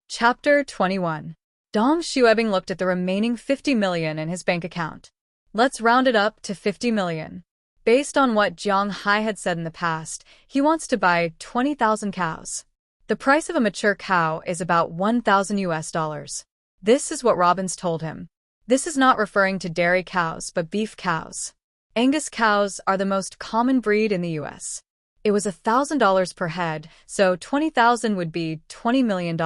Chapter 21. Dong Xuebing looked at the remaining 50 million in his bank account. Let's round it up to 50 million. Based on what Jiang Hai had said in the past, he wants to buy 20,000 cows. The price of a mature cow is about $1,000. This is what Robbins told him. This is not referring to dairy cows but beef cows. Angus cows are the most common breed in the US. It was $1,000 per head, so 20,000 would be $20 million.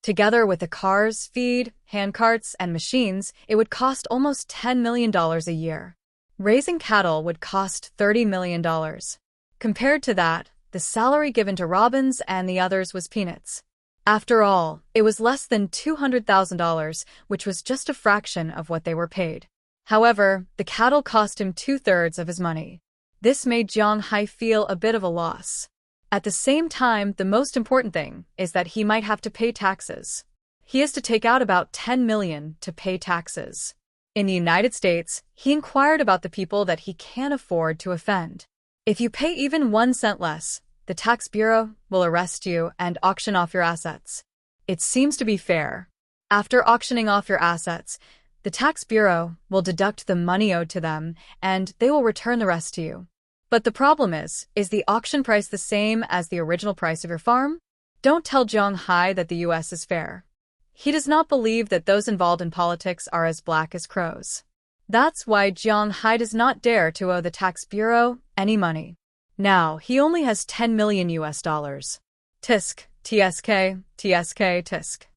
Together with the cars, feed, handcarts, and machines, it would cost almost $10 million a year. Raising cattle would cost $30 million. Compared to that, the salary given to Robbins and the others was peanuts. After all, it was less than $200,000, which was just a fraction of what they were paid. However, the cattle cost him 2/3 of his money. This made Jiang Hai feel a bit of a loss. At the same time, the most important thing is that he might have to pay taxes. He has to take out about 10 million to pay taxes. In the United States, he inquired about the people that he can't afford to offend. If you pay even 1 cent less, the tax bureau will arrest you and auction off your assets. It seems to be fair. After auctioning off your assets, the tax bureau will deduct the money owed to them and they will return the rest to you. But the problem is the auction price the same as the original price of your farm? Don't tell Jiang Hai that the US is fair. He does not believe that those involved in politics are as black as crows. That's why Jiang Hai does not dare to owe the tax bureau any money. Now, he only has 10 million US dollars. Tisk, TSK, TSK, tisk.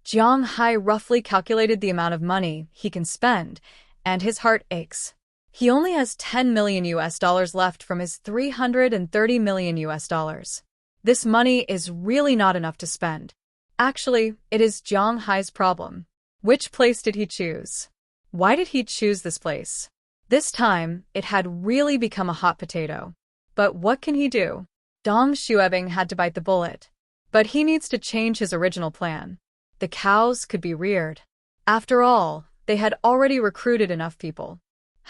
Jiang Hai roughly calculated the amount of money he can spend, and his heart aches. He only has 10 million US dollars left from his 330 million US dollars. This money is really not enough to spend. Actually, it is Jiang Hai's problem. Which place did he choose? Why did he choose this place? This time, it had really become a hot potato. But what can he do? Dong Xuebing had to bite the bullet. But he needs to change his original plan. The cows could be reared. After all, they had already recruited enough people.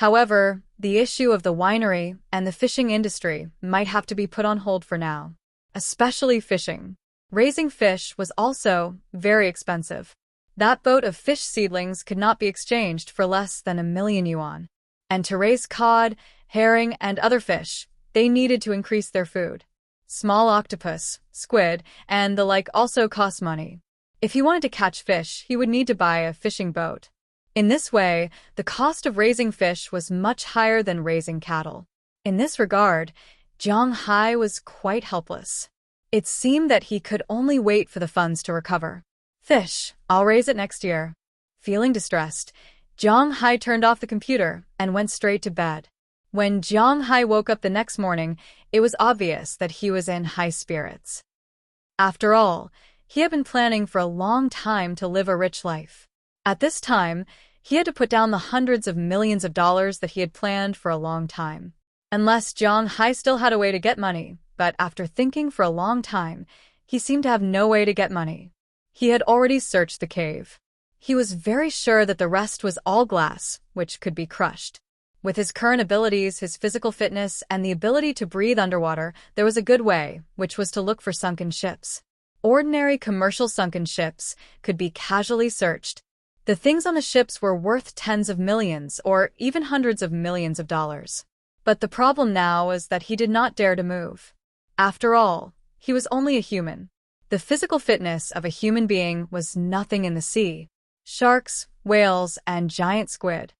However, the issue of the winery and the fishing industry might have to be put on hold for now. Especially fishing. Raising fish was also very expensive. That boat of fish seedlings could not be exchanged for less than 1 million yuan. And to raise cod, herring, and other fish, they needed to increase their food. Small octopus, squid, and the like also cost money. If he wanted to catch fish, he would need to buy a fishing boat. In this way, the cost of raising fish was much higher than raising cattle. In this regard, Jiang Hai was quite helpless. It seemed that he could only wait for the funds to recover. Fish, I'll raise it next year. Feeling distressed, Jiang Hai turned off the computer and went straight to bed. When Jiang Hai woke up the next morning, it was obvious that he was in high spirits. After all, he had been planning for a long time to live a rich life. At this time, he had to put down the hundreds of millions of dollars that he had planned for a long time. Unless Jiang Hai still had a way to get money, but after thinking for a long time, he seemed to have no way to get money. He had already searched the cave. He was very sure that the rest was all glass, which could be crushed. With his current abilities, his physical fitness, and the ability to breathe underwater, there was a good way, which was to look for sunken ships. Ordinary commercial sunken ships could be casually searched. The things on the ships were worth tens of millions or even hundreds of millions of dollars. But the problem now was that he did not dare to move. After all, he was only a human. The physical fitness of a human being was nothing in the sea. Sharks, whales, and giant squid.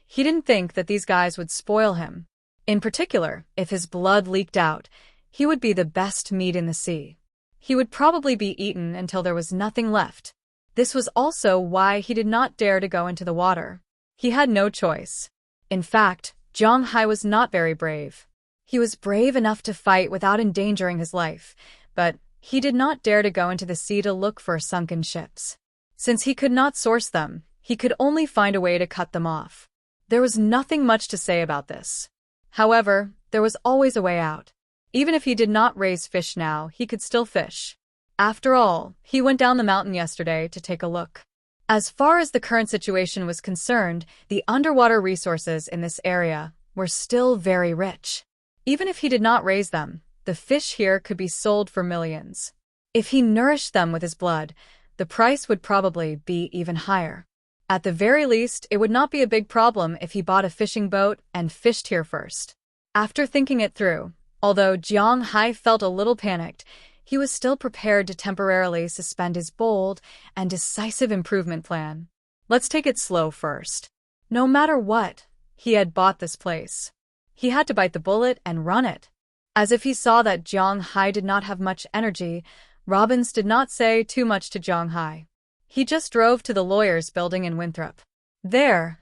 He didn't think that these guys would spoil him. In particular, if his blood leaked out, he would be the best meat in the sea. He would probably be eaten until there was nothing left. This was also why he did not dare to go into the water. He had no choice. In fact, Jiang Hai was not very brave. He was brave enough to fight without endangering his life, but he did not dare to go into the sea to look for sunken ships. Since he could not source them, he could only find a way to cut them off. There was nothing much to say about this. However, there was always a way out. Even if he did not raise fish now, he could still fish. After all, he went down the mountain yesterday to take a look. As far as the current situation was concerned, the underwater resources in this area were still very rich. Even if he did not raise them, the fish here could be sold for millions. If he nourished them with his blood, the price would probably be even higher. At the very least, it would not be a big problem if he bought a fishing boat and fished here first. After thinking it through, although Jiang Hai felt a little panicked, he was still prepared to temporarily suspend his bold and decisive improvement plan. Let's take it slow first. No matter what, he had bought this place. He had to bite the bullet and run it. As if he saw that Jiang Hai did not have much energy, Robbins did not say too much to Jiang Hai. He just drove to the lawyer's building in Winthrop. There,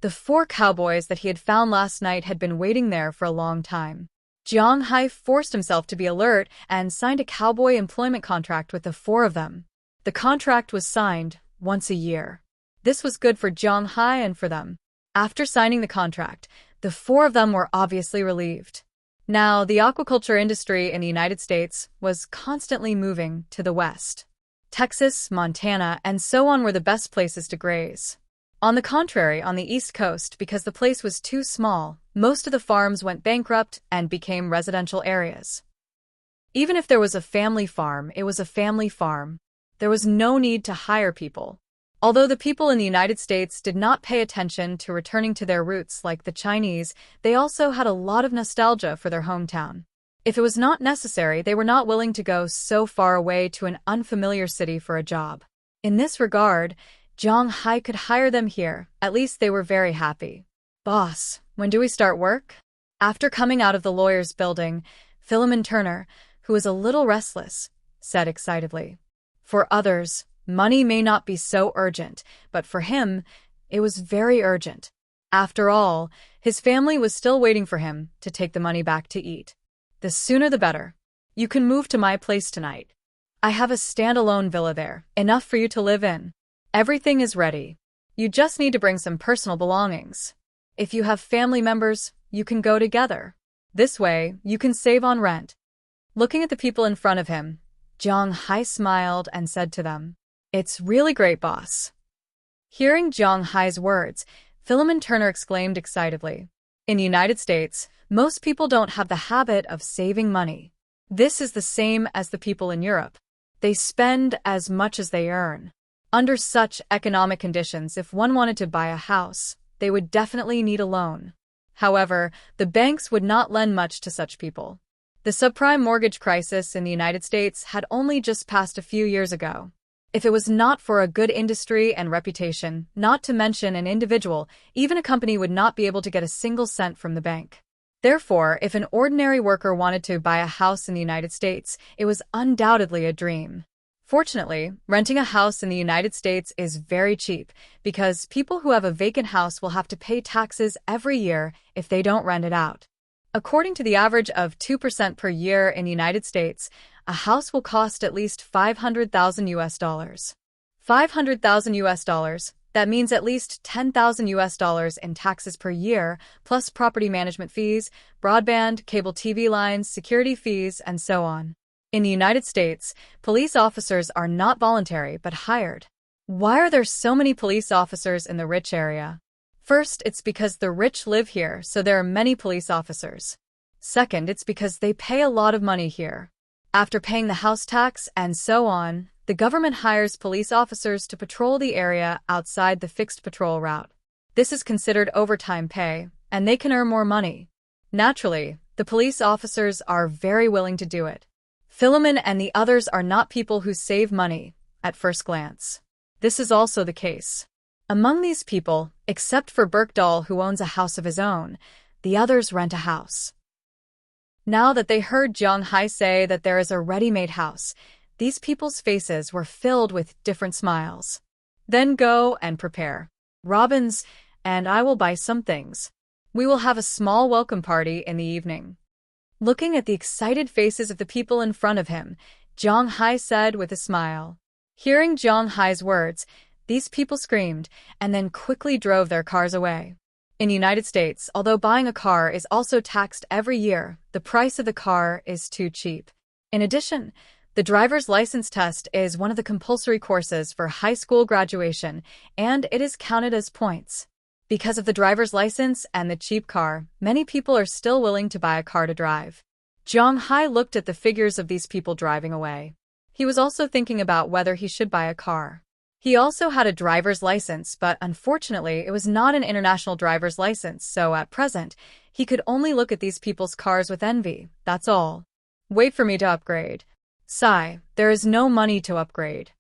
the 4 cowboys that he had found last night had been waiting there for a long time. Jiang Hai forced himself to be alert and signed a cowboy employment contract with the 4 of them. The contract was signed once a year. This was good for Jiang Hai and for them. After signing the contract, the 4 of them were obviously relieved. Now, the aquaculture industry in the United States was constantly moving to the west. Texas, Montana, and so on were the best places to graze. On the contrary, on the East Coast, because the place was too small, most of the farms went bankrupt and became residential areas. Even if there was a family farm, it was a family farm. There was no need to hire people. Although the people in the United States did not pay attention to returning to their roots like the Chinese, they also had a lot of nostalgia for their hometown. If it was not necessary, they were not willing to go so far away to an unfamiliar city for a job. In this regard, Jiang Hai could hire them here. At least they were very happy. Boss, when do we start work? After coming out of the lawyer's building, Philemon Turner, who was a little restless, said excitedly. For others, money may not be so urgent, but for him, it was very urgent. After all, his family was still waiting for him to take the money back to eat. The sooner the better. You can move to my place tonight. I have a standalone villa there, enough for you to live in. Everything is ready. You just need to bring some personal belongings. If you have family members, you can go together. This way, you can save on rent. Looking at the people in front of him, Jiang Hai smiled and said to them, "It's really great, boss." Hearing Jiang Hai's words, Philemon Turner exclaimed excitedly. In the United States, most people don't have the habit of saving money. This is the same as the people in Europe. They spend as much as they earn. Under such economic conditions, if one wanted to buy a house, they would definitely need a loan. However, the banks would not lend much to such people. The subprime mortgage crisis in the United States had only just passed a few years ago. If it was not for a good industry and reputation, not to mention an individual, even a company would not be able to get a single cent from the bank. Therefore, if an ordinary worker wanted to buy a house in the United States, it was undoubtedly a dream. Fortunately, renting a house in the United States is very cheap because people who have a vacant house will have to pay taxes every year if they don't rent it out. According to the average of 2% per year in the United States, a house will cost at least $500,000. $500,000, that means at least $10,000 in taxes per year, plus property management fees, broadband, cable TV lines, security fees, and so on. In the United States, police officers are not voluntary but hired. Why are there so many police officers in the rich area? First, it's because the rich live here, so there are many police officers. Second, it's because they pay a lot of money here. After paying the house tax and so on, the government hires police officers to patrol the area outside the fixed patrol route. This is considered overtime pay, and they can earn more money. Naturally, the police officers are very willing to do it. Philemon and the others are not people who save money, at first glance. This is also the case. Among these people, except for Birkdahl, who owns a house of his own, the others rent a house. Now that they heard Jiang Hai say that there is a ready-made house, these people's faces were filled with different smiles. Then go and prepare. Robbins, and I will buy some things. We will have a small welcome party in the evening. Looking at the excited faces of the people in front of him, Jiang Hai said with a smile. Hearing Jiang Hai's words, these people screamed and then quickly drove their cars away. In the United States, although buying a car is also taxed every year, the price of the car is too cheap. In addition, the driver's license test is one of the compulsory courses for high school graduation, and it is counted as points. Because of the driver's license and the cheap car, many people are still willing to buy a car to drive. Jiang Hai looked at the figures of these people driving away. He was also thinking about whether he should buy a car. He also had a driver's license, but unfortunately it was not an international driver's license, so at present, he could only look at these people's cars with envy, that's all. Wait for me to upgrade. Sigh, there is no money to upgrade.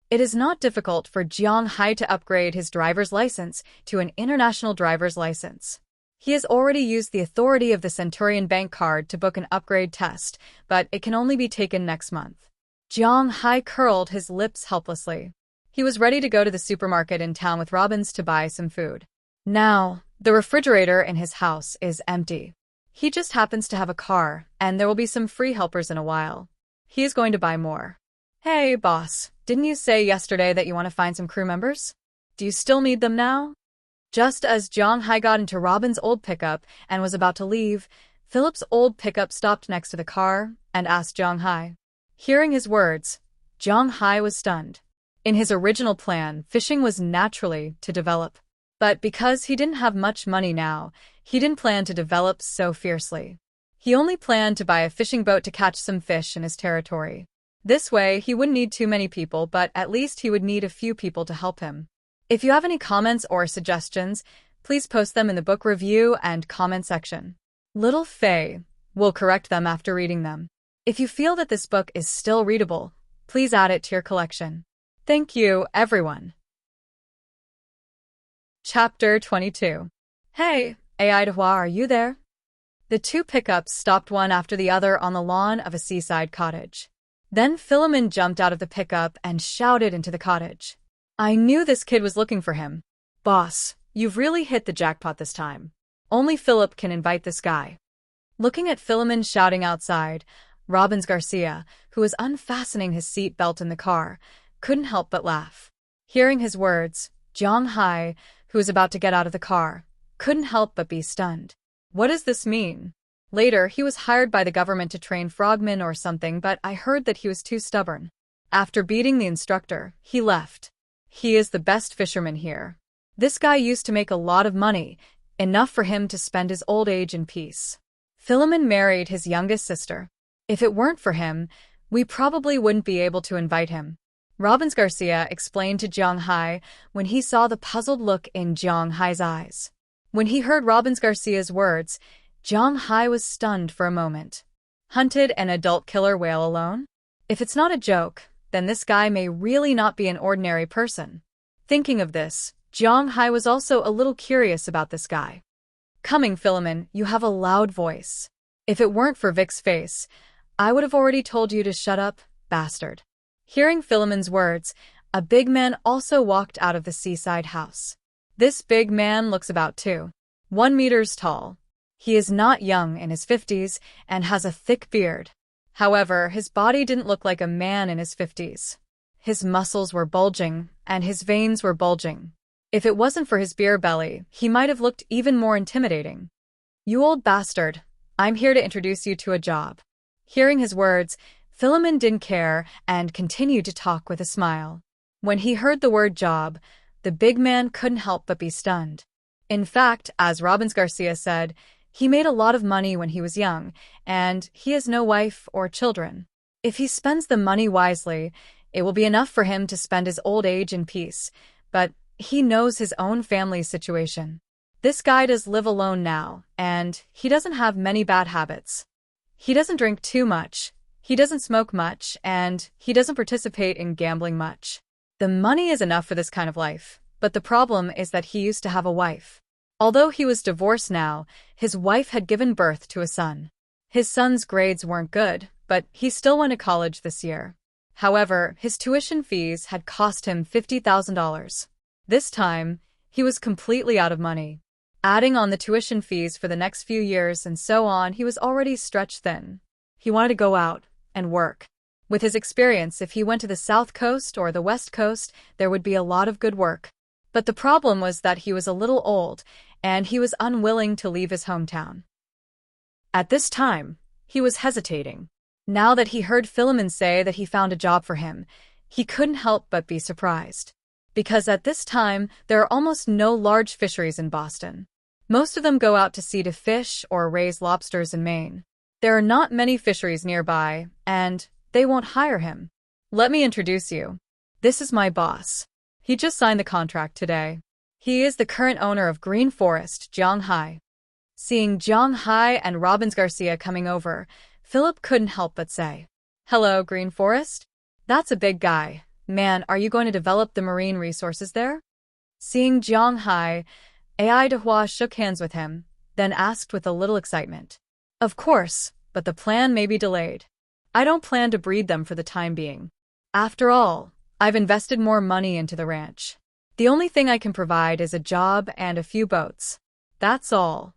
It is not difficult for Jiang Hai to upgrade his driver's license to an international driver's license. He has already used the authority of the Centurion Bank card to book an upgrade test, but it can only be taken next month. Jiang Hai curled his lips helplessly. He was ready to go to the supermarket in town with Robbins to buy some food. Now, the refrigerator in his house is empty. He just happens to have a car, and there will be some free helpers in a while. He is going to buy more. Hey, boss, didn't you say yesterday that you want to find some crew members? Do you still need them now? Just as Jiang Hai got into Robin's old pickup and was about to leave, Philip's old pickup stopped next to the car and asked Jiang Hai. Hearing his words, Jiang Hai was stunned. In his original plan, fishing was naturally to develop. But because he didn't have much money now, he didn't plan to develop so fiercely. He only planned to buy a fishing boat to catch some fish in his territory. This way, he wouldn't need too many people, but at least he would need a few people to help him. If you have any comments or suggestions, please post them in the book review and comment section. Little Faye will correct them after reading them. If you feel that this book is still readable, please add it to your collection. Thank you, everyone. Chapter 22. Hey, Ai Dehua, are you there? The two pickups stopped one after the other on the lawn of a seaside cottage. Then Philemon jumped out of the pickup and shouted into the cottage. I knew this kid was looking for him. Boss, you've really hit the jackpot this time. Only Philip can invite this guy. Looking at Philemon shouting outside, Robbins Garcia, who was unfastening his seat belt in the car, couldn't help but laugh. Hearing his words, Jiang Hai, who was about to get out of the car, couldn't help but be stunned. What does this mean? Later, he was hired by the government to train frogmen or something, but I heard that he was too stubborn. After beating the instructor, he left. He is the best fisherman here. This guy used to make a lot of money, enough for him to spend his old age in peace. Philemon married his youngest sister. If it weren't for him, we probably wouldn't be able to invite him. Robbins Garcia explained to Jiang Hai when he saw the puzzled look in Jiang Hai's eyes. When he heard Robbins Garcia's words, Jiang Hai was stunned for a moment. Hunted an adult killer whale alone? If it's not a joke, then this guy may really not be an ordinary person. Thinking of this, Jiang Hai was also a little curious about this guy. Coming, Philemon, you have a loud voice. If it weren't for Vic's face, I would have already told you to shut up, bastard. Hearing Philemon's words, a big man also walked out of the seaside house. This big man looks about 1 meters tall. He is not young, in his 50s, and has a thick beard. However, his body didn't look like a man in his 50s. His muscles were bulging, and his veins were bulging. If it wasn't for his beer belly, he might have looked even more intimidating. You old bastard, I'm here to introduce you to a job. Hearing his words, Philemon didn't care and continued to talk with a smile. When he heard the word job, the big man couldn't help but be stunned. In fact, as Robbins Garcia said, he made a lot of money when he was young, and he has no wife or children. If he spends the money wisely, it will be enough for him to spend his old age in peace, but he knows his own family's situation. This guy does live alone now, and he doesn't have many bad habits. He doesn't drink too much, he doesn't smoke much, and he doesn't participate in gambling much. The money is enough for this kind of life, but the problem is that he used to have a wife. Although he was divorced now, his wife had given birth to a son. His son's grades weren't good, but he still went to college this year. However, his tuition fees had cost him $50,000. This time, he was completely out of money. Adding on the tuition fees for the next few years and so on, he was already stretched thin. He wanted to go out and work. With his experience, if he went to the South Coast or the West Coast, there would be a lot of good work. But the problem was that he was a little old, and he was unwilling to leave his hometown. At this time, he was hesitating. Now that he heard Philemon say that he found a job for him, he couldn't help but be surprised. Because at this time, there are almost no large fisheries in Boston. Most of them go out to sea to fish or raise lobsters in Maine. There are not many fisheries nearby, and they won't hire him. Let me introduce you. This is my boss. He just signed the contract today. He is the current owner of Green Forest, Jiang Hai. Seeing Jiang Hai and Robbins Garcia coming over, Philip couldn't help but say, "Hello, Green Forest? That's a big guy. Man, are you going to develop the marine resources there?" Seeing Jiang Hai, Ai Dehua shook hands with him, then asked with a little excitement, "Of course, but the plan may be delayed. I don't plan to breed them for the time being. After all, I've invested more money into the ranch. The only thing I can provide is a job and a few boats. That's all."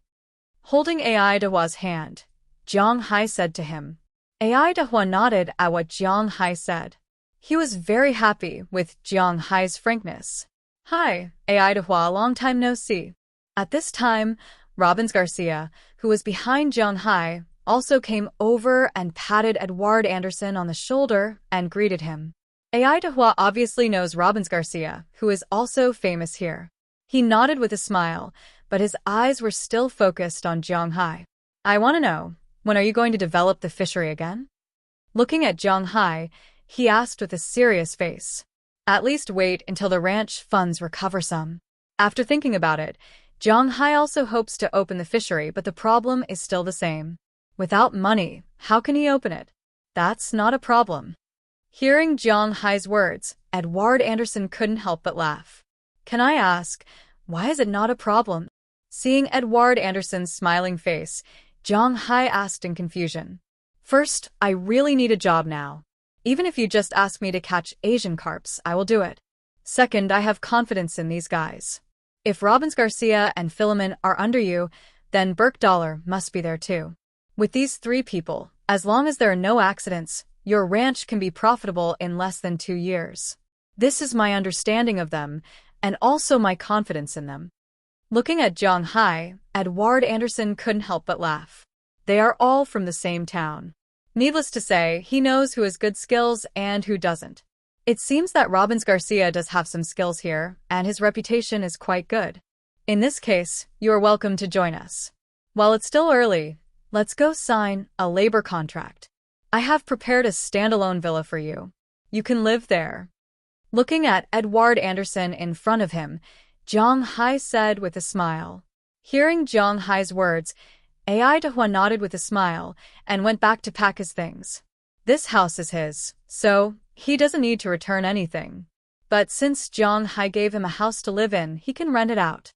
Holding Ai Dehua's hand, Jiang Hai said to him. Ai Dehua nodded at what Jiang Hai said. He was very happy with Jiang Hai's frankness. "Hi, Ai Dehua, long time no see." At this time, Robbins Garcia, who was behind Jiang Hai, also came over and patted Edward Anderson on the shoulder and greeted him. Ai Dehua obviously knows Robbins Garcia, who is also famous here. He nodded with a smile, but his eyes were still focused on Jiang Hai. "I want to know, when are you going to develop the fishery again?" Looking at Jiang Hai, he asked with a serious face. "At least wait until the ranch funds recover some." After thinking about it, Jiang Hai also hopes to open the fishery, but the problem is still the same. Without money, how can he open it? That's not a problem. Hearing Jiang Hai's words, Edward Anderson couldn't help but laugh. "Can I ask, why is it not a problem?" Seeing Edward Anderson's smiling face, Jiang Hai asked in confusion. "First, I really need a job now. Even if you just ask me to catch Asian carps, I will do it. Second, I have confidence in these guys. If Robbins Garcia and Philemon are under you, then Burke Dollar must be there too. With these three people, as long as there are no accidents, your ranch can be profitable in less than 2 years. This is my understanding of them, and also my confidence in them." Looking at Jiang Hai, Edward Anderson couldn't help but laugh. They are all from the same town. Needless to say, he knows who has good skills and who doesn't. It seems that Robbins Garcia does have some skills here, and his reputation is quite good. In this case, you are welcome to join us. While it's still early, let's go sign a labor contract. I have prepared a standalone villa for you. You can live there. Looking at Edward Anderson in front of him, Jiang Hai said with a smile. Hearing Jiang Hai's words, Ai Dehua nodded with a smile and went back to pack his things. This house is his, so he doesn't need to return anything. But since Jiang Hai gave him a house to live in, he can rent it out.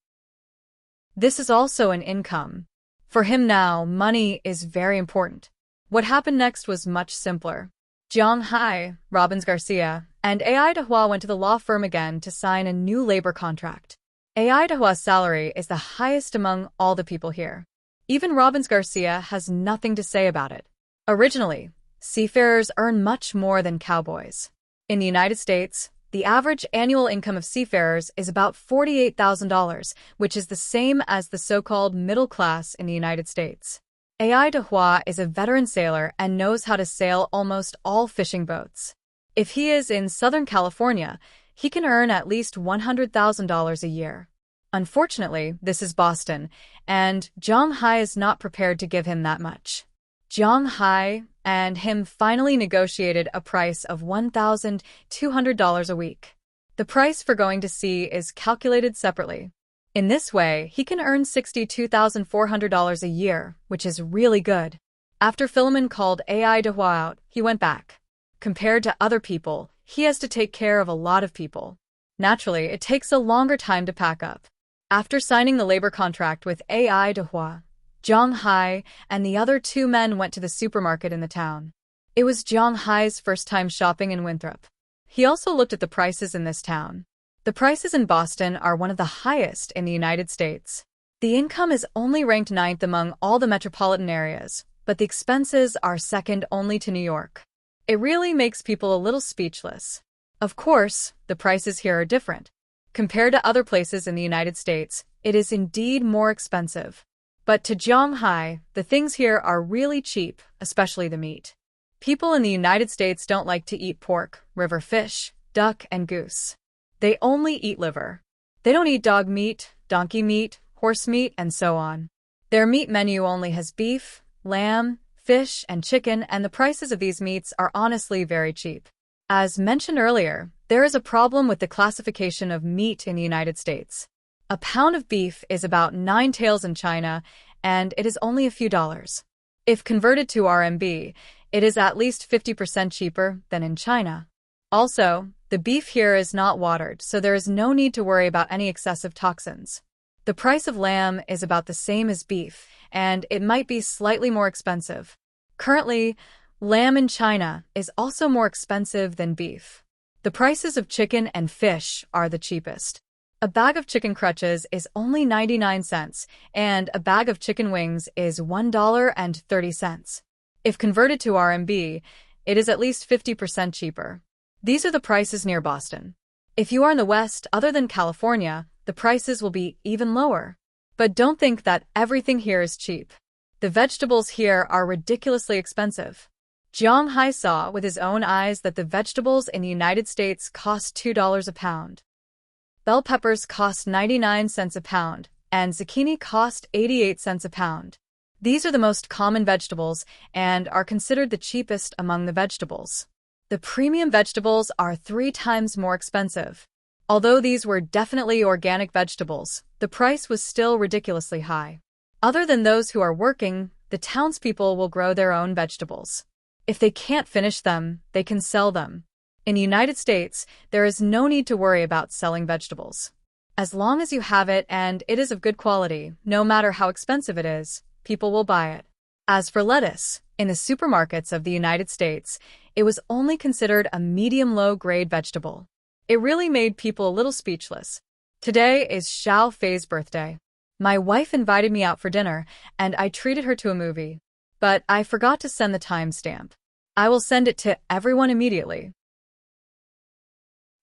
This is also an income. For him now, money is very important. What happened next was much simpler. Jiang Hai, Robbins Garcia, and Ai Dehua went to the law firm again to sign a new labor contract. Ai Dehua's salary is the highest among all the people here. Even Robbins Garcia has nothing to say about it. Originally, seafarers earn much more than cowboys. In the United States, the average annual income of seafarers is about $48,000, which is the same as the so-called middle class in the United States. Ai Dehua is a veteran sailor and knows how to sail almost all fishing boats. If he is in Southern California, he can earn at least $100,000 a year. Unfortunately, this is Boston, and Jiang Hai is not prepared to give him that much. Jiang Hai and him finally negotiated a price of $1,200 a week. The price for going to sea is calculated separately. In this way, he can earn $62,400 a year, which is really good. After Philemon called Ai Dehua out, he went back. Compared to other people, he has to take care of a lot of people. Naturally, it takes a longer time to pack up. After signing the labor contract with Ai Dehua, Jiang Hai and the other two men went to the supermarket in the town. It was Jiang Hai's first time shopping in Winthrop. He also looked at the prices in this town. The prices in Boston are one of the highest in the United States. The income is only ranked 9th among all the metropolitan areas, but the expenses are second only to New York. It really makes people a little speechless. Of course, the prices here are different. Compared to other places in the United States, it is indeed more expensive. But to Jiang Hai, the things here are really cheap, especially the meat. People in the United States don't like to eat pork, river fish, duck, and goose. They only eat liver. They don't eat dog meat, donkey meat, horse meat, and so on. Their meat menu only has beef, lamb, fish, and chicken, and the prices of these meats are honestly very cheap. As mentioned earlier, there is a problem with the classification of meat in the United States. A pound of beef is about 9 taels in China, and it is only a few dollars. If converted to RMB, it is at least 50% cheaper than in China. Also, the beef here is not watered, so there is no need to worry about any excessive toxins. The price of lamb is about the same as beef, and it might be slightly more expensive. Currently, lamb in China is also more expensive than beef. The prices of chicken and fish are the cheapest. A bag of chicken crutches is only 99 cents, and a bag of chicken wings is $1.30. If converted to RMB, it is at least 50% cheaper. These are the prices near Boston. If you are in the West, other than California, the prices will be even lower. But don't think that everything here is cheap. The vegetables here are ridiculously expensive. Jiang Hai saw with his own eyes that the vegetables in the United States cost $2 a pound. Bell peppers cost 99 cents a pound, and zucchini cost 88 cents a pound. These are the most common vegetables and are considered the cheapest among the vegetables. The premium vegetables are 3 times more expensive. Although these were definitely organic vegetables, the price was still ridiculously high. Other than those who are working, the townspeople will grow their own vegetables. If they can't finish them, they can sell them. In the United States, there is no need to worry about selling vegetables. As long as you have it and it is of good quality, no matter how expensive it is, people will buy it. As for lettuce, in the supermarkets of the United States, it was only considered a medium-low-grade vegetable. It really made people a little speechless. Today is Xiao Fei's birthday. My wife invited me out for dinner, and I treated her to a movie. But I forgot to send the timestamp. I will send it to everyone immediately.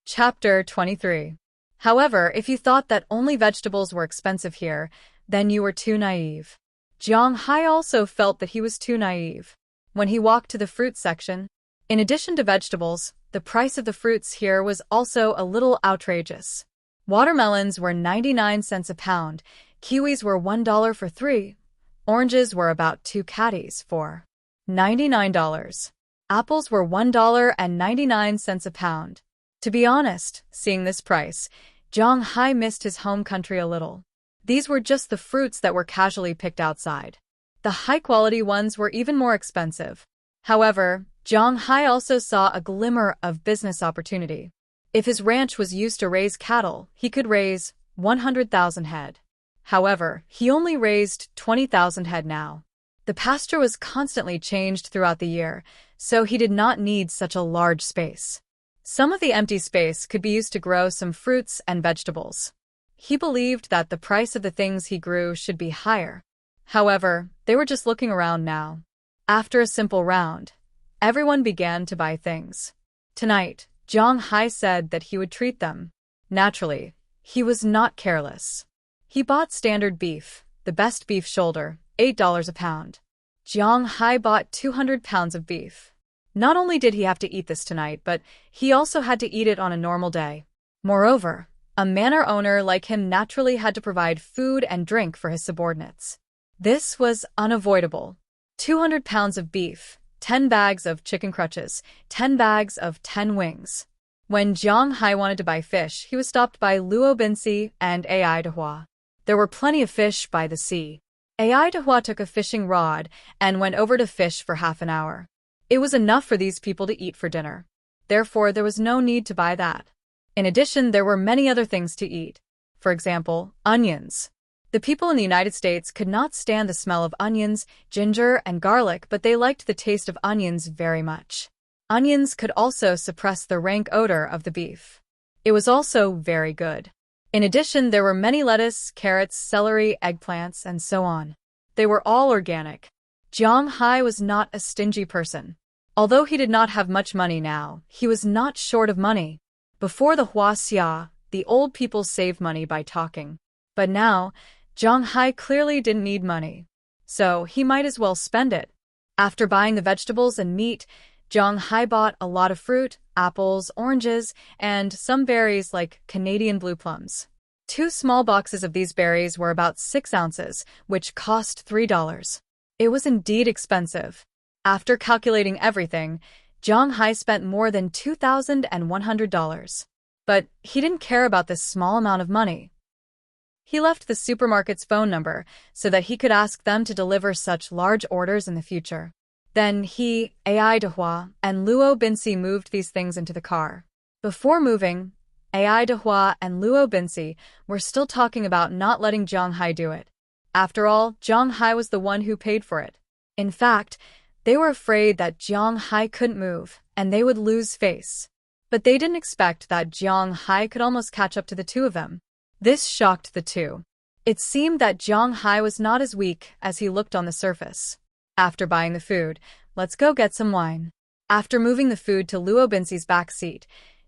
Chapter 23. However, if you thought that only vegetables were expensive here, then you were too naive. Jiang Hai also felt that he was too naive. When he walked to the fruit section, in addition to vegetables, the price of the fruits here was also a little outrageous. Watermelons were 99 cents a pound, kiwis were $1 for 3, oranges were about 2 caddies for $99. Apples were $1.99 a pound. To be honest, seeing this price, Jiang Hai missed his home country a little. These were just the fruits that were casually picked outside. The high-quality ones were even more expensive. However, Jiang Hai also saw a glimmer of business opportunity. If his ranch was used to raise cattle, he could raise 100,000 head. However, he only raised 20,000 head now. The pasture was constantly changed throughout the year, so he did not need such a large space. Some of the empty space could be used to grow some fruits and vegetables. He believed that the price of the things he grew should be higher. However, they were just looking around now. After a simple round, everyone began to buy things. Tonight, Jiang Hai said that he would treat them. Naturally, he was not careless. He bought standard beef, the best beef shoulder, $8 a pound. Jiang Hai bought 200 pounds of beef. Not only did he have to eat this tonight, but he also had to eat it on a normal day. Moreover, a manor owner like him naturally had to provide food and drink for his subordinates. This was unavoidable. 200 pounds of beef, 10 bags of chicken crutches, 10 bags of 10 wings. When Jiang Hai wanted to buy fish, he was stopped by Luo Binsi and Ai Dehua. There were plenty of fish by the sea. Ai Dehua took a fishing rod and went over to fish for half an hour. It was enough for these people to eat for dinner. Therefore, there was no need to buy that. In addition, there were many other things to eat. For example, onions. The people in the United States could not stand the smell of onions, ginger, and garlic, but they liked the taste of onions very much. Onions could also suppress the rank odor of the beef. It was also very good. In addition, there were many lettuce, carrots, celery, eggplants, and so on. They were all organic. Jiang Hai was not a stingy person. Although he did not have much money now, he was not short of money. Before the Huaxia, the old people saved money by talking. But now, Jiang Hai clearly didn't need money. So he might as well spend it. After buying the vegetables and meat, Jiang Hai bought a lot of fruit, apples, oranges, and some berries like Canadian blue plums. 2 small boxes of these berries were about 6 ounces, which cost $3. It was indeed expensive. After calculating everything, Zhang Hai spent more than $2,100. But he didn't care about this small amount of money. He left the supermarket's phone number so that he could ask them to deliver such large orders in the future. Then he, Ai Dehua, and Luo Binsi moved these things into the car. Before moving, Ai Dehua and Luo Binsi were still talking about not letting Zhang Hai do it. After all, Zhang Hai was the one who paid for it. In fact, they were afraid that Zhang Hai couldn't move and they would lose face. But they didn't expect that Zhang Hai could almost catch up to the two of them. This shocked the two. It seemed that Zhang Hai was not as weak as he looked on the surface. After buying the food, let's go get some wine. After moving the food to Luo Binsi's back seat,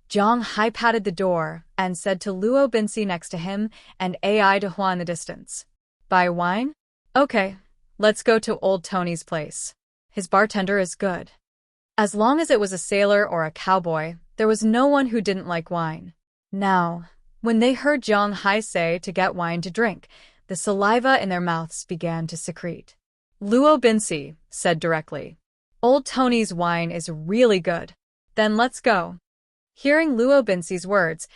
Zhang Hai patted the door and said to Luo Binsi next to him and Ai Dehua in the distance, "Buy wine? Okay, let's go to Old Tony's place. His bartender is good." As long as it was a sailor or a cowboy, there was no one who didn't like wine. Now, when they heard Zhang Hai say to get wine to drink, the saliva in their mouths began to secrete. Luo Binsi said directly, "Old Tony's wine is really good. Then let's go." Hearing Luo Binsi's words,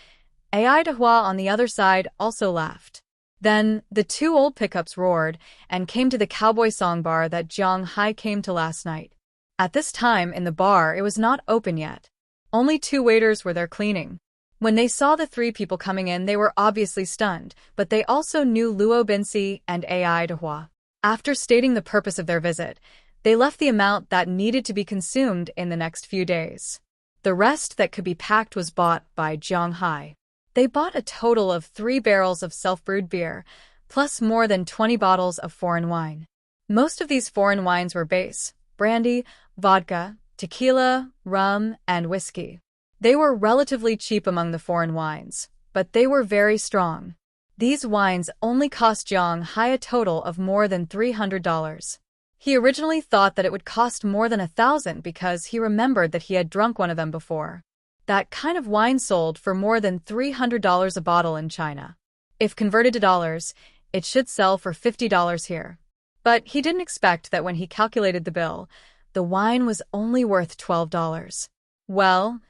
Ai Dehua on the other side also laughed. Then the two old pickups roared and came to the cowboy song bar that Zhang Hai came to last night. At this time in the bar it was not open yet. Only two waiters were there cleaning. When they saw the three people coming in, they were obviously stunned, but they also knew Luo Binsi and Ai Dehua. After stating the purpose of their visit, they left the amount that needed to be consumed in the next few days. The rest that could be packed was bought by Zhang Hai. They bought a total of 3 barrels of self-brewed beer, plus more than 20 bottles of foreign wine. Most of these foreign wines were base, brandy, vodka, tequila, rum, and whiskey. They were relatively cheap among the foreign wines, but they were very strong. These wines only cost Zhang Hai a total of more than $300. He originally thought that it would cost more than $1,000 because he remembered that he had drunk one of them before. That kind of wine sold for more than $300 a bottle in China. If converted to dollars, it should sell for $50 here. But he didn't expect that when he calculated the bill, the wine was only worth $12. Well,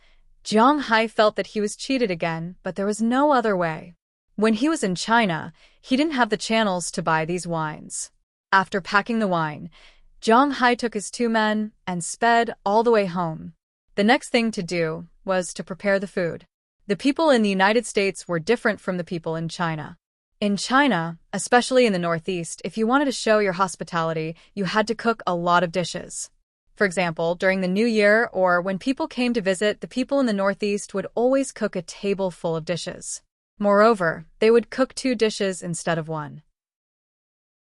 Zhang Hai felt that he was cheated again, but there was no other way. When he was in China, he didn't have the channels to buy these wines. After packing the wine, Zhang Hai took his 2 men and sped all the way home. The next thing to do was to prepare the food. The people in the United States were different from the people in China. In China, especially in the Northeast, if you wanted to show your hospitality, you had to cook a lot of dishes. For example, during the New Year or when people came to visit, the people in the Northeast would always cook a table full of dishes. Moreover, they would cook 2 dishes instead of 1.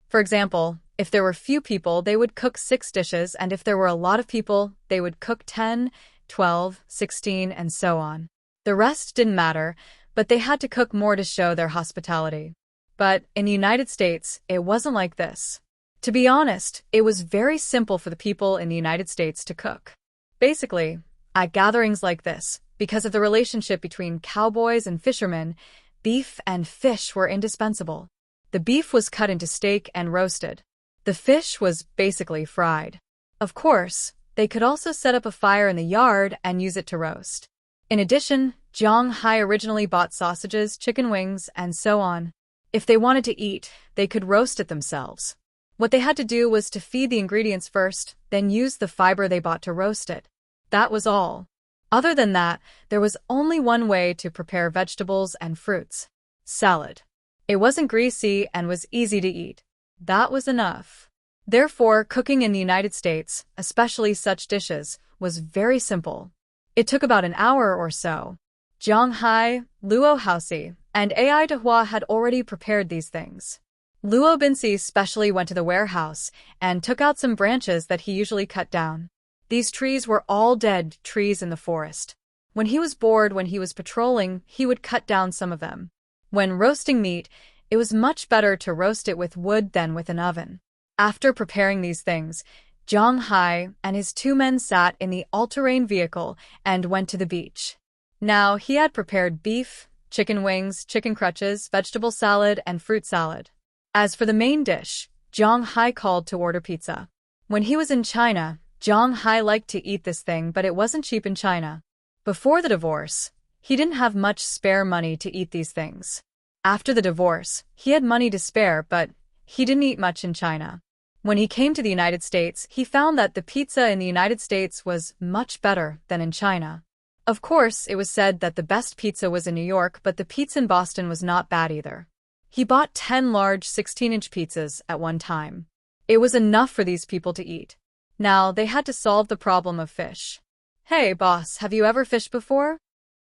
For example, if there were few people, they would cook 6 dishes, and if there were a lot of people, they would cook 10, 12, 16, and so on. The rest didn't matter, but they had to cook more to show their hospitality. But in the United States, it wasn't like this. To be honest, it was very simple for the people in the United States to cook. Basically, at gatherings like this, because of the relationship between cowboys and fishermen, beef and fish were indispensable. The beef was cut into steak and roasted. The fish was basically fried. Of course, they could also set up a fire in the yard and use it to roast. In addition, Zhang Hai originally bought sausages, chicken wings, and so on. If they wanted to eat, they could roast it themselves. What they had to do was to feed the ingredients first, then use the fiber they bought to roast it. That was all. Other than that, there was only one way to prepare vegetables and fruits: salad. It wasn't greasy and was easy to eat. That was enough. Therefore, cooking in the United States, especially such dishes, was very simple. It took about an hour or so. Zhang Hai, Luo Haoxi, and Ai Dehua had already prepared these things. Luo Binsi specially went to the warehouse and took out some branches that he usually cut down. These trees were all dead trees in the forest. When he was bored when he was patrolling, he would cut down some of them. When roasting meat, it was much better to roast it with wood than with an oven. After preparing these things, Zhang Hai and his 2 men sat in the all-terrain vehicle and went to the beach. Now he had prepared beef, chicken wings, chicken crutches, vegetable salad, and fruit salad. As for the main dish, Zhang Hai called to order pizza. When he was in China, Zhang Hai liked to eat this thing, but it wasn't cheap in China. Before the divorce, he didn't have much spare money to eat these things. After the divorce, he had money to spare, but he didn't eat much in China. When he came to the United States, he found that the pizza in the United States was much better than in China. Of course, it was said that the best pizza was in New York, but the pizza in Boston was not bad either. He bought 10 large 16-inch pizzas at one time. It was enough for these people to eat. Now, they had to solve the problem of fish. Hey, boss, have you ever fished before?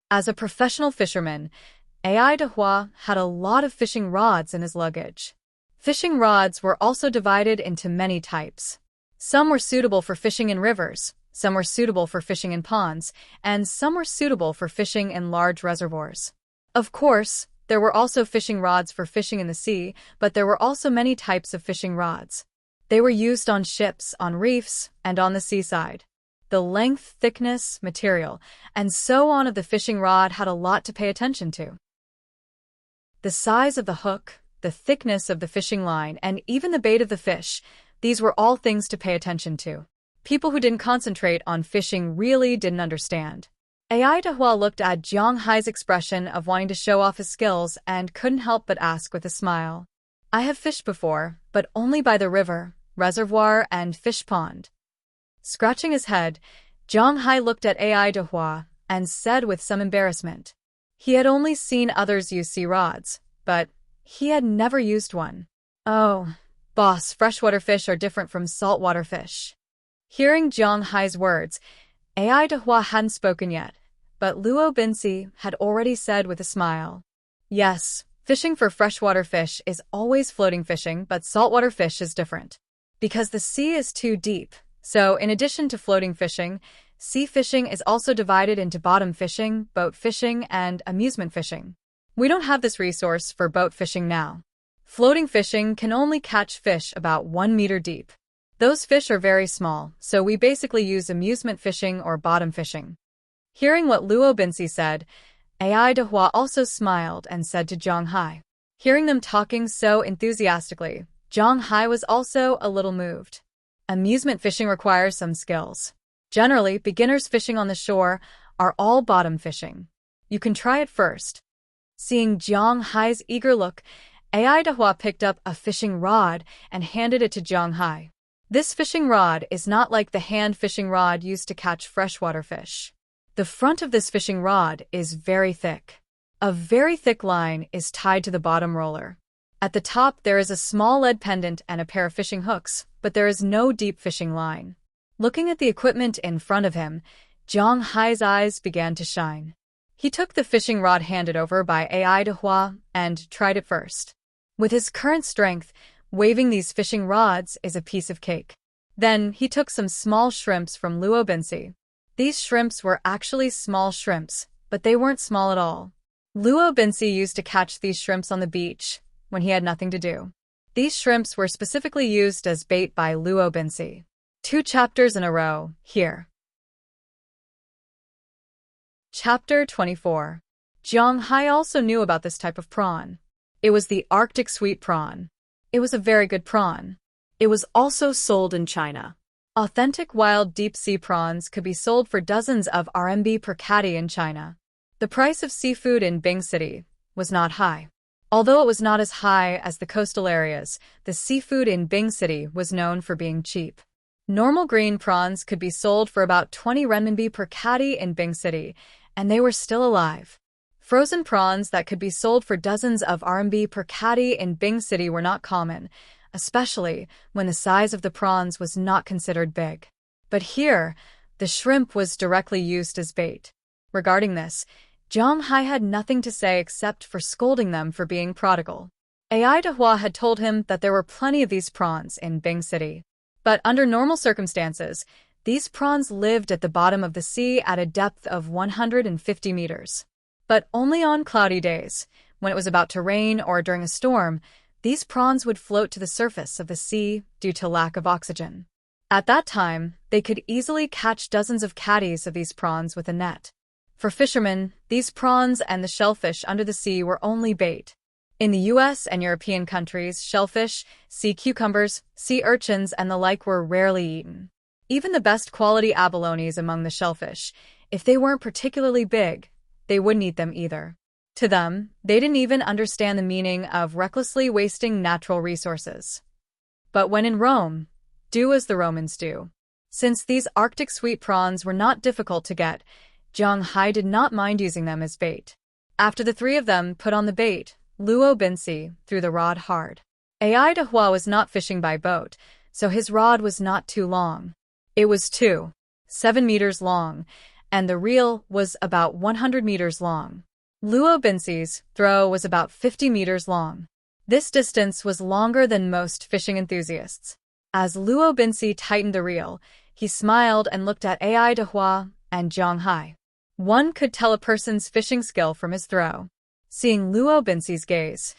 As a professional fisherman, Ai Dehua had a lot of fishing rods in his luggage. Fishing rods were also divided into many types. Some were suitable for fishing in rivers, some were suitable for fishing in ponds, and some were suitable for fishing in large reservoirs. Of course, there were also fishing rods for fishing in the sea, but there were also many types of fishing rods. They were used on ships, on reefs, and on the seaside. The length, thickness, material, and so on of the fishing rod had a lot to pay attention to. The size of the hook, the thickness of the fishing line, and even the bait of the fish, these were all things to pay attention to. People who didn't concentrate on fishing really didn't understand. Ai Dehua looked at Zhang Hai's expression of wanting to show off his skills and couldn't help but ask with a smile. I have fished before, but only by the river, reservoir, and fish pond. Scratching his head, Zhang Hai looked at Ai Dehua and said with some embarrassment. He had only seen others use sea rods, but he had never used one. Oh, boss, freshwater fish are different from saltwater fish. Hearing Zhang Hai's words, Ai Dehua hadn't spoken yet, but Luo Binsi had already said with a smile. Yes, fishing for freshwater fish is always floating fishing, but saltwater fish is different. Because the sea is too deep, so in addition to floating fishing, sea fishing is also divided into bottom fishing, boat fishing, and amusement fishing. We don't have this resource for boat fishing now. Floating fishing can only catch fish about 1 meter deep. Those fish are very small, so we basically use amusement fishing or bottom fishing. Hearing what Luo Binsi said, Ai Dehua also smiled and said to Zhang Hai. Hearing them talking so enthusiastically, Zhang Hai was also a little moved. Amusement fishing requires some skills. Generally, beginners fishing on the shore are all bottom fishing. You can try it first. Seeing Zhang Hai's eager look, Ai Dehua picked up a fishing rod and handed it to Zhang Hai. This fishing rod is not like the hand fishing rod used to catch freshwater fish. The front of this fishing rod is very thick. A very thick line is tied to the bottom roller. At the top there is a small lead pendant and a pair of fishing hooks, but there is no deep fishing line. Looking at the equipment in front of him, Zhang Hai's eyes began to shine. He took the fishing rod handed over by Ai Dehua and tried it first. With his current strength, waving these fishing rods is a piece of cake. Then he took some small shrimps from Luo Binsi. These shrimps were actually small shrimps, but they weren't small at all. Luo Binsi used to catch these shrimps on the beach when he had nothing to do. These shrimps were specifically used as bait by Luo Binsi. 2 chapters in a row, here. Chapter 24. Zhang Hai also knew about this type of prawn. It was the Arctic sweet prawn. It was a very good prawn. It was also sold in China. Authentic wild deep-sea prawns could be sold for dozens of RMB per catty in China. The price of seafood in Bing City was not high. Although it was not as high as the coastal areas, the seafood in Bing City was known for being cheap. Normal green prawns could be sold for about 20 renminbi per catty in Bing City, and they were still alive. Frozen prawns that could be sold for dozens of RMB per catty in Bing City were not common, especially when the size of the prawns was not considered big. But here, the shrimp was directly used as bait. Regarding this, Zhang Hai had nothing to say except for scolding them for being prodigal. Ai Dehua had told him that there were plenty of these prawns in Bing City. But under normal circumstances, these prawns lived at the bottom of the sea at a depth of 150 meters. But only on cloudy days, when it was about to rain or during a storm, these prawns would float to the surface of the sea due to lack of oxygen. At that time, they could easily catch dozens of catties of these prawns with a net. For fishermen, these prawns and the shellfish under the sea were only bait. In the US and European countries, shellfish, sea cucumbers, sea urchins, and the like were rarely eaten. Even the best quality abalones among the shellfish, if they weren't particularly big, they wouldn't eat them either. To them, they didn't even understand the meaning of recklessly wasting natural resources. But when in Rome, do as the Romans do. Since these Arctic sweet prawns were not difficult to get, Zhang Hai did not mind using them as bait. After the three of them put on the bait, Luo Binsi threw the rod hard. Ai Dehua was not fishing by boat, so his rod was not too long. It was 7 meters long, and the reel was about 100 meters long. Luo Binsi's throw was about 50 meters long. This distance was longer than most fishing enthusiasts. As Luo Binsi tightened the reel, he smiled and looked at Ai Dehua and Zhang Hai. One could tell a person's fishing skill from his throw. Seeing Luo Binsi's gaze,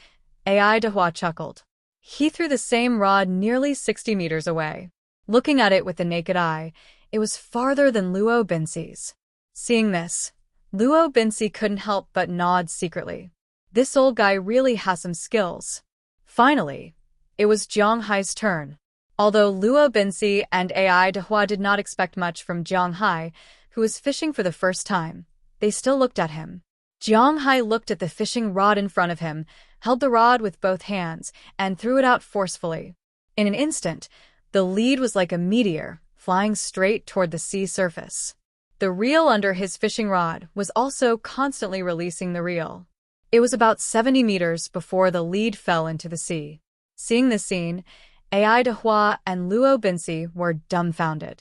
Ai Dehua chuckled. He threw the same rod nearly 60 meters away. Looking at it with the naked eye, it was farther than Luo Binsi's. Seeing this, Luo Binsi couldn't help but nod secretly. This old guy really has some skills. Finally, it was Zhang Hai's turn. Although Luo Binsi and Ai Dehua did not expect much from Zhang Hai, who was fishing for the first time, they still looked at him. Zhang Hai looked at the fishing rod in front of him, held the rod with both hands, and threw it out forcefully. In an instant, the lead was like a meteor, flying straight toward the sea surface. The reel under his fishing rod was also constantly releasing the reel. It was about 70 meters before the lead fell into the sea. Seeing this scene, Ai Dehua and Luo Binsi were dumbfounded.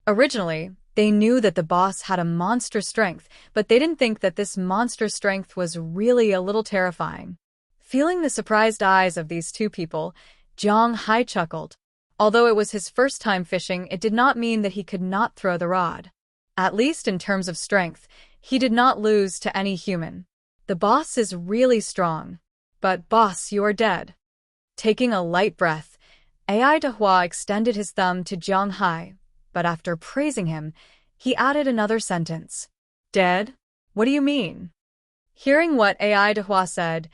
Originally, they knew that the boss had a monster strength, but they didn't think that this monster strength was really a little terrifying. Feeling the surprised eyes of these two people, Zhang Hai chuckled. Although it was his first time fishing, it did not mean that he could not throw the rod. At least in terms of strength, he did not lose to any human. The boss is really strong. But boss, you are dead. Taking a light breath, Ai Dehua extended his thumb to Zhang Hai, but after praising him, he added another sentence. Dead? What do you mean? Hearing what Ai Dehua said,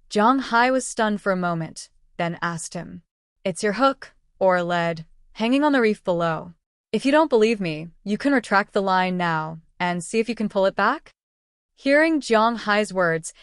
Zhang Hai was stunned for a moment, then asked him, It's your hook, or lead, hanging on the reef below. If you don't believe me, you can retract the line now, and see if you can pull it back? Hearing Zhang Hai's words,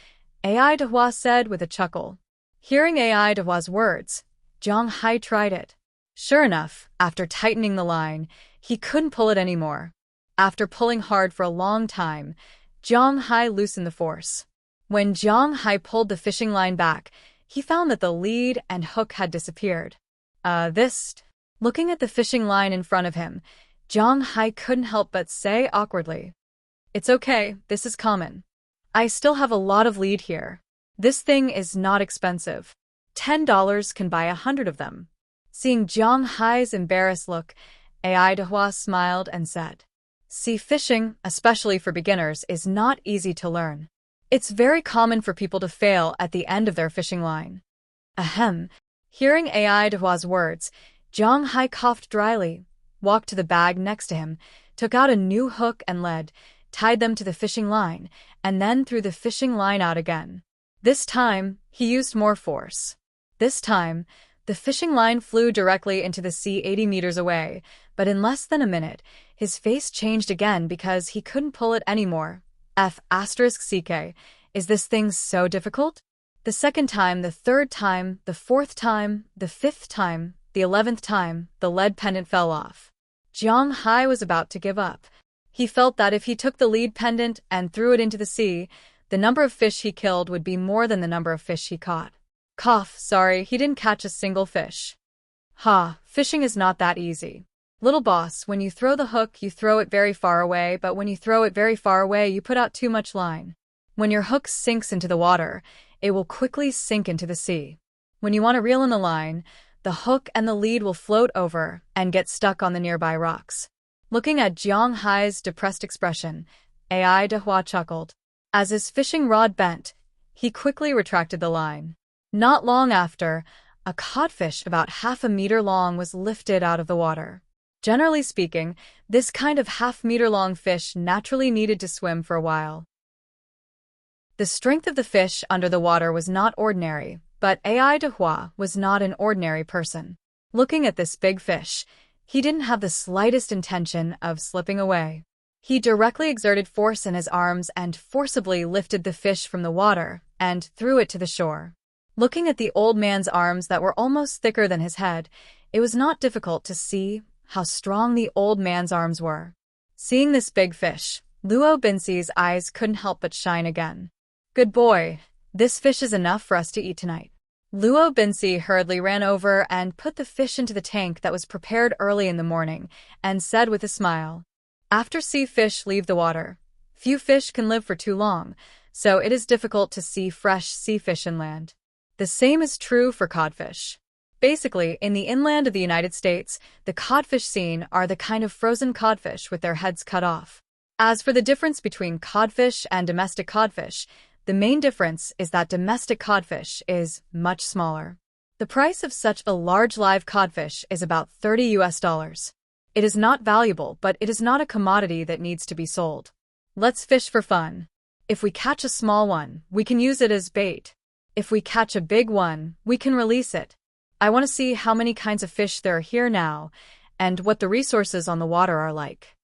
Ai Dehua said with a chuckle. Hearing Ai Dehua's words, Zhang Hai tried it. Sure enough, after tightening the line, he couldn't pull it anymore. After pulling hard for a long time, Zhang Hai loosened the force. When Zhang Hai pulled the fishing line back, he found that the lead and hook had disappeared. Looking at the fishing line in front of him, Zhang Hai couldn't help but say awkwardly, It's okay, this is common. I still have a lot of lead here. This thing is not expensive. $10 can buy 100 of them. Seeing Zhang Hai's embarrassed look, Ai Dehua smiled and said, See, fishing, especially for beginners, is not easy to learn. It's very common for people to fail at the end of their fishing line. Ahem. Hearing Ai Dehua's words, Zhang Hai coughed dryly, walked to the bag next to him, took out a new hook and lead, tied them to the fishing line, and then threw the fishing line out again. This time, he used more force. This time, the fishing line flew directly into the sea 80 meters away, but in less than a minute, his face changed again because he couldn't pull it anymore. F***CK, is this thing so difficult? The second time, the third time, the fourth time, the fifth time, the 11th time, the lead pendant fell off. Zhang Hai was about to give up. He felt that if he took the lead pendant and threw it into the sea, the number of fish he killed would be more than the number of fish he caught. Sorry, he didn't catch a single fish. Fishing is not that easy. Little boss, when you throw the hook, you throw it very far away, but when you throw it very far away, you put out too much line. When your hook sinks into the water, it will quickly sink into the sea. When you want to reel in the line, the hook and the lead will float over and get stuck on the nearby rocks. Looking at Zhang Hai's depressed expression, Ai Dehua chuckled. As his fishing rod bent, he quickly retracted the line. Not long after, a codfish about half a meter long was lifted out of the water. Generally speaking, this kind of half-meter-long fish naturally needed to swim for a while. The strength of the fish under the water was not ordinary, but Ai Dehua was not an ordinary person. Looking at this big fish, He didn't have the slightest intention of slipping away. He directly exerted force in his arms and forcibly lifted the fish from the water and threw it to the shore. Looking at the old man's arms that were almost thicker than his head, it was not difficult to see how strong the old man's arms were. Seeing this big fish, Luo Binsi's eyes couldn't help but shine again. "Good boy, this fish is enough for us to eat tonight." Luo Binsi hurriedly ran over and put the fish into the tank that was prepared early in the morning and said with a smile, "After sea fish leave the water, few fish can live for too long, so it is difficult to see fresh sea fish inland. The same is true for codfish." Basically, in the inland of the United States, the codfish seen are the kind of frozen codfish with their heads cut off. As for the difference between codfish and domestic codfish, the main difference is that domestic codfish is much smaller. The price of such a large live codfish is about $30. It is not valuable, but it is not a commodity that needs to be sold. Let's fish for fun. If we catch a small one, we can use it as bait. If we catch a big one, we can release it. I want to see how many kinds of fish there are here now, and what the resources on the water are like.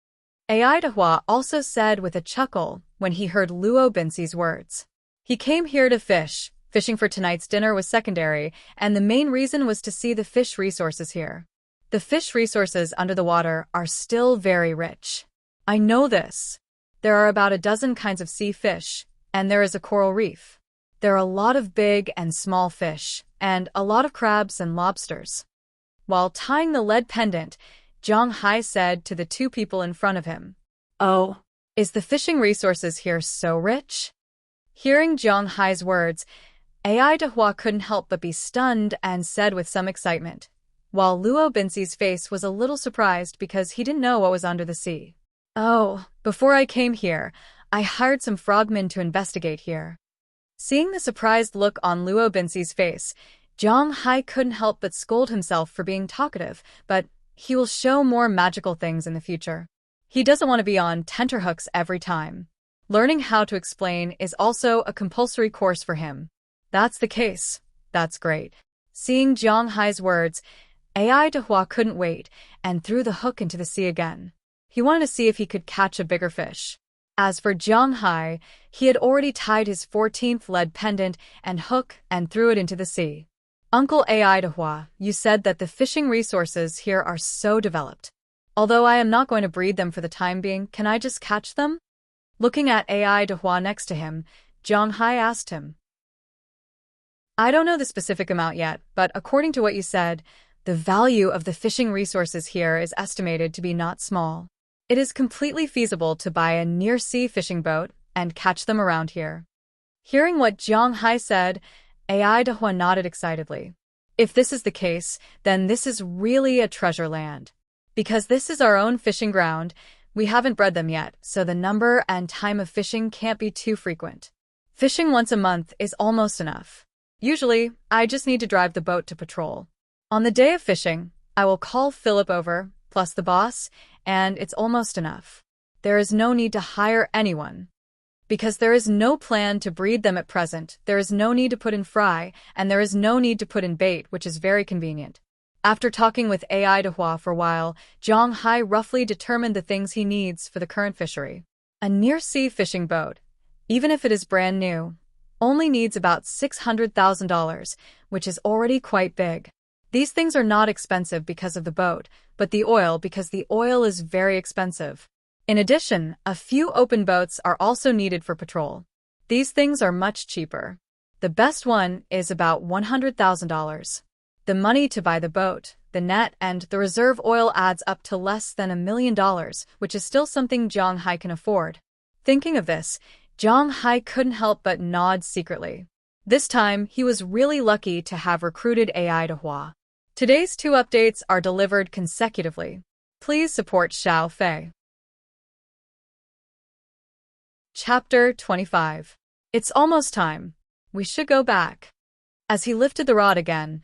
Ai Dehua also said with a chuckle when he heard Luo Binsi's words. He came here to fish. Fishing for tonight's dinner was secondary, and the main reason was to see the fish resources here. The fish resources under the water are still very rich. I know this. There are about a dozen kinds of sea fish, and there is a coral reef. There are a lot of big and small fish, and a lot of crabs and lobsters. While tying the lead pendant, Zhang Hai said to the two people in front of him, "Oh, is the fishing resources here so rich?" Hearing Zhang Hai's words, Ai Dehua couldn't help but be stunned and said with some excitement, while Luo Binsi's face was a little surprised because he didn't know what was under the sea. "Oh, before I came here, I hired some frogmen to investigate here." Seeing the surprised look on Luo Binsi's face, Zhang Hai couldn't help but scold himself for being talkative, but he will show more magical things in the future. He doesn't want to be on tenterhooks every time. Learning how to explain is also a compulsory course for him. That's the case. That's great. Seeing Zhang Hai's words, Ai Dehua couldn't wait and threw the hook into the sea again. He wanted to see if he could catch a bigger fish. As for Zhang Hai, he had already tied his 14th lead pendant and hook and threw it into the sea. "Uncle Ai Dehua, you said that the fishing resources here are so developed. Although I am not going to breed them for the time being, can I just catch them?" Looking at Ai Dehua next to him, Zhang Hai asked him. "I don't know the specific amount yet, but according to what you said, the value of the fishing resources here is estimated to be not small. It is completely feasible to buy a near-sea fishing boat and catch them around here." Hearing what Zhang Hai said, Ai Dehua nodded excitedly. "If this is the case, then this is really a treasure land. Because this is our own fishing ground, we haven't bred them yet, so the number and time of fishing can't be too frequent. Fishing once a month is almost enough. Usually, I just need to drive the boat to patrol. On the day of fishing, I will call Philip over, plus the boss, and it's almost enough. There is no need to hire anyone. Because there is no plan to breed them at present, there is no need to put in fry, and there is no need to put in bait, which is very convenient." After talking with Ai Dehua for a while, Zhang Hai roughly determined the things he needs for the current fishery. A near-sea fishing boat, even if it is brand new, only needs about $600,000, which is already quite big. These things are not expensive because of the boat, but the oil because the oil is very expensive. In addition, a few open boats are also needed for patrol. These things are much cheaper. The best one is about $100,000. The money to buy the boat, the net, and the reserve oil adds up to less than $1 million, which is still something Zhang Hai can afford. Thinking of this, Zhang Hai couldn't help but nod secretly. This time, he was really lucky to have recruited Ai Dehua. Today's 2 updates are delivered consecutively. Please support Xiao Fei. Chapter 25. It's almost time. We should go back. As he lifted the rod again,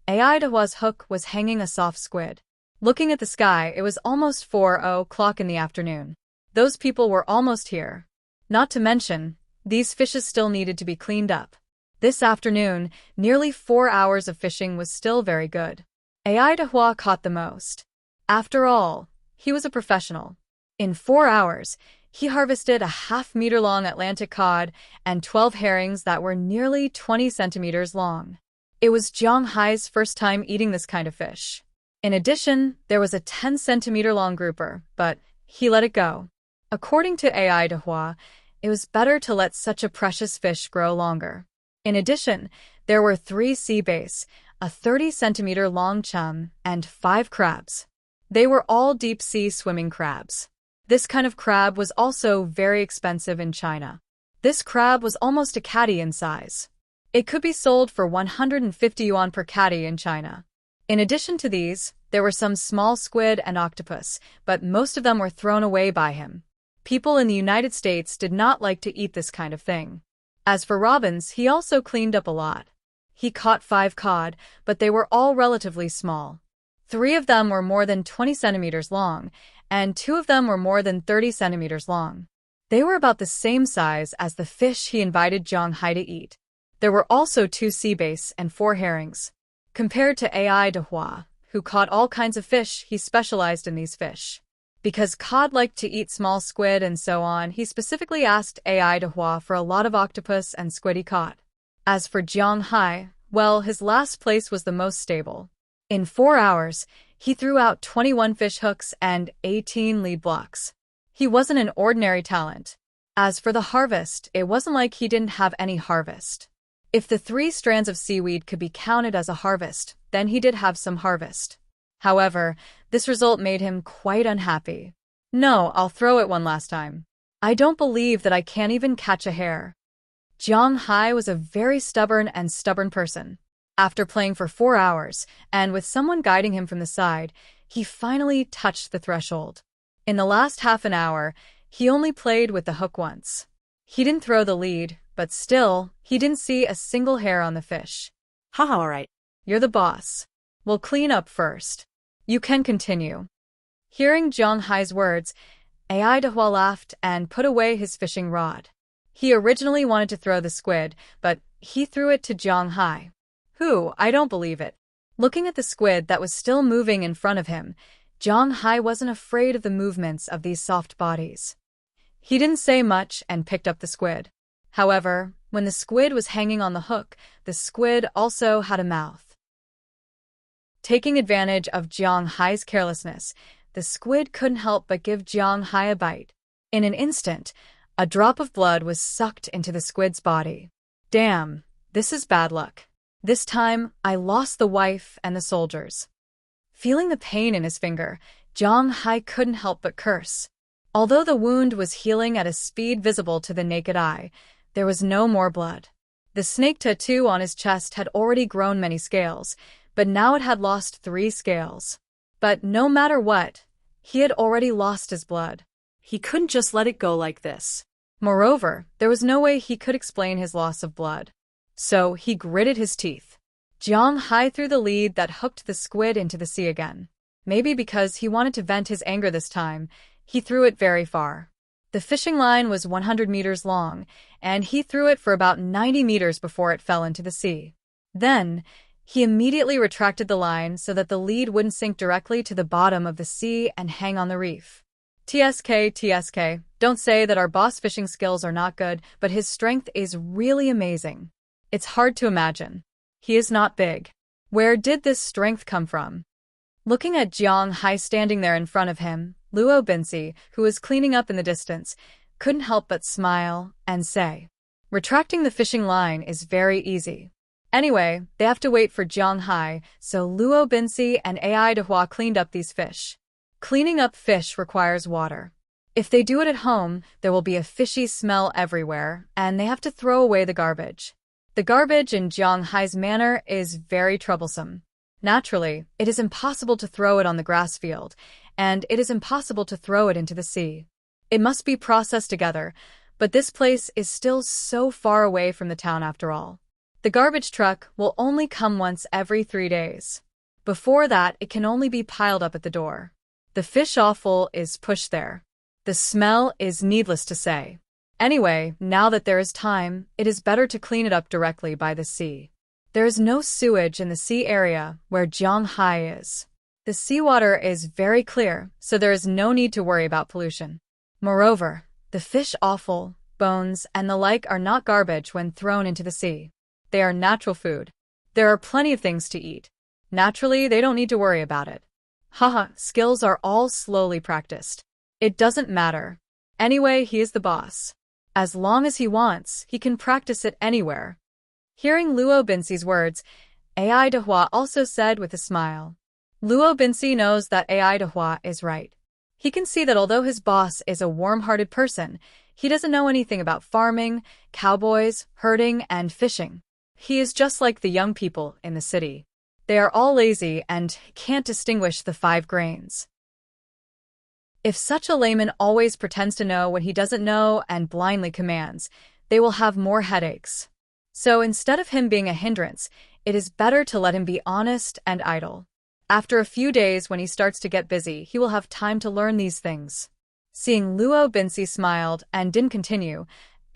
Ai Dehua's hook was hanging a soft squid. Looking at the sky, it was almost 4:00 in the afternoon. Those people were almost here. Not to mention, these fishes still needed to be cleaned up. This afternoon, nearly 4 hours of fishing was still very good. Ai Dehua caught the most. After all, he was a professional. In 4 hours, he harvested a half-meter-long Atlantic cod and 12 herrings that were nearly 20 centimeters long. It was Jiang Hai's first time eating this kind of fish. In addition, there was a 10-centimeter-long grouper, but he let it go. According to AI Dehua, it was better to let such a precious fish grow longer. In addition, there were 3 sea bass, a 30-centimeter-long chum, and 5 crabs. They were all deep-sea swimming crabs. This kind of crab was also very expensive in China. This crab was almost a catty in size. It could be sold for 150 yuan per catty in China. In addition to these, there were some small squid and octopus, but most of them were thrown away by him. People in the United States did not like to eat this kind of thing. As for robins, he also cleaned up a lot. He caught 5 cod, but they were all relatively small. 3 of them were more than 20 centimeters long, and 2 of them were more than 30 centimeters long. They were about the same size as the fish he invited Jiang Hai to eat. There were also 2 sea bass and 4 herrings. Compared to AI Dehua, who caught all kinds of fish, he specialized in these fish. Because cod liked to eat small squid and so on, he specifically asked AI Dehua for a lot of octopus and squid he caught. As for Jiang Hai, well, his last place was the most stable. In 4 hours, he threw out 21 fish hooks and 18 lead blocks. He wasn't an ordinary talent. As for the harvest, it wasn't like he didn't have any harvest. If the 3 strands of seaweed could be counted as a harvest, then he did have some harvest. However, this result made him quite unhappy. No, I'll throw it one last time. I don't believe that I can't even catch a hare. Jiang Hai was a very stubborn person. After playing for 4 hours, and with someone guiding him from the side, he finally touched the threshold. In the last half an hour, he only played with the hook once. He didn't throw the lead, but still, he didn't see a single hair on the fish. Haha, alright. You're the boss. We'll clean up first. You can continue. Hearing Jiang Hai's words, AI Dehua laughed and put away his fishing rod. He originally wanted to throw the squid, but he threw it to Jiang Hai. Who? I don't believe it. Looking at the squid that was still moving in front of him, Jiang Hai wasn't afraid of the movements of these soft bodies. He didn't say much and picked up the squid. However, when the squid was hanging on the hook, the squid also had a mouth. Taking advantage of Jiang Hai's carelessness, the squid couldn't help but give Jiang Hai a bite. In an instant, a drop of blood was sucked into the squid's body. Damn, this is bad luck. This time, I lost the wife and the soldiers. Feeling the pain in his finger, Jiang Hai couldn't help but curse. Although the wound was healing at a speed visible to the naked eye, there was no more blood. The snake tattoo on his chest had already grown many scales, but now it had lost 3 scales. But no matter what, he had already lost his blood. He couldn't just let it go like this. Moreover, there was no way he could explain his loss of blood. So he gritted his teeth. Jiang Hai threw the lead that hooked the squid into the sea again. Maybe because he wanted to vent his anger this time, he threw it very far. The fishing line was 100 meters long, and he threw it for about 90 meters before it fell into the sea. Then, he immediately retracted the line so that the lead wouldn't sink directly to the bottom of the sea and hang on the reef. TSK, don't say that our boss fishing skills are not good, but his strength is really amazing. It's hard to imagine. He is not big. Where did this strength come from? Looking at Jiang Hai standing there in front of him, Luo Binsi, who was cleaning up in the distance, couldn't help but smile and say, retracting the fishing line is very easy. Anyway, they have to wait for Jiang Hai, so Luo Binsi and AI Dehua cleaned up these fish. Cleaning up fish requires water. If they do it at home, there will be a fishy smell everywhere, and they have to throw away the garbage. The garbage in Jiang Hai's manor is very troublesome. Naturally, it is impossible to throw it on the grass field, and it is impossible to throw it into the sea. It must be processed together, but this place is still so far away from the town after all. The garbage truck will only come once every 3 days. Before that, it can only be piled up at the door. The fish offal is pushed there. The smell is needless to say. Anyway, now that there is time, it is better to clean it up directly by the sea. There is no sewage in the sea area where Jiang Hai is. The seawater is very clear, so there is no need to worry about pollution. Moreover, the fish offal, bones, and the like are not garbage when thrown into the sea. They are natural food. There are plenty of things to eat. Naturally, they don't need to worry about it. Haha, skills are all slowly practiced. It doesn't matter. Anyway, he is the boss. As long as he wants, he can practice it anywhere. Hearing Luo Binsi's words, AI Dehua also said with a smile. Luo Binsi knows that AI Dehua is right. He can see that although his boss is a warm-hearted person, he doesn't know anything about farming, cowboys, herding, and fishing. He is just like the young people in the city. They are all lazy and can't distinguish the 5 grains. If such a layman always pretends to know what he doesn't know and blindly commands, they will have more headaches. So instead of him being a hindrance, it is better to let him be honest and idle. After a few days when he starts to get busy, he will have time to learn these things. Seeing Luo Binsi smiled and didn't continue,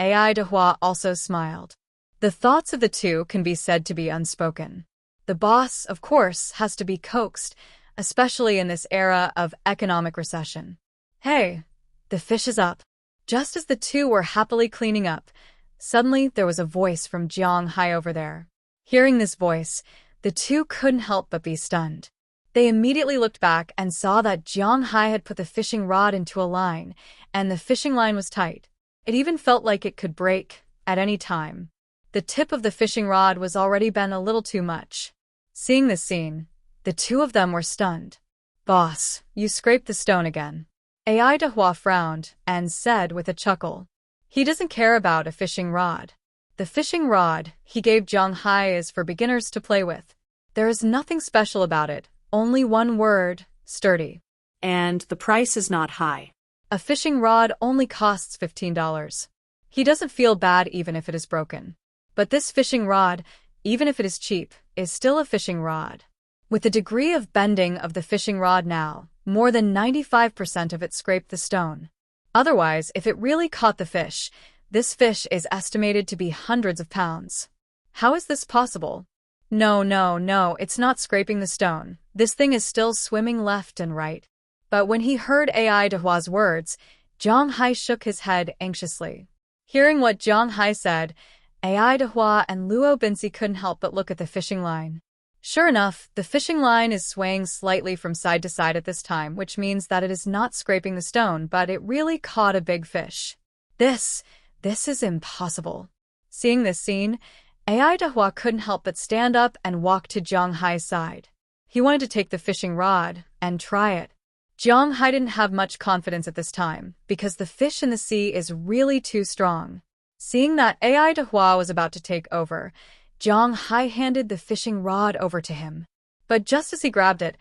AI Dehua also smiled. The thoughts of the two can be said to be unspoken. The boss, of course, has to be coaxed, especially in this era of economic recession. Hey, the fish is up. Just as the two were happily cleaning up, suddenly there was a voice from Jiang Hai over there. Hearing this voice, the two couldn't help but be stunned. They immediately looked back and saw that Jiang Hai had put the fishing rod into a line, and the fishing line was tight. It even felt like it could break at any time. The tip of the fishing rod was already bent a little too much. Seeing this scene, the two of them were stunned. Boss, you scraped the stone again. AI Dehua frowned and said with a chuckle. He doesn't care about a fishing rod. The fishing rod he gave Jiang Hai is for beginners to play with. There is nothing special about it, only one word, sturdy. And the price is not high. A fishing rod only costs $15. He doesn't feel bad even if it is broken. But this fishing rod, even if it is cheap, is still a fishing rod. With the degree of bending of the fishing rod now, more than 95% of it scraped the stone. Otherwise, if it really caught the fish, this fish is estimated to be hundreds of pounds. How is this possible? No, it's not scraping the stone. This thing is still swimming left and right. But when he heard AI Dehua's words, Jiang Hai shook his head anxiously. Hearing what Jiang Hai said, AI Dehua and Luo Binsi couldn't help but look at the fishing line. Sure enough, the fishing line is swaying slightly from side to side at this time, which means that it is not scraping the stone, but it really caught a big fish. This is impossible. Seeing this scene, AI Dehua couldn't help but stand up and walk to Jiang Hai's side. He wanted to take the fishing rod and try it. Jiang Hai didn't have much confidence at this time, because the fish in the sea is really too strong. Seeing that AI Dehua was about to take over, Jiang Hai handed the fishing rod over to him. But just as he grabbed it,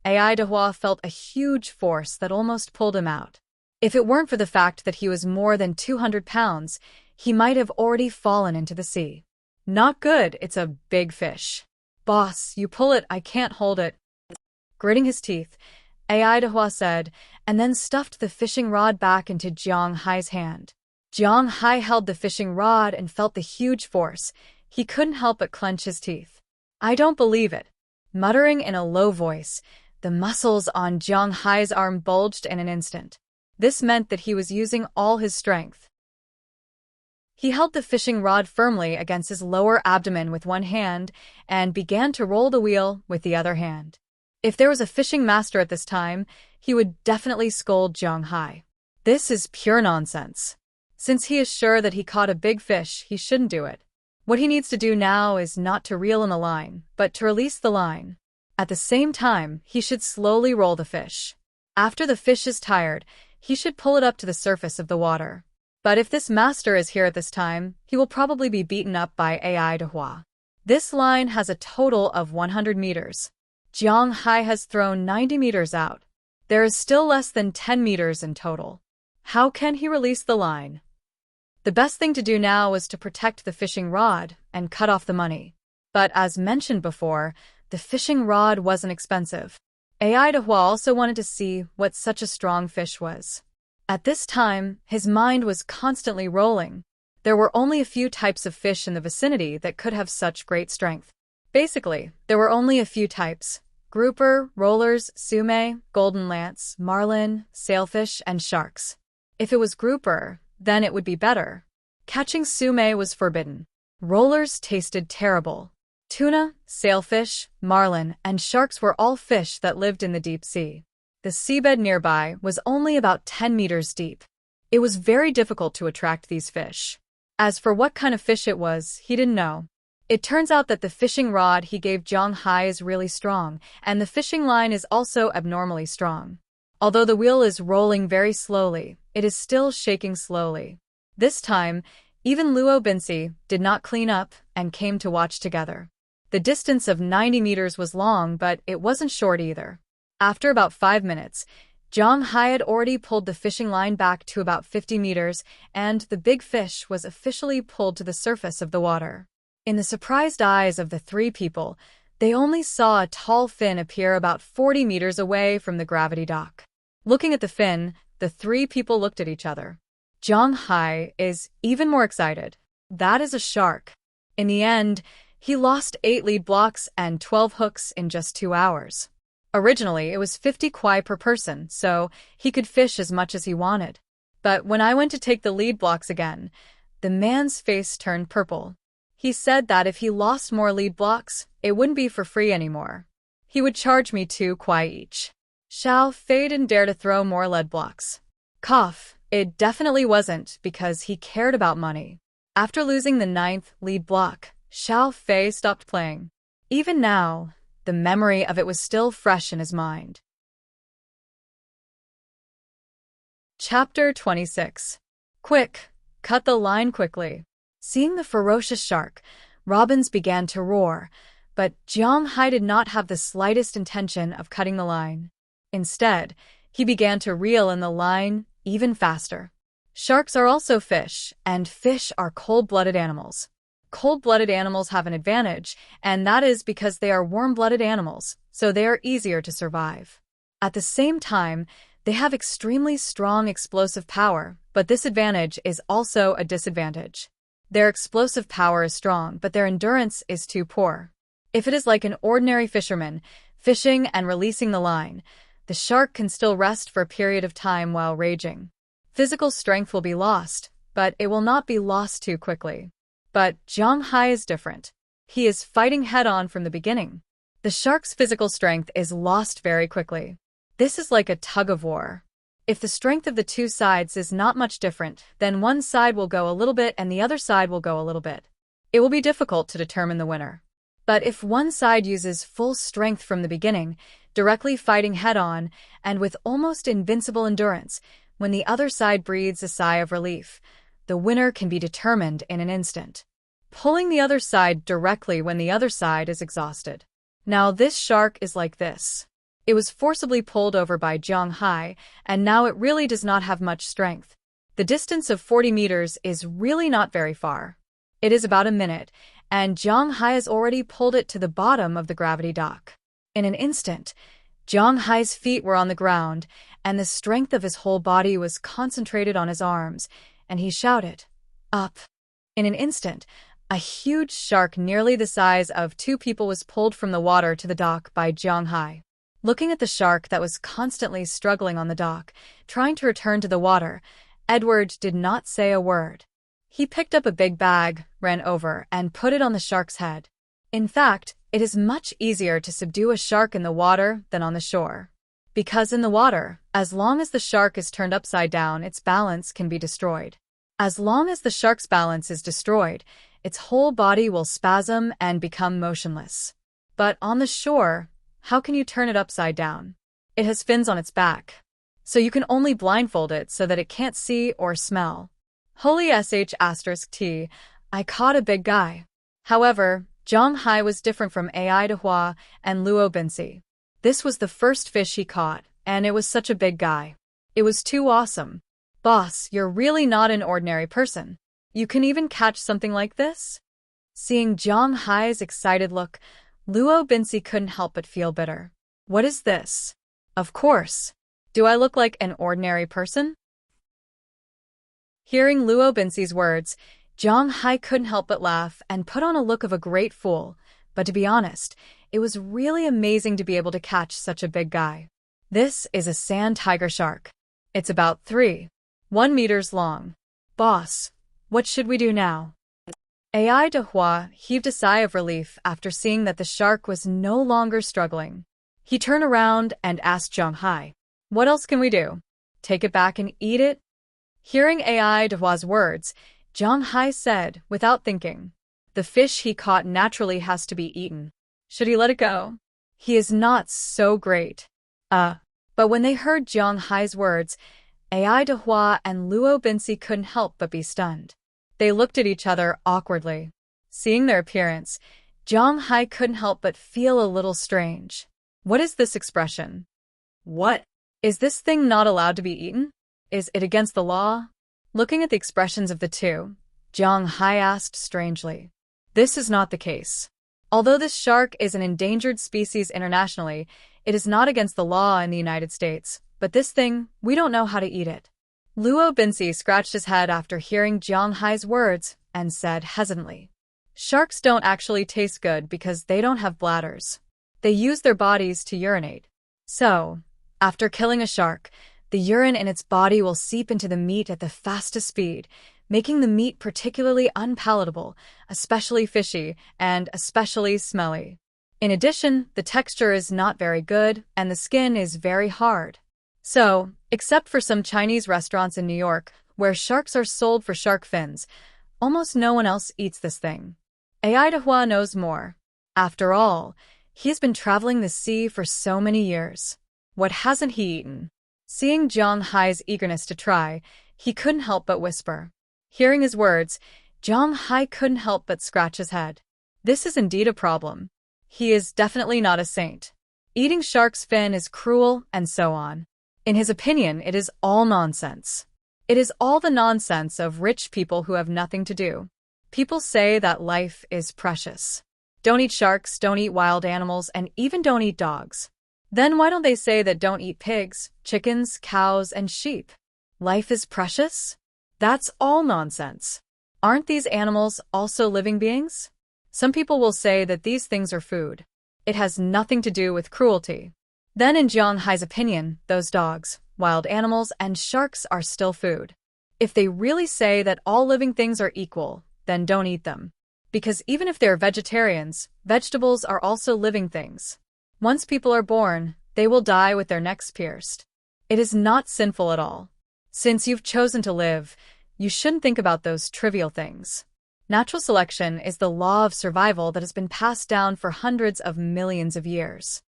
AI Dehua felt a huge force that almost pulled him out. If it weren't for the fact that he was more than 200 pounds, he might have already fallen into the sea. Not good, it's a big fish. Boss, you pull it, I can't hold it. Gritting his teeth, AI Dehua said, and then stuffed the fishing rod back into Jiang Hai's hand. Jiang Hai held the fishing rod and felt the huge force. He couldn't help but clench his teeth. I don't believe it. Muttering in a low voice, the muscles on Jiang Hai's arm bulged in an instant. This meant that he was using all his strength. He held the fishing rod firmly against his lower abdomen with one hand and began to roll the wheel with the other hand. If there was a fishing master at this time, he would definitely scold Jiang Hai. This is pure nonsense. Since he is sure that he caught a big fish, he shouldn't do it. What he needs to do now is not to reel in the line, but to release the line. At the same time, he should slowly roll the fish. After the fish is tired, he should pull it up to the surface of the water. But if this master is here at this time, he will probably be beaten up by AI Dehua. This line has a total of 100 meters. Jiang Hai has thrown 90 meters out. There is still less than 10 meters in total. How can he release the line? The best thing to do now was to protect the fishing rod and cut off the money. But as mentioned before, the fishing rod wasn't expensive. AI Dehua also wanted to see what such a strong fish was. At this time, his mind was constantly rolling. There were only a few types of fish in the vicinity that could have such great strength. Basically, there were only a few types: grouper, rollers, sume, golden lance, marlin, sailfish, and sharks. If it was grouper, then it would be better. Catching sume was forbidden. Rollers tasted terrible. Tuna, sailfish, marlin, and sharks were all fish that lived in the deep sea. The seabed nearby was only about 10 meters deep. It was very difficult to attract these fish. As for what kind of fish it was, he didn't know. It turns out that the fishing rod he gave Zhang Hai is really strong, and the fishing line is also abnormally strong. Although the wheel is rolling very slowly, it is still shaking slowly. This time, even Luo Binsi did not clean up and came to watch together. The distance of 90 meters was long, but it wasn't short either. After about 5 minutes, Zhang Hai had already pulled the fishing line back to about 50 meters, and the big fish was officially pulled to the surface of the water. In the surprised eyes of the three people, they only saw a tall fin appear about 40 meters away from the gravity dock. Looking at the fin, the three people looked at each other. Zhang Hai is even more excited. That is a shark. In the end, he lost 8 lead blocks and 12 hooks in just 2 hours. Originally, it was 50 kwai per person, so he could fish as much as he wanted. But when I went to take the lead blocks again, the man's face turned purple. He said that if he lost more lead blocks, it wouldn't be for free anymore. He would charge me 2 kwai each. Xiao Fei didn't dare to throw more lead blocks. Cough, it definitely wasn't because he cared about money. After losing the 9th lead block, Xiao Fei stopped playing. Even now, the memory of it was still fresh in his mind. Chapter 26. Quick, cut the line quickly. Seeing the ferocious shark, Robbins began to roar, but Zhang Hai did not have the slightest intention of cutting the line. Instead, he began to reel in the line even faster. Sharks are also fish, and fish are cold-blooded animals. Cold-blooded animals have an advantage, and that is because they are warm-blooded animals, so they are easier to survive. At the same time, they have extremely strong explosive power, but this advantage is also a disadvantage. Their explosive power is strong, but their endurance is too poor. If it is like an ordinary fisherman, fishing and releasing the line, the shark can still rest for a period of time while raging. Physical strength will be lost, but it will not be lost too quickly. But Zhang Hai is different. He is fighting head-on from the beginning. The shark's physical strength is lost very quickly. This is like a tug-of-war. If the strength of the two sides is not much different, then one side will go a little bit and the other side will go a little bit. It will be difficult to determine the winner. But if one side uses full strength from the beginning, directly fighting head-on, and with almost invincible endurance, when the other side breathes a sigh of relief, the winner can be determined in an instant. Pulling the other side directly when the other side is exhausted. Now this shark is like this. It was forcibly pulled over by Zhang Hai, and now it really does not have much strength. The distance of 40 meters is really not very far. It is about a minute, and Zhang Hai has already pulled it to the bottom of the gravity dock. In an instant, Zhang Hai's feet were on the ground, and the strength of his whole body was concentrated on his arms, and he shouted, "Up!" In an instant, a huge shark nearly the size of 2 people was pulled from the water to the dock by Zhang Hai. Looking at the shark that was constantly struggling on the dock, trying to return to the water, Edward did not say a word. He picked up a big bag, ran over, and put it on the shark's head. In fact, it is much easier to subdue a shark in the water than on the shore. Because in the water, as long as the shark is turned upside down, its balance can be destroyed. As long as the shark's balance is destroyed, its whole body will spasm and become motionless. But on the shore, how can you turn it upside down? It has fins on its back. So you can only blindfold it so that it can't see or smell. Holy sh*t, I caught a big guy. However, Zhang Hai was different from Ai Dehua and Luo Binsi. This was the first fish he caught, and it was such a big guy. It was too awesome. Boss, you're really not an ordinary person. You can even catch something like this? Seeing Zhang Hai's excited look, Luo Binsi couldn't help but feel bitter. What is this? Of course. Do I look like an ordinary person? Hearing Luo Binsi's words, Zhang Hai couldn't help but laugh and put on a look of a great fool, But to be honest, it was really amazing to be able to catch such a big guy. This is a sand tiger shark. It's about 3.1 meters long. Boss, what should we do now? AI de Hua heaved a sigh of relief after seeing that the shark was no longer struggling. He turned around and asked Zhang Hai, "What else can we do? Take it back and eat it?" Hearing AI de Hua's words, Zhang Hai said, without thinking, "The fish he caught naturally has to be eaten. Should he let it go? He is not so great." But when they heard Zhang Hai's words, AI de Hua and Luo Binci couldn't help but be stunned. They looked at each other awkwardly. Seeing their appearance, Zhang Hai couldn't help but feel a little strange. What is this expression? What? Is this thing not allowed to be eaten? Is it against the law? Looking at the expressions of the two, Zhang Hai asked strangely. This is not the case. Although this shark is an endangered species internationally, it is not against the law in the United States. But this thing, we don't know how to eat it. Luo Binci scratched his head after hearing Zhang Hai's words and said hesitantly, "Sharks don't actually taste good because they don't have bladders. They use their bodies to urinate. So, after killing a shark, the urine in its body will seep into the meat at the fastest speed, making the meat particularly unpalatable, especially fishy, and especially smelly. In addition, the texture is not very good and the skin is very hard. So, except for some Chinese restaurants in New York, where sharks are sold for shark fins, almost no one else eats this thing. AI de Hua knows more. After all, he has been traveling the sea for so many years. What hasn't he eaten?" Seeing Zhang Hai's eagerness to try, he couldn't help but whisper. Hearing his words, Zhang Hai couldn't help but scratch his head. This is indeed a problem. He is definitely not a saint. Eating shark's fin is cruel, and so on. In his opinion, it is all nonsense. It is all the nonsense of rich people who have nothing to do. People say that life is precious. Don't eat sharks, don't eat wild animals, and even don't eat dogs. Then why don't they say that don't eat pigs, chickens, cows, and sheep? Life is precious? That's all nonsense. Aren't these animals also living beings? Some people will say that these things are food. It has nothing to do with cruelty. Then in Zhang Hai's opinion, those dogs, wild animals, and sharks are still food. If they really say that all living things are equal, then don't eat them. Because even if they're vegetarians, vegetables are also living things. Once people are born, they will die with their necks pierced. It is not sinful at all. Since you've chosen to live, you shouldn't think about those trivial things. Natural selection is the law of survival that has been passed down for hundreds of millions of years.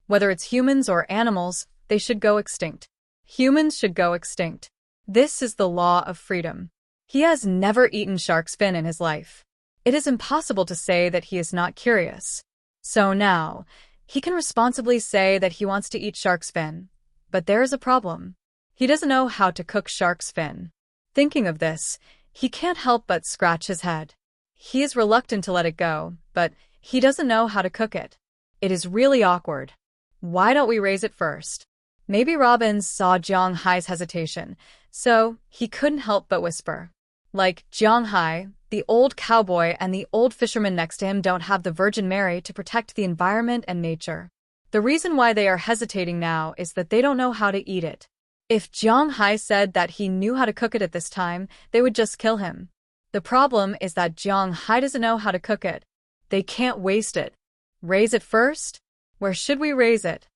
Whether it's humans or animals, they should go extinct. Humans should go extinct. This is the law of freedom. He has never eaten shark's fin in his life. It is impossible to say that he is not curious. So now, he can responsibly say that he wants to eat shark's fin. But there is a problem. He doesn't know how to cook shark's fin. Thinking of this, he can't help but scratch his head. He is reluctant to let it go, but he doesn't know how to cook it. It is really awkward. Why don't we raise it first? Maybe Robbins saw Zhang Hai's hesitation, so he couldn't help but whisper. Like Zhang Hai, the old cowboy and the old fisherman next to him don't have the Virgin Mary to protect the environment and nature. The reason why they are hesitating now is that they don't know how to eat it. If Zhang Hai said that he knew how to cook it at this time, they would just kill him. The problem is that Zhang Hai doesn't know how to cook it. They can't waste it. Raise it first? Where should we raise it?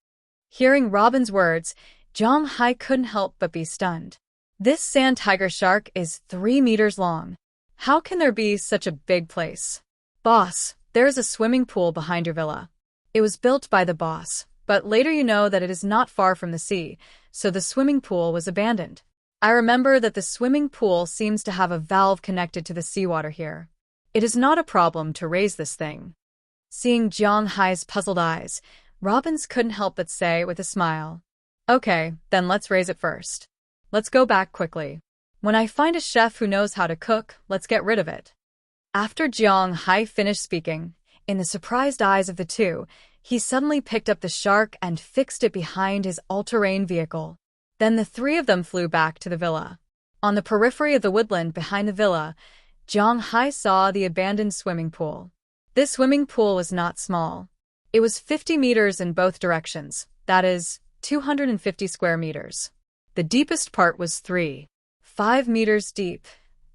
Hearing Robin's words, Zhang Hai couldn't help but be stunned. This sand tiger shark is 3 meters long. How can there be such a big place? Boss, there is a swimming pool behind your villa. It was built by the boss, but later you know that it is not far from the sea, so the swimming pool was abandoned. I remember that the swimming pool seems to have a valve connected to the seawater here. It is not a problem to raise this thing. Seeing Zhang Hai's puzzled eyes, Robbins couldn't help but say with a smile, "Okay, then let's raise it first. Let's go back quickly. When I find a chef who knows how to cook, let's get rid of it." After Zhang Hai finished speaking, in the surprised eyes of the two, he suddenly picked up the shark and fixed it behind his all-terrain vehicle. Then the three of them flew back to the villa. On the periphery of the woodland behind the villa, Zhang Hai saw the abandoned swimming pool. This swimming pool was not small. It was 50 meters in both directions, that is, 250 square meters. The deepest part was 3.5 meters deep,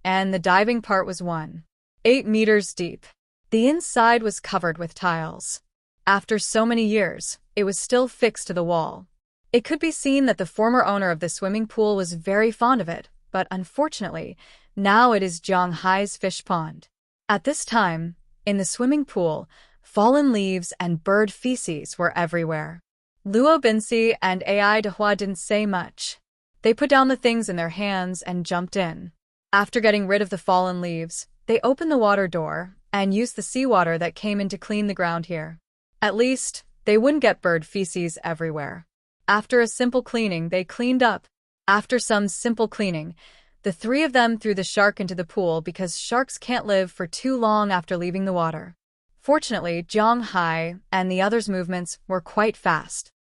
and the diving part was 1.8 meters deep. The inside was covered with tiles. After so many years, it was still fixed to the wall. It could be seen that the former owner of the swimming pool was very fond of it, but unfortunately, now it is Jiang Hai's fish pond. At this time, in the swimming pool, fallen leaves and bird feces were everywhere. Luo Binci and Ai Dehua didn't say much. They put down the things in their hands and jumped in. After getting rid of the fallen leaves, they opened the water door and used the seawater that came in to clean the ground here. At least, they wouldn't get bird feces everywhere. After a simple cleaning, they cleaned up. After some simple cleaning, the three of them threw the shark into the pool because sharks can't live for too long after leaving the water. Fortunately, Jiang Hai and the others' movements were quite fast.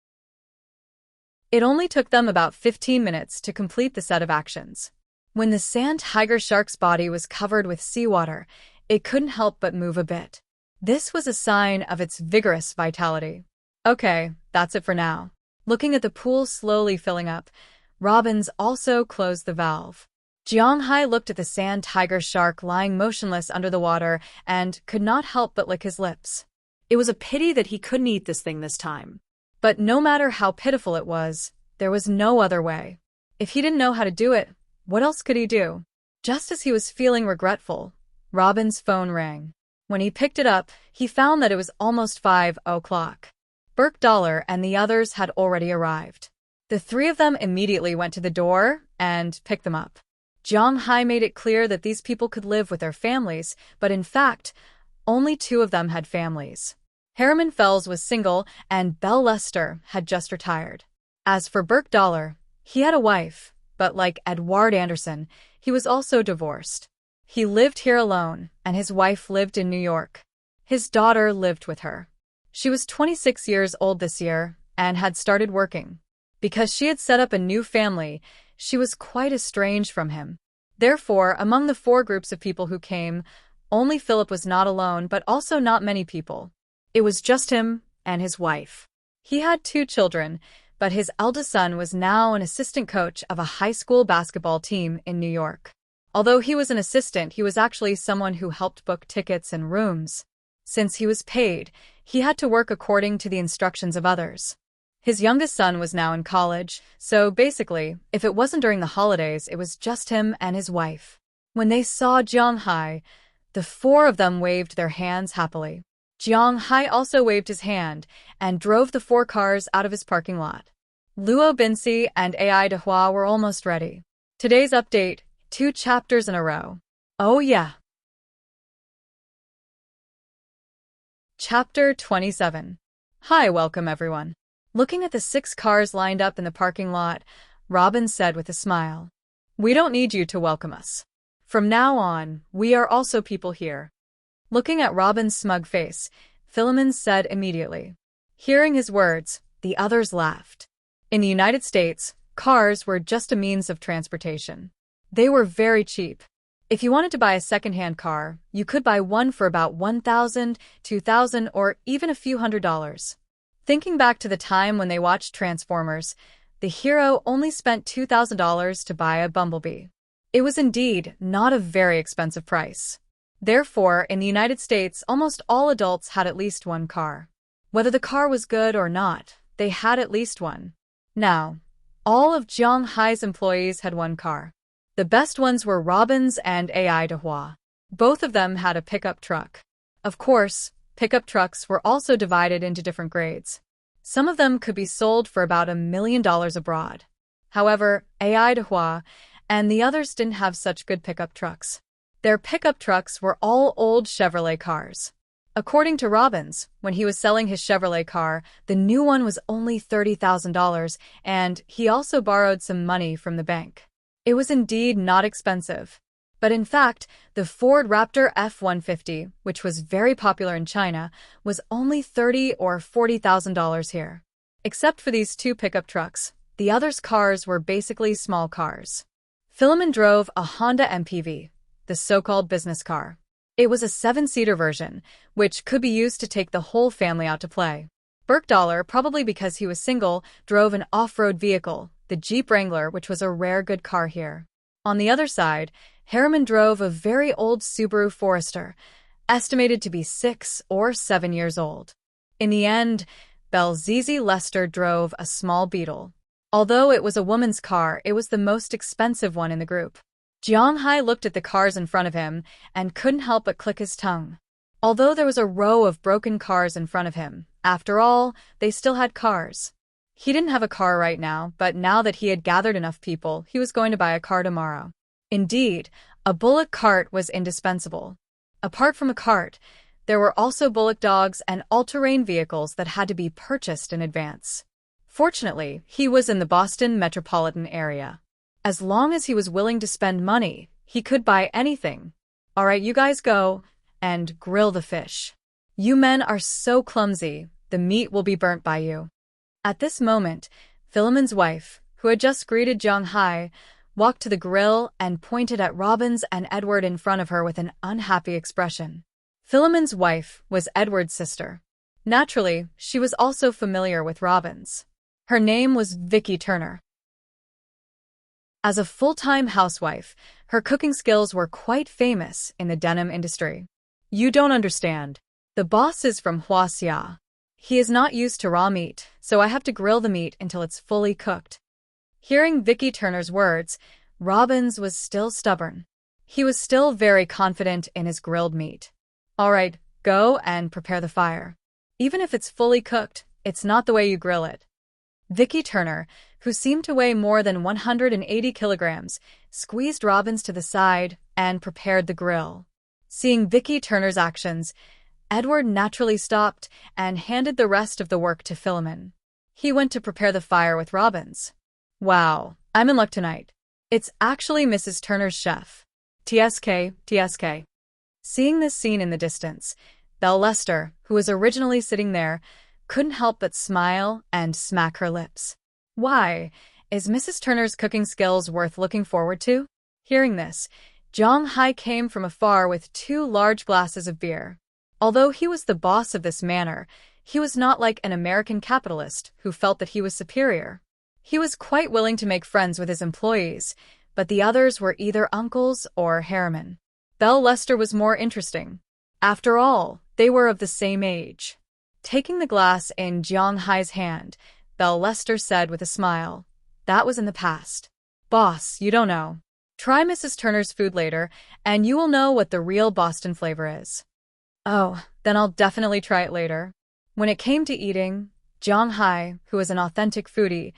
It only took them about 15 minutes to complete the set of actions. When the sand tiger shark's body was covered with seawater, it couldn't help but move a bit. This was a sign of its vigorous vitality. Okay, that's it for now. Looking at the pool slowly filling up, Robbins also closed the valve. Jiang Hai looked at the sand tiger shark lying motionless under the water and could not help but lick his lips. It was a pity that he couldn't eat this thing this time. But no matter how pitiful it was, there was no other way. If he didn't know how to do it, what else could he do? Just as he was feeling regretful, Robin's phone rang. When he picked it up, he found that it was almost 5 o'clock. Burke Dollar and the others had already arrived. The three of them immediately went to the door and picked them up. Jiang Hai made it clear that these people could live with their families, but in fact, only 2 of them had families. Harriman Fells was single and Belle Lester had just retired. As for Burke Dollar, he had a wife, but like Edward Anderson, he was also divorced. He lived here alone, and his wife lived in New York. His daughter lived with her. She was 26 years old this year and had started working. Because she had set up a new family, she was quite estranged from him. Therefore, among the 4 groups of people who came, only Philip was not alone, but also not many people. It was just him and his wife. He had 2 children, but his eldest son was now an assistant coach of a high school basketball team in New York. Although he was an assistant, he was actually someone who helped book tickets and rooms. Since he was paid, he had to work according to the instructions of others. His youngest son was now in college, so basically, if it wasn't during the holidays, it was just him and his wife. When they saw Jiang Hai, the 4 of them waved their hands happily. Jiang Hai also waved his hand and drove the 4 cars out of his parking lot. Luo Binci and Ai Dehua were almost ready. Today's update, 2 chapters in a row. Oh yeah. Chapter 27. Hi, welcome everyone. Looking at the 6 cars lined up in the parking lot, Robin said with a smile, "We don't need you to welcome us. From now on, we are also people here." Looking at Robin's smug face, Philemon said immediately. Hearing his words, the others laughed. In the United States, cars were just a means of transportation. They were very cheap. If you wanted to buy a second-hand car, you could buy one for about $1,000, $2,000, or even a few $100s. Thinking back to the time when they watched Transformers, the hero only spent $2,000 to buy a Bumblebee. It was indeed not a very expensive price. Therefore, in the United States, almost all adults had at least one car. Whether the car was good or not, they had at least one. Now, all of Jiang Hai's employees had one car. The best ones were Robin's and Ai Dehua. Both of them had a pickup truck. Of course, pickup trucks were also divided into different grades. Some of them could be sold for about $1 million abroad. However, Ai Dehua and the others didn't have such good pickup trucks. Their pickup trucks were all old Chevrolet cars. According to Robbins, when he was selling his Chevrolet car, the new one was only $30,000, and he also borrowed some money from the bank. It was indeed not expensive. But in fact, the Ford Raptor F-150, which was very popular in China, was only $30,000 or $40,000 here. Except for these 2 pickup trucks, the others' cars were basically small cars. Philemon drove a Honda MPV, the so-called business car. It was a 7-seater version, which could be used to take the whole family out to play. Burkdollar, probably because he was single, drove an off-road vehicle, the Jeep Wrangler, which was a rare good car here. On the other side, Harriman drove a very old Subaru Forester, estimated to be 6 or 7 years old. In the end, Zizi Lester drove a small Beetle. Although it was a woman's car, it was the most expensive one in the group. Jiang Hai looked at the cars in front of him and couldn't help but click his tongue. Although there was a row of broken cars in front of him, after all, they still had cars. He didn't have a car right now, but now that he had gathered enough people, he was going to buy a car tomorrow. Indeed, a bullock cart was indispensable. Apart from a cart, there were also bullock dogs and all-terrain vehicles that had to be purchased in advance. Fortunately, he was in the Boston metropolitan area. As long as he was willing to spend money, he could buy anything. All right, you guys go and grill the fish. You men are so clumsy, the meat will be burnt by you. At this moment, Philemon's wife, who had just greeted Jiang Hai, walked to the grill and pointed at Robbins and Edward in front of her with an unhappy expression. Philemon's wife was Edward's sister. Naturally, she was also familiar with Robbins. Her name was Vicky Turner. As a full-time housewife, her cooking skills were quite famous in the denim industry. You don't understand. The boss is from Huaxia. He is not used to raw meat, so I have to grill the meat until it's fully cooked. Hearing Vicky Turner's words, Robbins was still stubborn. He was still very confident in his grilled meat. All right, go and prepare the fire. Even if it's fully cooked, it's not the way you grill it. Vicky Turner, who seemed to weigh more than 180 kilograms, squeezed Robbins to the side and prepared the grill. Seeing Vicky Turner's actions, Edward naturally stopped and handed the rest of the work to Philemon. He went to prepare the fire with Robbins. Wow, I'm in luck tonight. It's actually Mrs. Turner's chef. TSK. Seeing this scene in the distance, Belle Lester, who was originally sitting there, couldn't help but smile and smack her lips. Why, is Mrs. Turner's cooking skills worth looking forward to? Hearing this, Jiang Hai came from afar with 2 large glasses of beer. Although he was the boss of this manor, he was not like an American capitalist who felt that he was superior. He was quite willing to make friends with his employees, but the others were either uncles or Harriman. Belle Lester was more interesting. After all, they were of the same age. Taking the glass in Jiang Hai's hand, Belle Lester said with a smile, "That was in the past. Boss, you don't know. Try Mrs. Turner's food later, and you will know what the real Boston flavor is." Oh, then I'll definitely try it later. When it came to eating, Jiang Hai, who was an authentic foodie,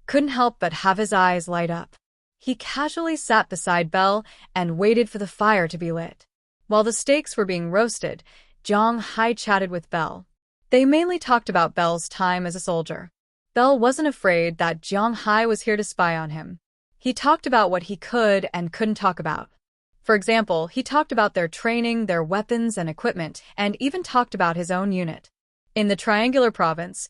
couldn't help but have his eyes light up. He casually sat beside Belle and waited for the fire to be lit. While the steaks were being roasted, Jiang Hai chatted with Belle. They mainly talked about Belle's time as a soldier. Belle wasn't afraid that Jiang Hai was here to spy on him. He talked about what he could and couldn't talk about. For example, he talked about their training, their weapons and equipment, and even talked about his own unit. In the Triangular Province,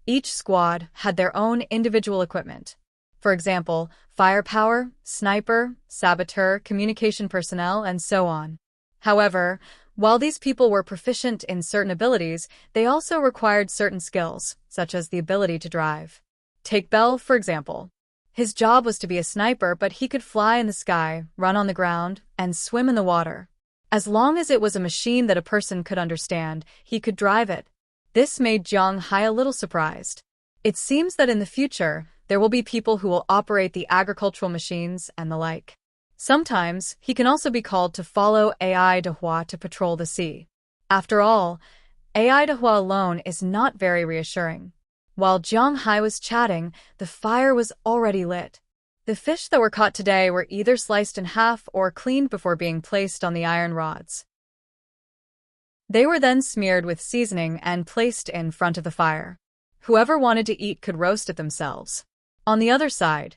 each squad had their own individual equipment. For example, firepower, sniper, saboteur, communication personnel, and so on. However, while these people were proficient in certain abilities, they also required certain skills, such as the ability to drive. Take Belle, for example. His job was to be a sniper, but he could fly in the sky, run on the ground, and swim in the water. As long as it was a machine that a person could understand, he could drive it. This made Jiang Hai a little surprised. It seems that in the future, there will be people who will operate the agricultural machines and the like. Sometimes, he can also be called to follow Ai de Hua to patrol the sea. After all, Ai de Hua alone is not very reassuring. While Jiang Hai was chatting, the fire was already lit. The fish that were caught today were either sliced in half or cleaned before being placed on the iron rods. They were then smeared with seasoning and placed in front of the fire. Whoever wanted to eat could roast it themselves. On the other side,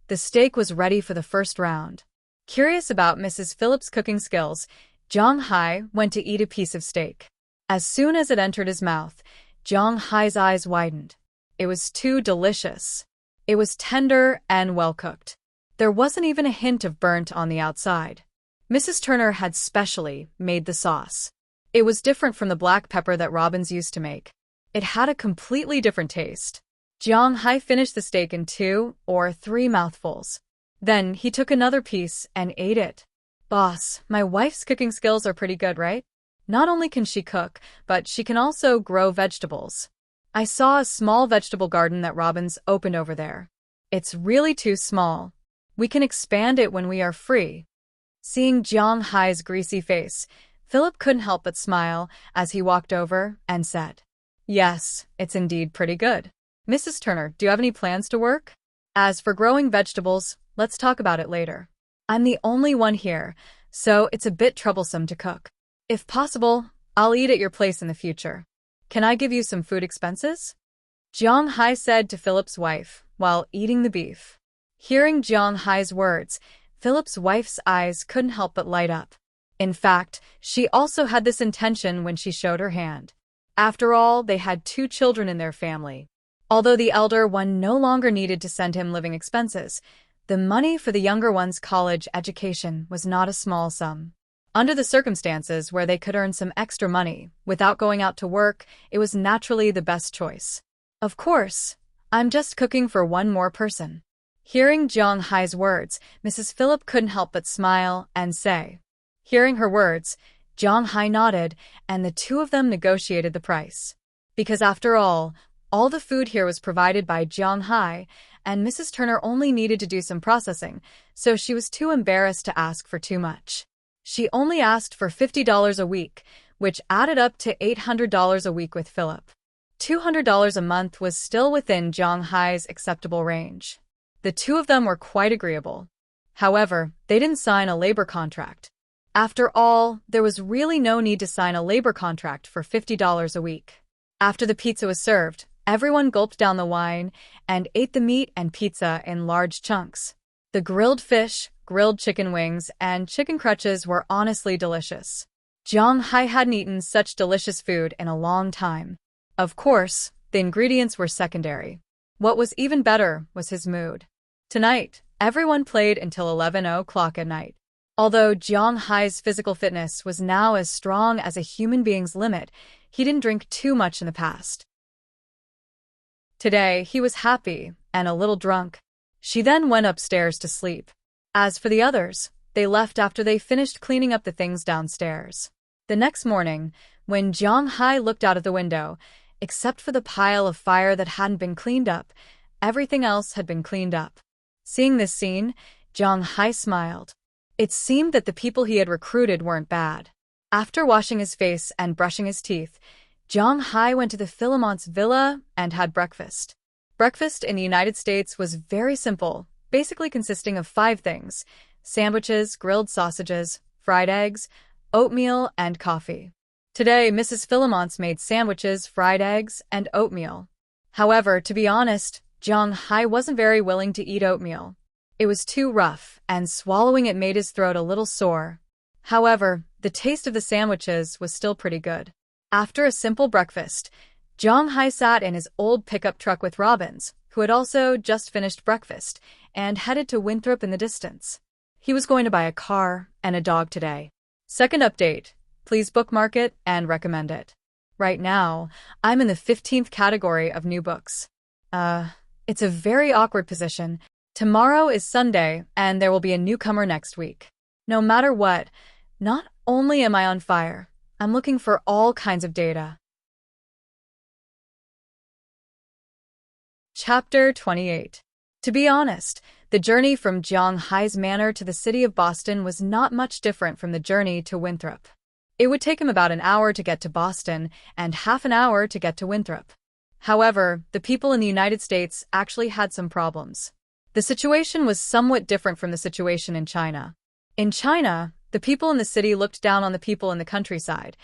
the steak was ready for the first round. Curious about Mrs. Phillips' cooking skills, Jiang Hai went to eat a piece of steak. As soon as it entered his mouth, Jiang Hai's eyes widened. It was too delicious. It was tender and well-cooked. There wasn't even a hint of burnt on the outside. Mrs. Turner had specially made the sauce. It was different from the black pepper that Robbins used to make. It had a completely different taste. Jiang Hai finished the steak in 2 or 3 mouthfuls. Then he took another piece and ate it. Boss, my wife's cooking skills are pretty good, right? Not only can she cook, but she can also grow vegetables. I saw a small vegetable garden that Robbins opened over there. It's really too small. We can expand it when we are free. Seeing Jiang Hai's greasy face, Philip couldn't help but smile as he walked over and said, "Yes, it's indeed pretty good. Mrs. Turner, do you have any plans to work? As for growing vegetables, let's talk about it later. I'm the only one here, so it's a bit troublesome to cook. If possible, I'll eat at your place in the future. Can I give you some food expenses?" Jiang Hai said to Philip's wife while eating the beef. Hearing Jiang Hai's words, Philip's wife's eyes couldn't help but light up. In fact, she also had this intention when she showed her hand. After all, they had 2 children in their family. Although the elder one no longer needed to send him living expenses, the money for the younger one's college education was not a small sum. Under the circumstances where they could earn some extra money without going out to work, it was naturally the best choice. Of course, I'm just cooking for one more person. Hearing Jiang Hai's words, Mrs. Philip couldn't help but smile and say. Hearing her words, Jiang Hai nodded, and the 2 of them negotiated the price. Because after all the food here was provided by Jiang Hai, and Mrs. Turner only needed to do some processing, so she was too embarrassed to ask for too much. She only asked for $50 a week, which added up to $800 a week with Philip. $200 a month was still within Jiang Hai's acceptable range. The 2 of them were quite agreeable. However, they didn't sign a labor contract. After all, there was really no need to sign a labor contract for $50 a week. After the pizza was served, everyone gulped down the wine and ate the meat and pizza in large chunks. The grilled fish, grilled chicken wings, and chicken crutches were honestly delicious. Jiang Hai hadn't eaten such delicious food in a long time. Of course, the ingredients were secondary. What was even better was his mood. Tonight, everyone played until 11 o'clock at night. Although Jiang Hai's physical fitness was now as strong as a human being's limit, he didn't drink too much in the past. Today, he was happy and a little drunk. She then went upstairs to sleep. As for the others, they left after they finished cleaning up the things downstairs. The next morning, when Jiang Hai looked out of the window, except for the pile of fire that hadn't been cleaned up, everything else had been cleaned up. Seeing this scene, Jiang Hai smiled. It seemed that the people he had recruited weren't bad. After washing his face and brushing his teeth, Jiang Hai went to the Philemon's villa and had breakfast. Breakfast in the United States was very simple, basically consisting of 5 things: sandwiches, grilled sausages, fried eggs, oatmeal, and coffee. Today, Mrs. Philemon's made sandwiches, fried eggs, and oatmeal. However, to be honest, Jiang Hai wasn't very willing to eat oatmeal. It was too rough, and swallowing it made his throat a little sore. However, the taste of the sandwiches was still pretty good. After a simple breakfast, Jiang Hai sat in his old pickup truck with Robbins, who had also just finished breakfast, and headed to Winthrop in the distance. He was going to buy a car and a dog today. Second update. Please bookmark it and recommend it. Right now, I'm in the 15th category of new books. It's a very awkward position. Tomorrow is Sunday, and there will be a newcomer next week. No matter what, not only am I on fire, I'm looking for all kinds of data. Chapter 28. To be honest, the journey from Jiang Hai's manor to the city of Boston was not much different from the journey to Winthrop. It would take him about an hour to get to Boston and half an hour to get to Winthrop. However, the people in the United States actually had some problems. The situation was somewhat different from the situation in China. In China, the people in the city looked down on the people in the countryside,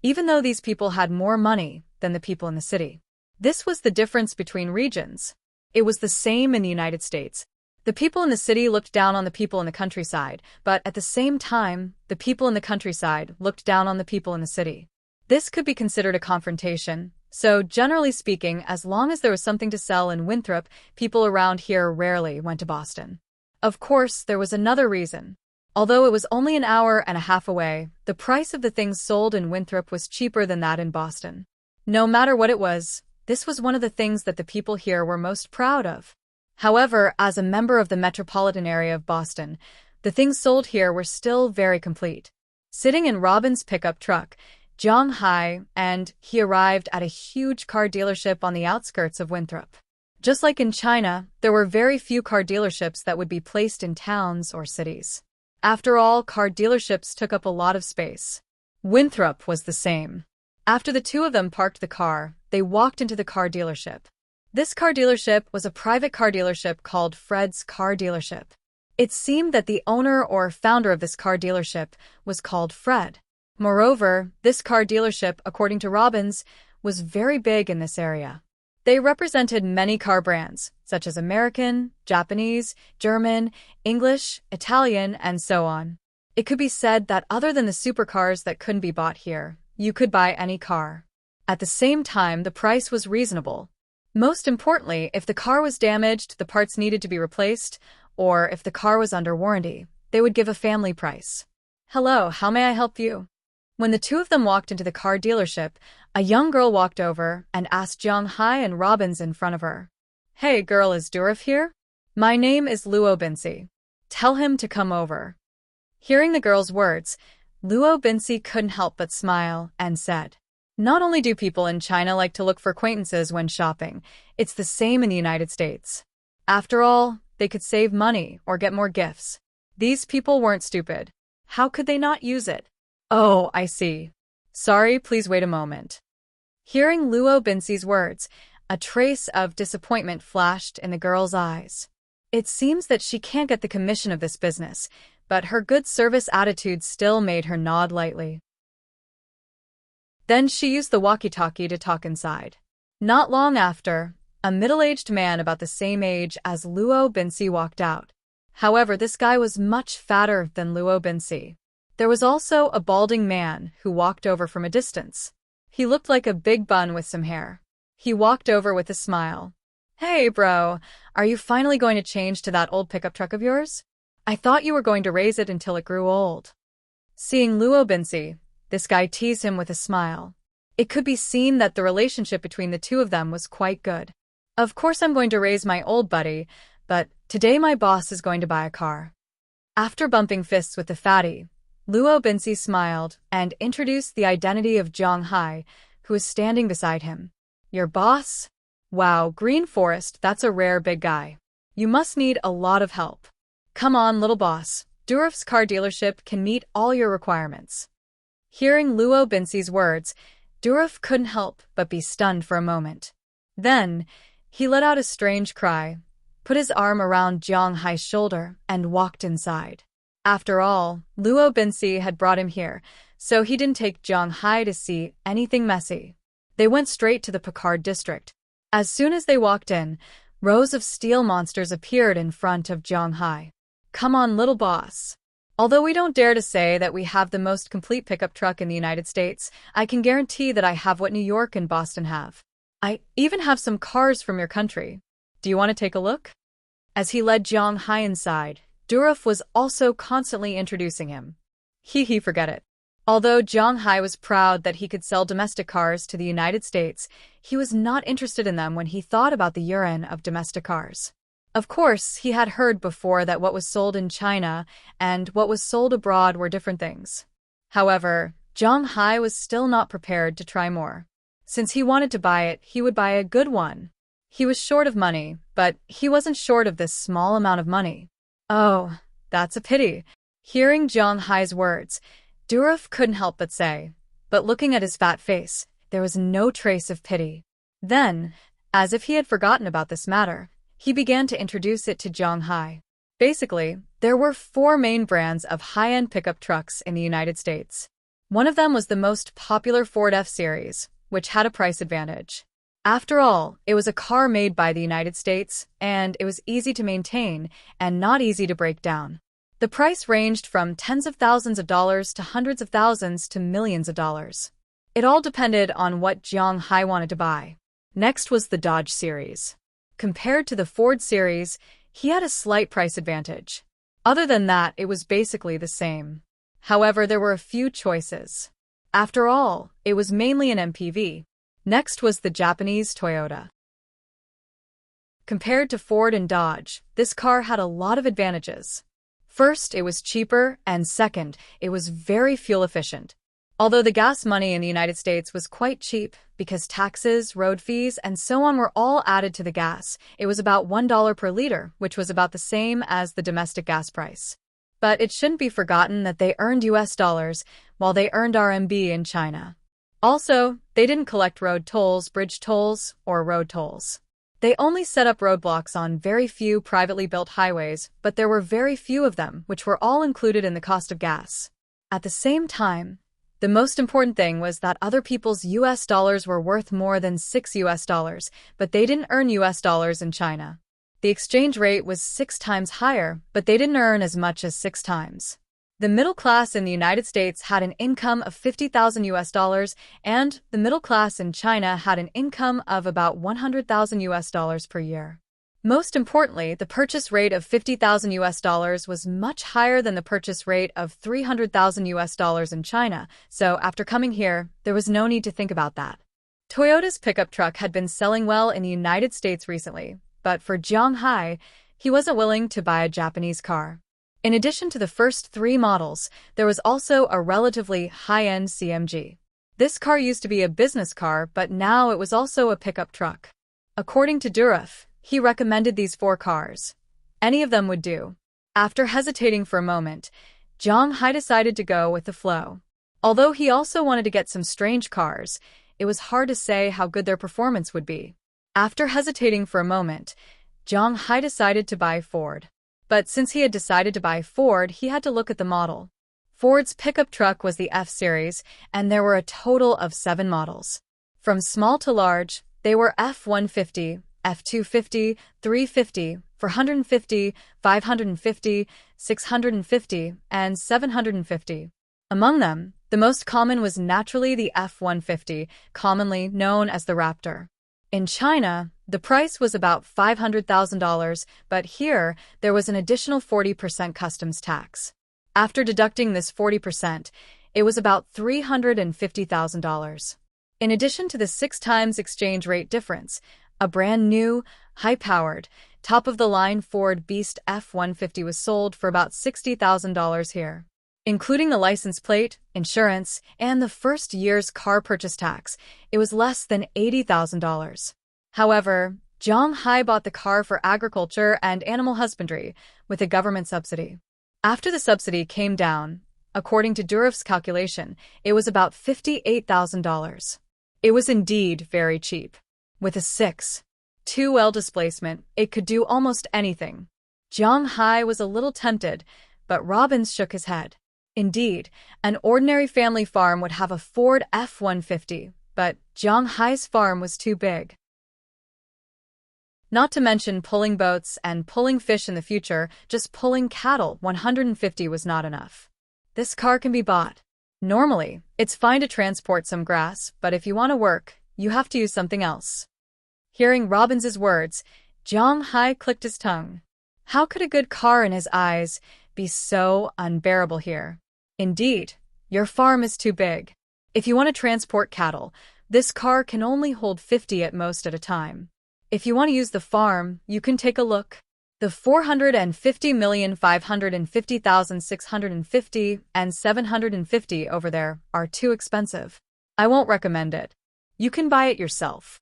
even though these people had more money than the people in the city. This was the difference between regions. It was the same in the United States. The people in the city looked down on the people in the countryside, but at the same time, the people in the countryside looked down on the people in the city. This could be considered a confrontation, so generally speaking, as long as there was something to sell in Winthrop, people around here rarely went to Boston. Of course, there was another reason. Although it was only an hour and a half away, the price of the things sold in Winthrop was cheaper than that in Boston. No matter what it was, this was one of the things that the people here were most proud of. However, as a member of the metropolitan area of Boston, the things sold here were still very complete. Sitting in Robin's pickup truck, Jiang Hai and he arrived at a huge car dealership on the outskirts of Winthrop. Just like in China, there were very few car dealerships that would be placed in towns or cities. After all, car dealerships took up a lot of space. Winthrop was the same. After the two of them parked the car, they walked into the car dealership. This car dealership was a private car dealership called Fred's Car Dealership. It seemed that the owner or founder of this car dealership was called Fred. Moreover, this car dealership, according to Robbins, was very big in this area. They represented many car brands, such as American, Japanese, German, English, Italian, and so on. It could be said that other than the supercars that couldn't be bought here, you could buy any car. At the same time, the price was reasonable. Most importantly, if the car was damaged, the parts needed to be replaced, or if the car was under warranty, they would give a family price. "Hello, how may I help you?" When the two of them walked into the car dealership, a young girl walked over and asked Jiang Hai and Robbins in front of her. "Hey girl, is Durif here? My name is Luo Binsi. Tell him to come over." Hearing the girl's words, Luo Binsi couldn't help but smile and said, "Not only do people in China like to look for acquaintances when shopping, it's the same in the United States. After all, they could save money or get more gifts. These people weren't stupid. How could they not use it? Oh, I see. Sorry, please wait a moment." Hearing Luo Binsi's words, a trace of disappointment flashed in the girl's eyes. It seems that she can't get the commission of this business, but her good service attitude still made her nod lightly. Then she used the walkie-talkie to talk inside. Not long after, a middle-aged man about the same age as Luo Binsi walked out. However, this guy was much fatter than Luo Binsi. There was also a balding man who walked over from a distance. He looked like a big bun with some hair. He walked over with a smile. "Hey, bro, are you finally going to change to that old pickup truck of yours? I thought you were going to raise it until it grew old." Seeing Luo Binsi, this guy teased him with a smile. It could be seen that the relationship between the two of them was quite good. "Of course I'm going to raise my old buddy, but today my boss is going to buy a car." After bumping fists with the fatty, Luo Binsi smiled and introduced the identity of Jiang Hai, who was standing beside him. "Your boss? Wow, Green Forest, that's a rare big guy. You must need a lot of help. Come on, little boss. Durif's car dealership can meet all your requirements." Hearing Luo Binsi's words, Durif couldn't help but be stunned for a moment. Then, he let out a strange cry, put his arm around Jiang Hai's shoulder, and walked inside. After all, Luo Binsi had brought him here, so he didn't take Jiang Hai to see anything messy. They went straight to the Picard district. As soon as they walked in, rows of steel monsters appeared in front of Jiang Hai. "Come on, little boss. Although we don't dare to say that we have the most complete pickup truck in the United States, I can guarantee that I have what New York and Boston have. I even have some cars from your country. Do you want to take a look?" As he led Jiang Hai inside, Durif was also constantly introducing him. Forget it. Although Jiang Hai was proud that he could sell domestic cars to the United States, he was not interested in them when he thought about the urine of domestic cars. Of course, he had heard before that what was sold in China and what was sold abroad were different things. However, Jiang Hai was still not prepared to try more. Since he wanted to buy it, he would buy a good one. He was short of money, but he wasn't short of this small amount of money. "Oh, that's a pity." Hearing Jiang Hai's words, Durif couldn't help but say, but looking at his fat face, there was no trace of pity. Then, as if he had forgotten about this matter, he began to introduce it to Jiang Hai. Basically, there were 4 main brands of high-end pickup trucks in the United States. One of them was the most popular Ford F-Series, which had a price advantage. After all, it was a car made by the United States, and it was easy to maintain and not easy to break down. The price ranged from tens of thousands of dollars to hundreds of thousands to millions of dollars. It all depended on what Jiang Hai wanted to buy. Next was the Dodge series. Compared to the Ford series, he had a slight price advantage. Other than that, it was basically the same. However, there were a few choices. After all, it was mainly an MPV. Next was the Japanese Toyota. Compared to Ford and Dodge, this car had a lot of advantages. First, it was cheaper, and second, it was very fuel efficient. Although the gas money in the United States was quite cheap, because taxes, road fees, and so on were all added to the gas, it was about $1 per liter, which was about the same as the domestic gas price. But it shouldn't be forgotten that they earned US dollars, while they earned RMB in China. Also, they didn't collect road tolls, bridge tolls, or road tolls. They only set up roadblocks on very few privately built highways, but there were very few of them, which were all included in the cost of gas. At the same time, the most important thing was that other people's US dollars were worth more than $6, but they didn't earn US dollars in China. The exchange rate was 6 times higher, but they didn't earn as much as 6 times. The middle class in the United States had an income of $50,000, and the middle class in China had an income of about $100,000 per year. Most importantly, the purchase rate of $50,000 was much higher than the purchase rate of $300,000 in China, so after coming here, there was no need to think about that. Toyota's pickup truck had been selling well in the United States recently, but for Jiang Hai, he wasn't willing to buy a Japanese car. In addition to the first 3 models, there was also a relatively high-end CMG. This car used to be a business car, but now it was also a pickup truck. According to Durov, he recommended these 4 cars. Any of them would do. After hesitating for a moment, Jiang Hai decided to go with the flow. Although he also wanted to get some strange cars, it was hard to say how good their performance would be. After hesitating for a moment, Jiang Hai decided to buy Ford. But since he had decided to buy Ford, he had to look at the model. Ford's pickup truck was the F-Series, and there were a total of 7 models. From small to large, they were F-150, F-250, 350, 450, 550, 650, and 750. Among them, the most common was naturally the F-150, commonly known as the Raptor. In China, the price was about $500,000, but here, there was an additional 40% customs tax. After deducting this 40%, it was about $350,000. In addition to the 6 times exchange rate difference, a brand new, high-powered, top-of-the-line Ford Beast F-150 was sold for about $60,000 here. Including the license plate, insurance, and the first year's car purchase tax, it was less than $80,000. However, Jiang Hai bought the car for agriculture and animal husbandry with a government subsidy. After the subsidy came down, according to Durov's calculation, it was about $58,000. It was indeed very cheap. With a 6.2L displacement, it could do almost anything. Jiang Hai was a little tempted, but Robbins shook his head. Indeed, an ordinary family farm would have a Ford F-150, but Jiang Hai's farm was too big. Not to mention pulling boats and pulling fish in the future, just pulling cattle 150 was not enough. This car can be bought. Normally, it's fine to transport some grass, but if you want to work, you have to use something else. Hearing Robbins's words, Jiang Hai clicked his tongue. How could a good car in his eyes be so unbearable here? Indeed, your farm is too big. If you want to transport cattle, this car can only hold 50 at most at a time. If you want to use the farm, you can take a look. The 450,550,650 and 750 over there are too expensive. I won't recommend it. You can buy it yourself.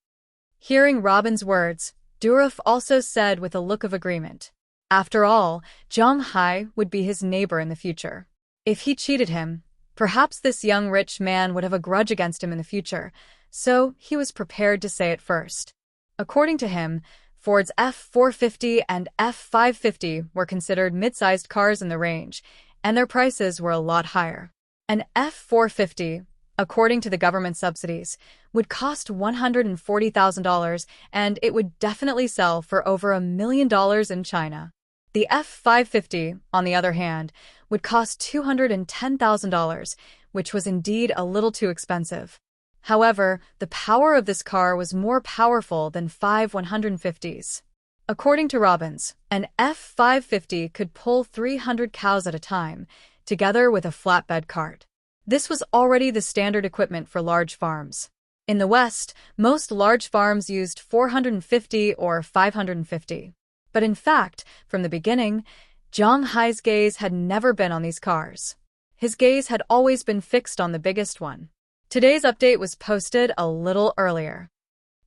Hearing Robin's words, Durov also said with a look of agreement. After all, Jiang Hai would be his neighbor in the future. If he cheated him, perhaps this young rich man would have a grudge against him in the future, so he was prepared to say it first. According to him, Ford's F-450 and F-550 were considered mid-sized cars in the range, and their prices were a lot higher. An F-450, according to the government subsidies, would cost $140,000, and it would definitely sell for over $1 million in China. The F-550, on the other hand, would cost $210,000, which was indeed a little too expensive. However, the power of this car was more powerful than 5 150s. According to Robbins, an F550 could pull 300 cows at a time, together with a flatbed cart. This was already the standard equipment for large farms. In the West, most large farms used 450 or 550. But in fact, from the beginning, Zhang Hai's gaze had never been on these cars. His gaze had always been fixed on the biggest one. Today's update was posted a little earlier.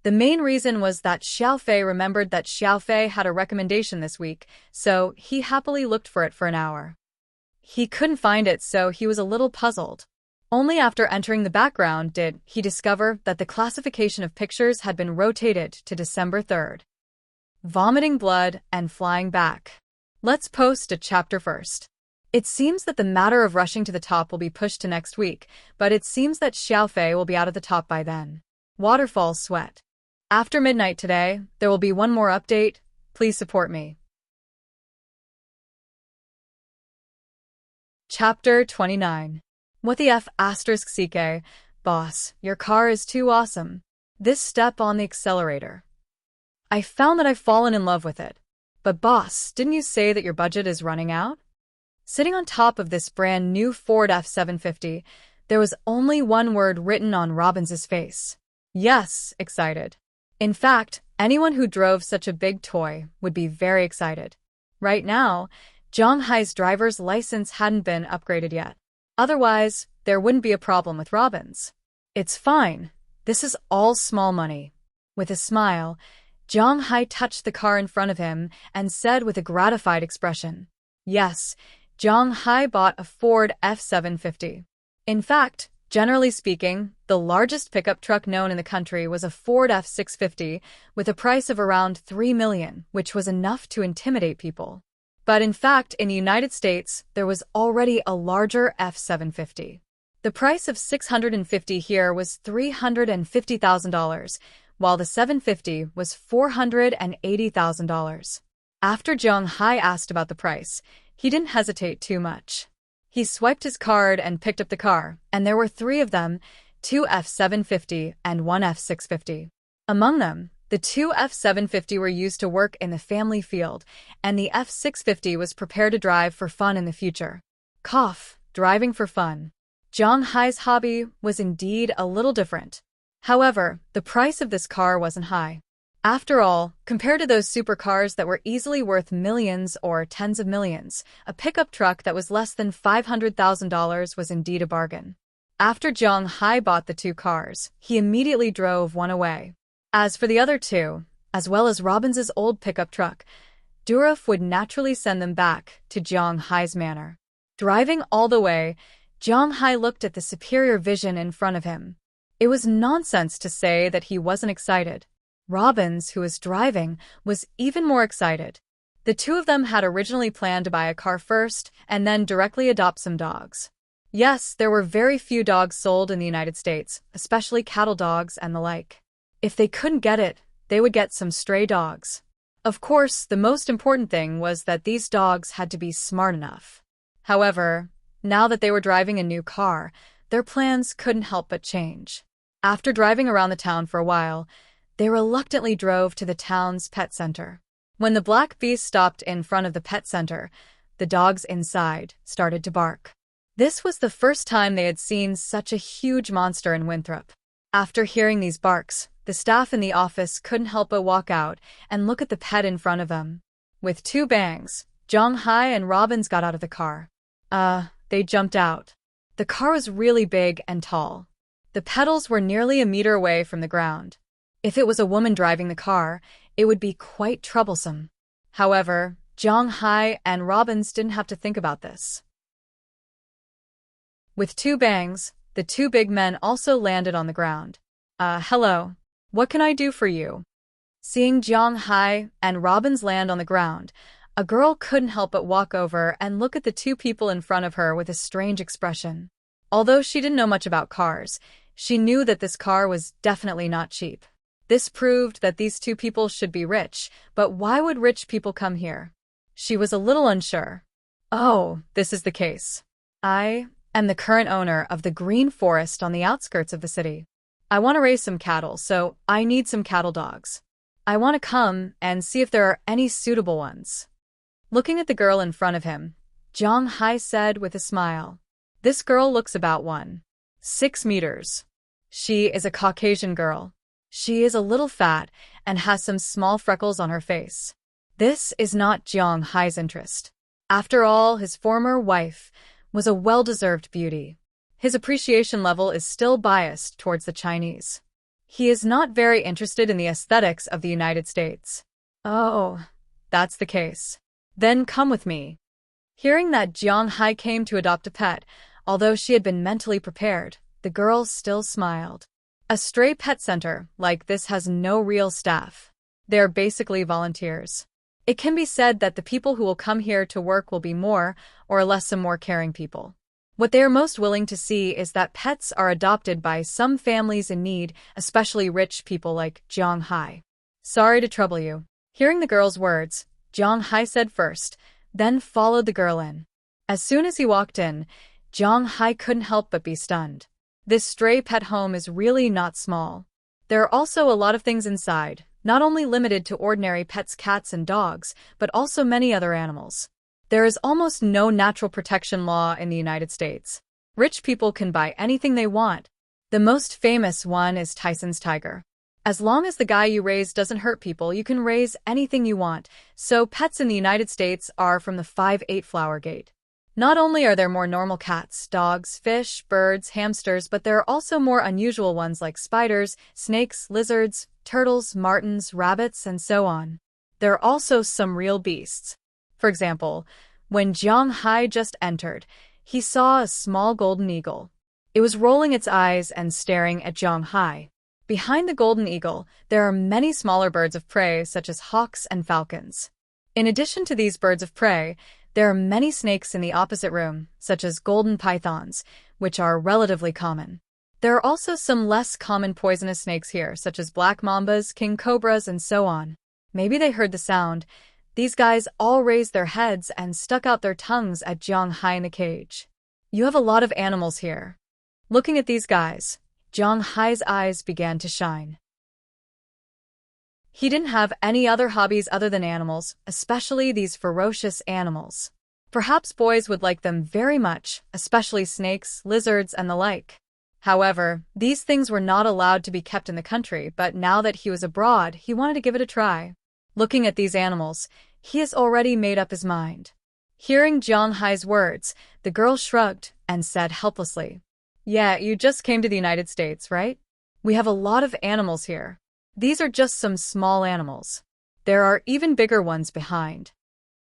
The main reason was that Xiaofei remembered that Xiaofei had a recommendation this week, so he happily looked for it for an hour. He couldn't find it, so he was a little puzzled. Only after entering the background did he discover that the classification of pictures had been rotated to December 3rd. Vomiting blood and flying back. Let's post a chapter first. It seems that the matter of rushing to the top will be pushed to next week, but it seems that Xiaofei will be out of the top by then. Waterfall sweat. After midnight today, there will be one more update. Please support me. Chapter 29. What the F*** CK, boss, your car is too awesome. This step on the accelerator. I found that I've fallen in love with it. But boss, didn't you say that your budget is running out? Sitting on top of this brand new Ford F750, there was only one word written on Robbins's face. Yes, excited. In fact, anyone who drove such a big toy would be very excited. Right now, Zhang Hai's driver's license hadn't been upgraded yet. Otherwise, there wouldn't be a problem with Robbins. It's fine. This is all small money. With a smile, Zhang Hai touched the car in front of him and said with a gratified expression, "Yes, Zhang Hai bought a Ford F750. In fact, generally speaking, the largest pickup truck known in the country was a Ford F650 with a price of around $3 million, which was enough to intimidate people. But in fact, in the United States, there was already a larger F750. The price of $650 here was $350,000, while the 750 was $480,000. After Zhang Hai asked about the price, he didn't hesitate too much. He swiped his card and picked up the car, and there were three of them, two F750 and one F650. Among them, the two F750 were used to work in the family field, and the F650 was prepared to drive for fun in the future. Cough, driving for fun. Zhang Hai's hobby was indeed a little different. However, the price of this car wasn't high. After all, compared to those supercars that were easily worth millions or tens of millions, a pickup truck that was less than $500,000 was indeed a bargain. After Zhang Hai bought the two cars, he immediately drove one away. As for the other two, as well as Robbins's old pickup truck, Durov would naturally send them back to Zhang Hai's manor. Driving all the way, Zhang Hai looked at the superior vision in front of him. It was nonsense to say that he wasn't excited. Robbins, who was driving, was even more excited. The two of them had originally planned to buy a car first and then directly adopt some dogs. Yes, there were very few dogs sold in the United States, especially cattle dogs and the like. If they couldn't get it, they would get some stray dogs. Of course, the most important thing was that these dogs had to be smart enough. However, now that they were driving a new car, their plans couldn't help but change. After driving around the town for a while, they reluctantly drove to the town's pet center. When the black beast stopped in front of the pet center, the dogs inside started to bark. This was the first time they had seen such a huge monster in Winthrop. After hearing these barks, the staff in the office couldn't help but walk out and look at the pet in front of them. With two bangs, Zhang Hai and Robbins got out of the car. They jumped out. The car was really big and tall. The pedals were nearly a meter away from the ground. If it was a woman driving the car, it would be quite troublesome. However, Zhang Hai and Robbins didn't have to think about this. With two bangs, the two big men also landed on the ground. Hello. What can I do for you? Seeing Zhang Hai and Robbins land on the ground, a girl couldn't help but walk over and look at the two people in front of her with a strange expression. Although she didn't know much about cars, she knew that this car was definitely not cheap. This proved that these two people should be rich, but why would rich people come here? She was a little unsure. Oh, this is the case. I am the current owner of the green forest on the outskirts of the city. I want to raise some cattle, so I need some cattle dogs. I want to come and see if there are any suitable ones. Looking at the girl in front of him, Zhang Hai said with a smile. This girl looks about 1.6 meters. She is a Caucasian girl. She is a little fat and has some small freckles on her face. This is not Zhang Hai's interest. After all, his former wife was a well-deserved beauty. His appreciation level is still biased towards the Chinese. He is not very interested in the aesthetics of the United States. Oh, that's the case. Then come with me. Hearing that Zhang Hai came to adopt a pet, although she had been mentally prepared, the girl still smiled. A stray pet center like this has no real staff. They're basically volunteers. It can be said that the people who will come here to work will be more or less some more caring people. What they are most willing to see is that pets are adopted by some families in need, especially rich people like Zhang Hai. Sorry to trouble you. Hearing the girl's words, Zhang Hai said first, then followed the girl in. As soon as he walked in, Zhang Hai couldn't help but be stunned. This stray pet home is really not small. There are also a lot of things inside, not only limited to ordinary pets, cats and dogs, but also many other animals. There is almost no natural protection law in the United States. Rich people can buy anything they want. The most famous one is Tyson's tiger. As long as the guy you raise doesn't hurt people, you can raise anything you want. So pets in the United States are from the 5/8 flower gate. Not only are there more normal cats, dogs, fish, birds, hamsters, but there are also more unusual ones like spiders, snakes, lizards, turtles, martins, rabbits, and so on. There are also some real beasts. For example, when Zhang Hai just entered, he saw a small golden eagle. It was rolling its eyes and staring at Zhang Hai. Behind the golden eagle, there are many smaller birds of prey such as hawks and falcons. In addition to these birds of prey, there are many snakes in the opposite room, such as golden pythons, which are relatively common. There are also some less common poisonous snakes here, such as black mambas, king cobras, and so on. Maybe they heard the sound. These guys all raised their heads and stuck out their tongues at Zhang Hai in the cage. You have a lot of animals here. Looking at these guys, Zhang Hai's eyes began to shine. He didn't have any other hobbies other than animals, especially these ferocious animals. Perhaps boys would like them very much, especially snakes, lizards, and the like. However, these things were not allowed to be kept in the country, but now that he was abroad, he wanted to give it a try. Looking at these animals, he has already made up his mind. Hearing Zhang Hai's words, the girl shrugged and said helplessly, "Yeah, you just came to the United States, right? We have a lot of animals here. These are just some small animals. There are even bigger ones behind."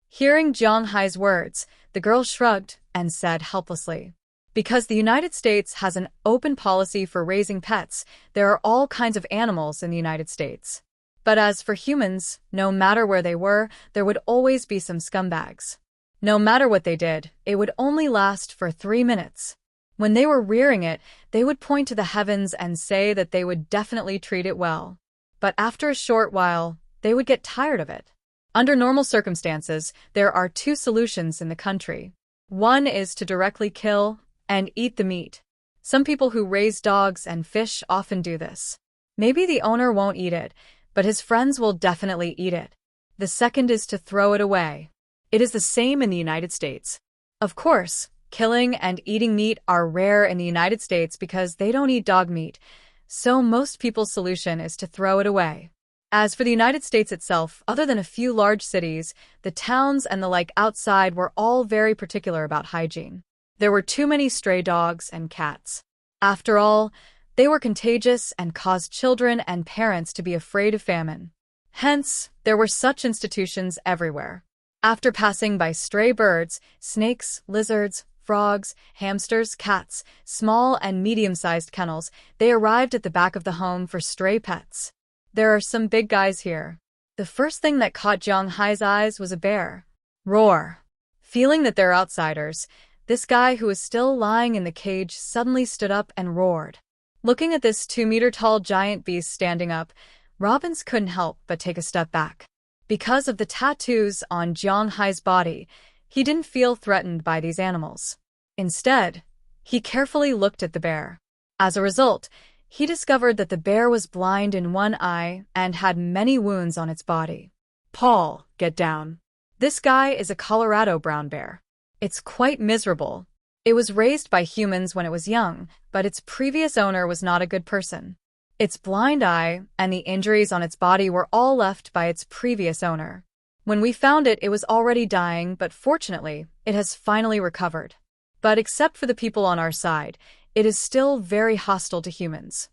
Hearing Zhang Hai's words, the girl shrugged and said helplessly, "Because the United States has an open policy for raising pets, there are all kinds of animals in the United States. But as for humans, no matter where they were, there would always be some scumbags. No matter what they did, it would only last for 3 minutes. When they were rearing it, they would point to the heavens and say that they would definitely treat it well. But after a short while, they would get tired of it. Under normal circumstances, there are 2 solutions in the country. One is to directly kill and eat the meat. Some people who raise dogs and fish often do this. Maybe the owner won't eat it, but his friends will definitely eat it. The second is to throw it away. It is the same in the United States. Of course, killing and eating meat are rare in the United States because they don't eat dog meat, so most people's solution is to throw it away. As for the United States itself, other than a few large cities, the towns and the like outside were all very particular about hygiene. There were too many stray dogs and cats. After all, they were contagious and caused children and parents to be afraid of famine. Hence, there were such institutions everywhere. After passing by stray birds, snakes, lizards, frogs, hamsters, cats, small and medium-sized kennels, they arrived at the back of the home for stray pets. There are some big guys here. The first thing that caught Zhang Hai's eyes was a bear. Roar! Feeling that they're outsiders, this guy who was still lying in the cage suddenly stood up and roared. Looking at this 2-meter-tall giant beast standing up, Robbins couldn't help but take a step back. Because of the tattoos on Zhang Hai's body, he didn't feel threatened by these animals. Instead, he carefully looked at the bear. As a result, he discovered that the bear was blind in one eye and had many wounds on its body. Paul, get down. This guy is a Colorado brown bear. It's quite miserable. It was raised by humans when it was young, but its previous owner was not a good person. Its blind eye and the injuries on its body were all left by its previous owner. When we found it, it was already dying, but fortunately, it has finally recovered. But except for the people on our side, it is still very hostile to humans.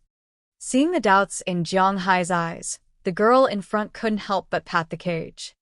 Seeing the doubts in Jiang Hai's eyes, the girl in front couldn't help but pat the cage.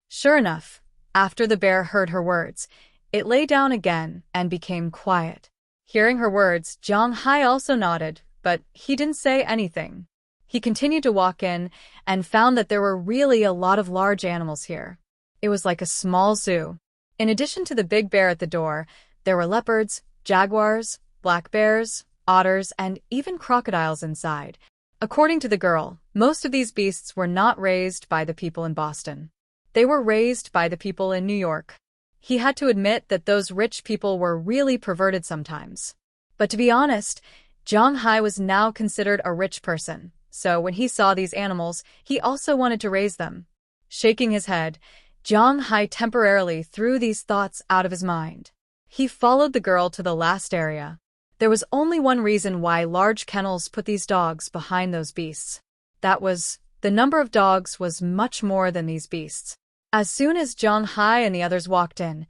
Sure enough, after the bear heard her words, it lay down again and became quiet. Hearing her words, Jiang Hai also nodded, but he didn't say anything. He continued to walk in and found that there were really a lot of large animals here. It was like a small zoo. In addition to the big bear at the door, there were leopards, jaguars, black bears, otters, and even crocodiles inside. According to the girl, most of these beasts were not raised by the people in Boston. They were raised by the people in New York. He had to admit that those rich people were really perverted sometimes. But to be honest, Jiang Hai was now considered a rich person, so when he saw these animals, he also wanted to raise them. Shaking his head, Jiang Hai temporarily threw these thoughts out of his mind. He followed the girl to the last area. There was only one reason why large kennels put these dogs behind those beasts. That was, the number of dogs was much more than these beasts. As soon as Jiang Hai and the others walked in,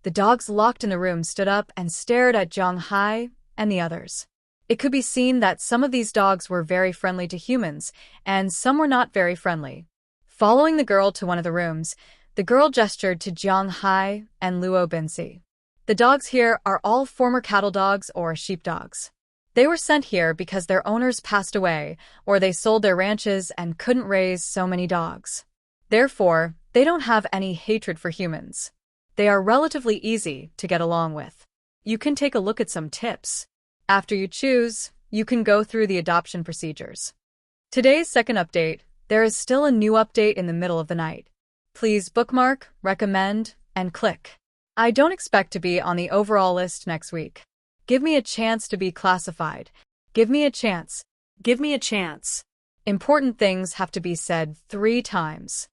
the dogs locked in the room stood up and stared at Jiang Hai and the others. It could be seen that some of these dogs were very friendly to humans, and some were not very friendly. Following the girl to one of the rooms, the girl gestured to Jiang Hai and Luo Binsi. The dogs here are all former cattle dogs or sheepdogs. They were sent here because their owners passed away, or they sold their ranches and couldn't raise so many dogs. Therefore, they don't have any hatred for humans. They are relatively easy to get along with. You can take a look at some tips. After you choose, you can go through the adoption procedures. Today's second update, there is still a new update in the middle of the night. Please bookmark, recommend, and click. I don't expect to be on the overall list next week. Give me a chance to be classified. Give me a chance. Give me a chance. Important things have to be said 3 times.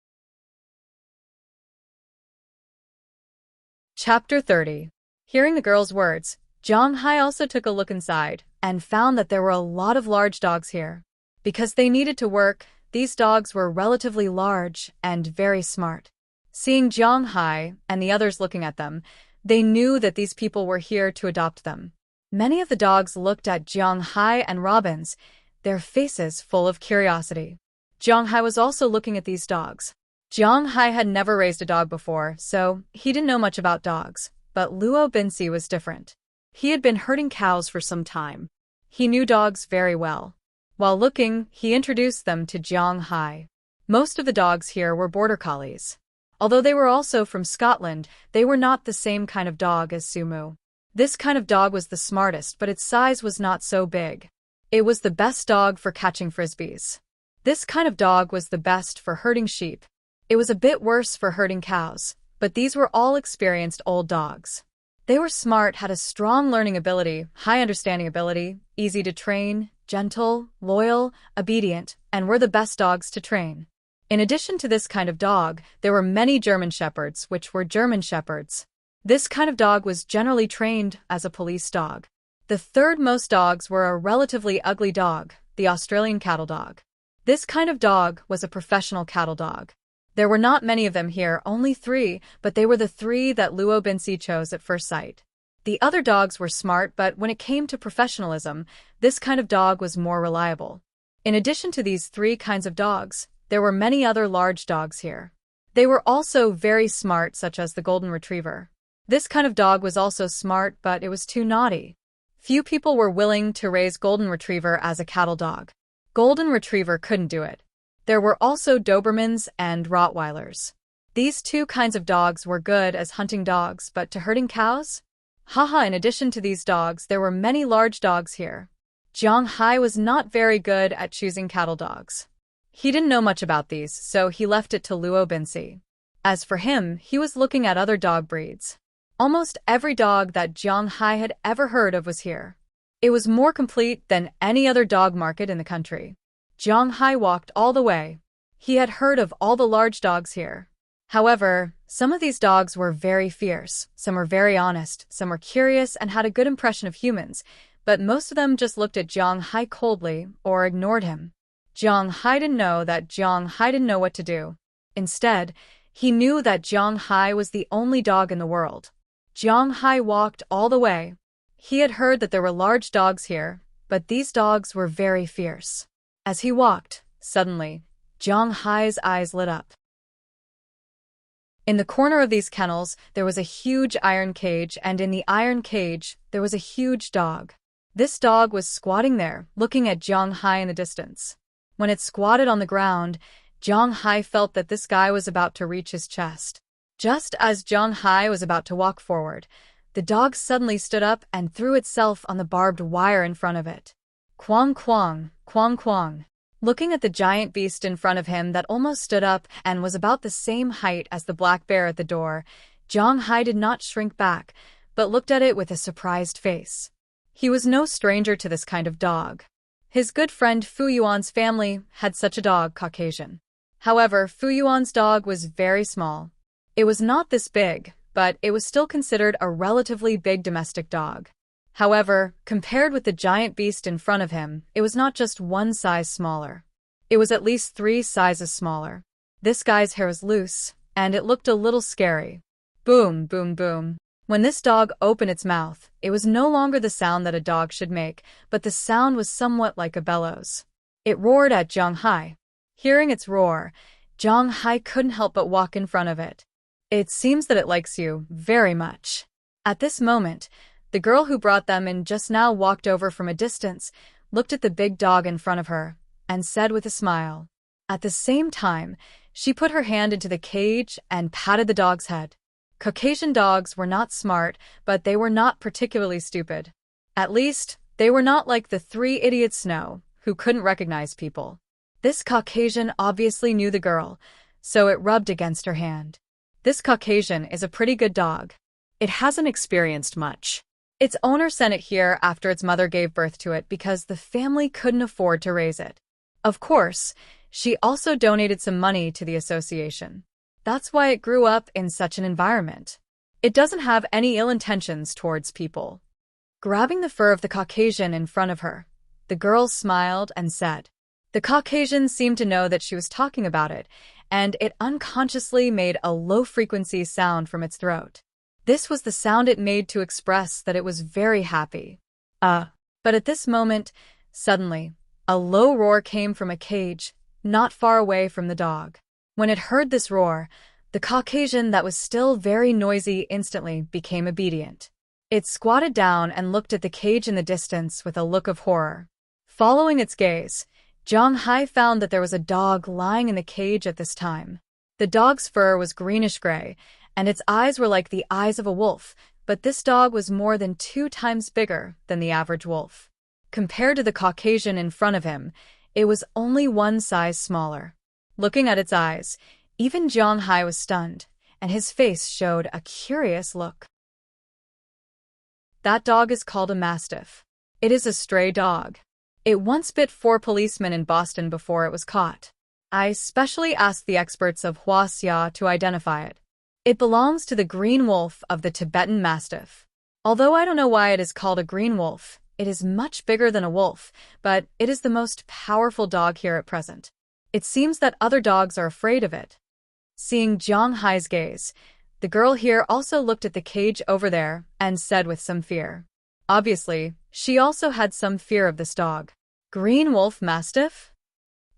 Chapter 30. Hearing the girl's words, Jiang Hai also took a look inside and found that there were a lot of large dogs here. Because they needed to work, these dogs were relatively large and very smart. Seeing Jiang Hai and the others looking at them, they knew that these people were here to adopt them. Many of the dogs looked at Jiang Hai and Robbins, their faces full of curiosity. Jiang Hai was also looking at these dogs. Jiang Hai had never raised a dog before, so he didn't know much about dogs, but Luo Binsi was different. He had been herding cows for some time. He knew dogs very well. While looking, he introduced them to Jiang Hai. Most of the dogs here were border collies. Although they were also from Scotland, they were not the same kind of dog as Sumu. This kind of dog was the smartest, but its size was not so big. It was the best dog for catching frisbees. This kind of dog was the best for herding sheep. It was a bit worse for herding cows, but these were all experienced old dogs. They were smart, had a strong learning ability, high understanding ability, easy to train, gentle, loyal, obedient, and were the best dogs to train. In addition to this kind of dog, there were many German Shepherds, which were German Shepherds. This kind of dog was generally trained as a police dog. The third most dogs were a relatively ugly dog, the Australian cattle dog. This kind of dog was a professional cattle dog. There were not many of them here, only 3, but they were the 3 that Luo Binsi chose at first sight. The other dogs were smart, but when it came to professionalism, this kind of dog was more reliable. In addition to these 3 kinds of dogs, there were many other large dogs here. They were also very smart, such as the Golden Retriever. This kind of dog was also smart, but it was too naughty. Few people were willing to raise Golden Retriever as a cattle dog. Golden Retriever couldn't do it. There were also Dobermans and Rottweilers. These 2 kinds of dogs were good as hunting dogs, but to herding cows? Haha, in addition to these dogs, there were many large dogs here. Jiang Hai was not very good at choosing cattle dogs. He didn't know much about these, so he left it to Luo Binsi. As for him, he was looking at other dog breeds. Almost every dog that Jiang Hai had ever heard of was here. It was more complete than any other dog market in the country. Jiang Hai walked all the way. He had heard of all the large dogs here. However, some of these dogs were very fierce, some were very honest, some were curious and had a good impression of humans, but most of them just looked at Jiang Hai coldly or ignored him. Jiang Hai didn't know what to do. Instead, he knew that Jiang Hai was the only dog in the world. Jiang Hai walked all the way. He had heard that there were large dogs here, but these dogs were very fierce. As he walked, suddenly, Jiang Hai's eyes lit up. In the corner of these kennels, there was a huge iron cage, and in the iron cage, there was a huge dog. This dog was squatting there, looking at Jiang Hai in the distance. When it squatted on the ground, Jiang Hai felt that this guy was about to reach his chest. Just as Jiang Hai was about to walk forward, the dog suddenly stood up and threw itself on the barbed wire in front of it. Quang quang, quang quang. Looking at the giant beast in front of him that almost stood up and was about the same height as the black bear at the door, Jiang Hai did not shrink back, but looked at it with a surprised face. He was no stranger to this kind of dog. His good friend Fu Yuan's family had such a dog, Caucasian. However, Fu Yuan's dog was very small. It was not this big, but it was still considered a relatively big domestic dog. However, compared with the giant beast in front of him, it was not just one size smaller. It was at least 3 sizes smaller. This guy's hair was loose, and it looked a little scary. Boom, boom, boom. When this dog opened its mouth, it was no longer the sound that a dog should make, but the sound was somewhat like a bellows. It roared at Jiang Hai. Hearing its roar, Jiang Hai couldn't help but walk in front of it. It seems that it likes you very much. At this moment, the girl who brought them in just now walked over from a distance, looked at the big dog in front of her, and said with a smile. At the same time, she put her hand into the cage and patted the dog's head. Caucasian dogs were not smart, but they were not particularly stupid. At least, they were not like the 3 idiots who couldn't recognize people. This Caucasian obviously knew the girl, so it rubbed against her hand. This Caucasian is a pretty good dog. It hasn't experienced much. Its owner sent it here after its mother gave birth to it because the family couldn't afford to raise it. Of course, she also donated some money to the association. That's why it grew up in such an environment. It doesn't have any ill intentions towards people. Grabbing the fur of the Caucasian in front of her, the girl smiled and said. The Caucasian seemed to know that she was talking about it, and it unconsciously made a low-frequency sound from its throat. This was the sound it made to express that it was very happy. But at this moment, suddenly, a low roar came from a cage, not far away from the dog. When it heard this roar, the Caucasian that was still very noisy instantly became obedient. It squatted down and looked at the cage in the distance with a look of horror. Following its gaze, Jiang Hai found that there was a dog lying in the cage at this time. The dog's fur was greenish-gray, and its eyes were like the eyes of a wolf, but this dog was more than 2 times bigger than the average wolf. Compared to the Caucasian in front of him, it was only 1 size smaller. Looking at its eyes, even Jiang Hai was stunned, and his face showed a curious look. That dog is called a mastiff. It is a stray dog. It once bit 4 policemen in Boston before it was caught. I specially asked the experts of Huaxia to identify it. It belongs to the green wolf of the Tibetan Mastiff. Although I don't know why it is called a green wolf, it is much bigger than a wolf, but it is the most powerful dog here at present. It seems that other dogs are afraid of it. Seeing Jiang Hai's gaze, the girl here also looked at the cage over there and said with some fear. Obviously, she also had some fear of this dog. Green wolf mastiff?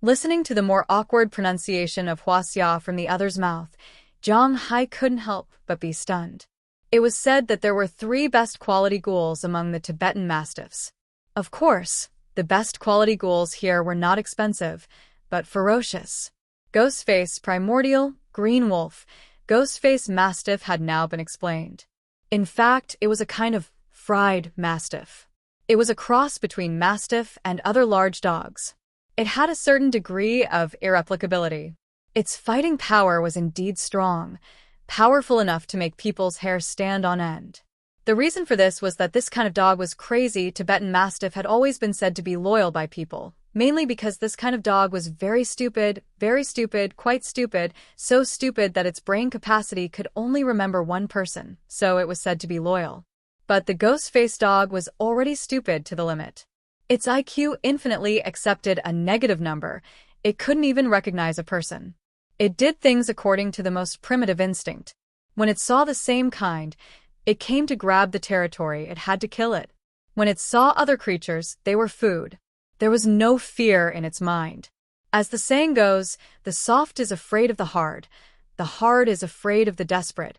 Listening to the more awkward pronunciation of Huaxia from the other's mouth, Jiang Hai couldn't help but be stunned. It was said that there were 3 best quality ghouls among the Tibetan mastiffs. Of course, the best quality ghouls here were not expensive, but ferocious. Ghostface Primordial, Green Wolf, Ghostface Mastiff had now been explained. In fact, it was a kind of fried mastiff. It was a cross between mastiff and other large dogs. It had a certain degree of irreplicability. Its fighting power was indeed strong, powerful enough to make people's hair stand on end. The reason for this was that this kind of dog was crazy. Tibetan Mastiff had always been said to be loyal by people, mainly because this kind of dog was very stupid, quite stupid, so stupid that its brain capacity could only remember one person, so it was said to be loyal. But the ghost-faced dog was already stupid to the limit. Its IQ infinitely accepted a negative number. It couldn't even recognize a person. It did things according to the most primitive instinct. When it saw the same kind, it came to grab the territory. It had to kill it. When it saw other creatures, they were food. There was no fear in its mind. As the saying goes, the soft is afraid of the hard is afraid of the desperate.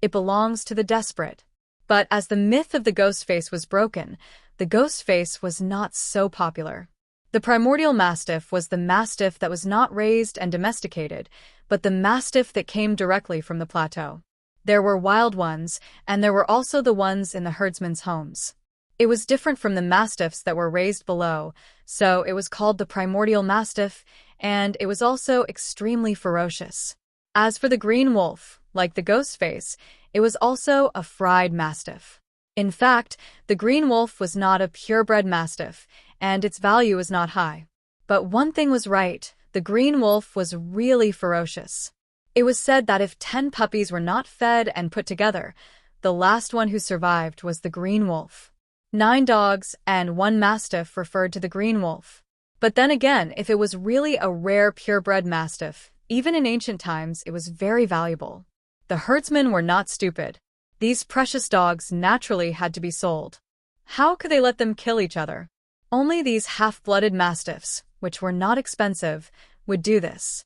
It belongs to the desperate. But as the myth of the ghost face was broken, the ghost face was not so popular. The primordial mastiff was the mastiff that was not raised and domesticated, but the mastiff that came directly from the plateau. There were wild ones, and there were also the ones in the herdsmen's homes. It was different from the mastiffs that were raised below, so it was called the primordial mastiff, and it was also extremely ferocious. As for the green wolf, like the ghost face, it was also a fried mastiff. In fact, the green wolf was not a purebred mastiff, and its value was not high. But one thing was right, the green wolf was really ferocious. It was said that if 10 puppies were not fed and put together, the last one who survived was the green wolf. 9 dogs and 1 mastiff referred to the green wolf. But then again, if it was really a rare purebred mastiff, even in ancient times, it was very valuable. The herdsmen were not stupid. These precious dogs naturally had to be sold. How could they let them kill each other? Only these half-blooded mastiffs, which were not expensive, would do this.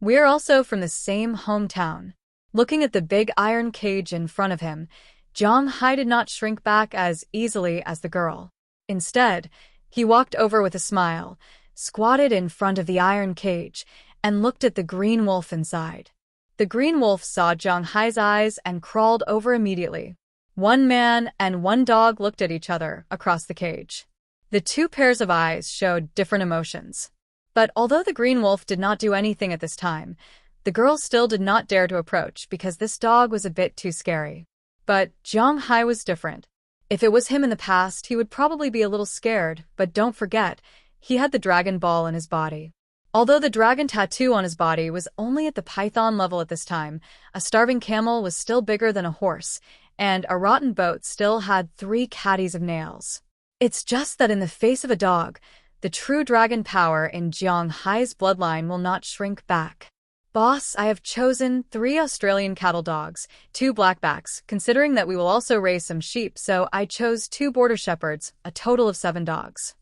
We're also from the same hometown. Looking at the big iron cage in front of him, Zhang Hai did not shrink back as easily as the girl. Instead, he walked over with a smile, squatted in front of the iron cage, and looked at the green wolf inside. The green wolf saw Zhang Hai's eyes and crawled over immediately. 1 man and 1 dog looked at each other across the cage. The 2 pairs of eyes showed different emotions. But although the green wolf did not do anything at this time, the girl still did not dare to approach because this dog was a bit too scary. But Zhang Hai was different. If it was him in the past, he would probably be a little scared, but don't forget, he had the dragon ball in his body. Although the dragon tattoo on his body was only at the python level at this time, a starving camel was still bigger than a horse, and a rotten boat still had 3 caddies of nails. It's just that in the face of a dog, the true dragon power in Zhang Hai's bloodline will not shrink back. Boss, I have chosen 3 Australian cattle dogs, 2 blackbacks, considering that we will also raise some sheep, so I chose 2 border shepherds, a total of 7 dogs.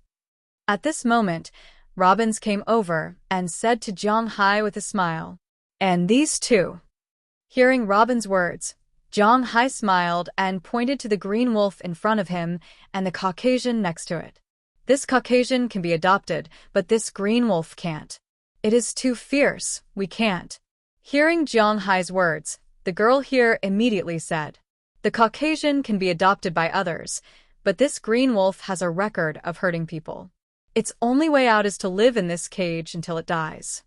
At this moment, Robbins came over and said to Zhang Hai with a smile, "And these 2. Hearing Robin's words, Zhang Hai smiled and pointed to the green wolf in front of him and the Caucasian next to it. This Caucasian can be adopted, but this green wolf can't. It is too fierce, we can't." Hearing Zhang Hai's words, the girl here immediately said, "The Caucasian can be adopted by others, but this green wolf has a record of hurting people. Its only way out is to live in this cage until it dies.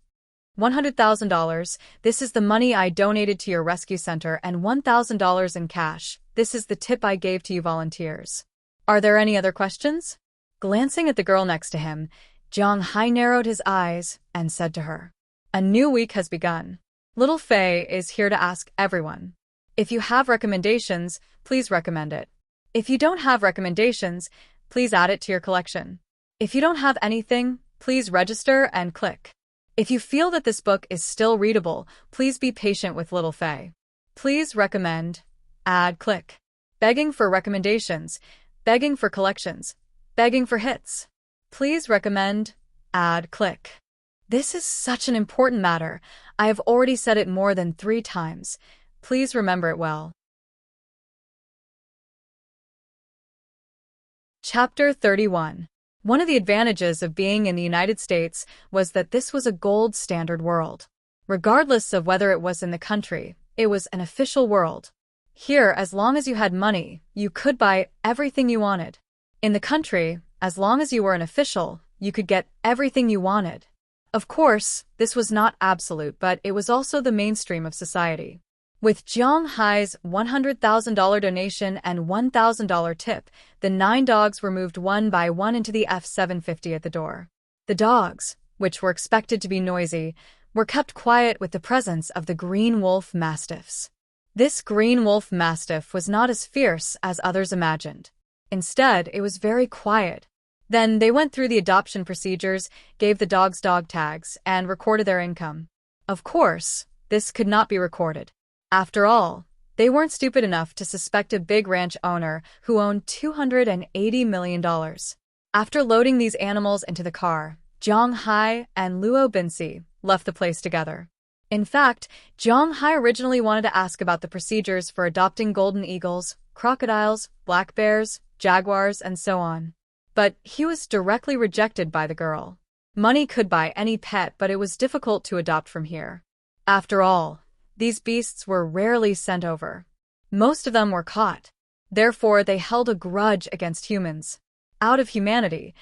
$100,000, this is the money I donated to your rescue center, and $1,000 in cash, this is the tip I gave to you volunteers. Are there any other questions?" Glancing at the girl next to him, Zhang Hai narrowed his eyes and said to her, "A new week has begun. Little Fei is here to ask everyone. If you have recommendations, please recommend it. If you don't have recommendations, please add it to your collection. If you don't have anything, please register and click. If you feel that this book is still readable, please be patient with Little Fei. Please recommend, add, click. Begging for recommendations, begging for collections, begging for hits. Please recommend, add, click. This is such an important matter. I have already said it more than 3 times. Please remember it well." Chapter 31. One of the advantages of being in the United States was that this was a gold standard world. Regardless of whether it was in the country, it was an official world. Here, as long as you had money, you could buy everything you wanted. In the country, as long as you were an official, you could get everything you wanted. Of course, this was not absolute, but it was also the mainstream of society. With Jiang Hai's $100,000 donation and $1,000 tip, the 9 dogs were moved one by one into the F-750 at the door. The dogs, which were expected to be noisy, were kept quiet with the presence of the Green Wolf Mastiffs. This Green Wolf Mastiff was not as fierce as others imagined. Instead, it was very quiet. Then they went through the adoption procedures, gave the dogs dog tags, and recorded their income. Of course, this could not be recorded. After all, they weren't stupid enough to suspect a big ranch owner who owned $280 million. After loading these animals into the car, Jiang Hai and Luo Binsi left the place together. In fact, Jiang Hai originally wanted to ask about the procedures for adopting golden eagles, crocodiles, black bears, jaguars, and so on. But he was directly rejected by the girl. Money could buy any pet, but it was difficult to adopt from here. After all, these beasts were rarely sent over. Most of them were caught. Therefore, they held a grudge against humans. Out of humanity,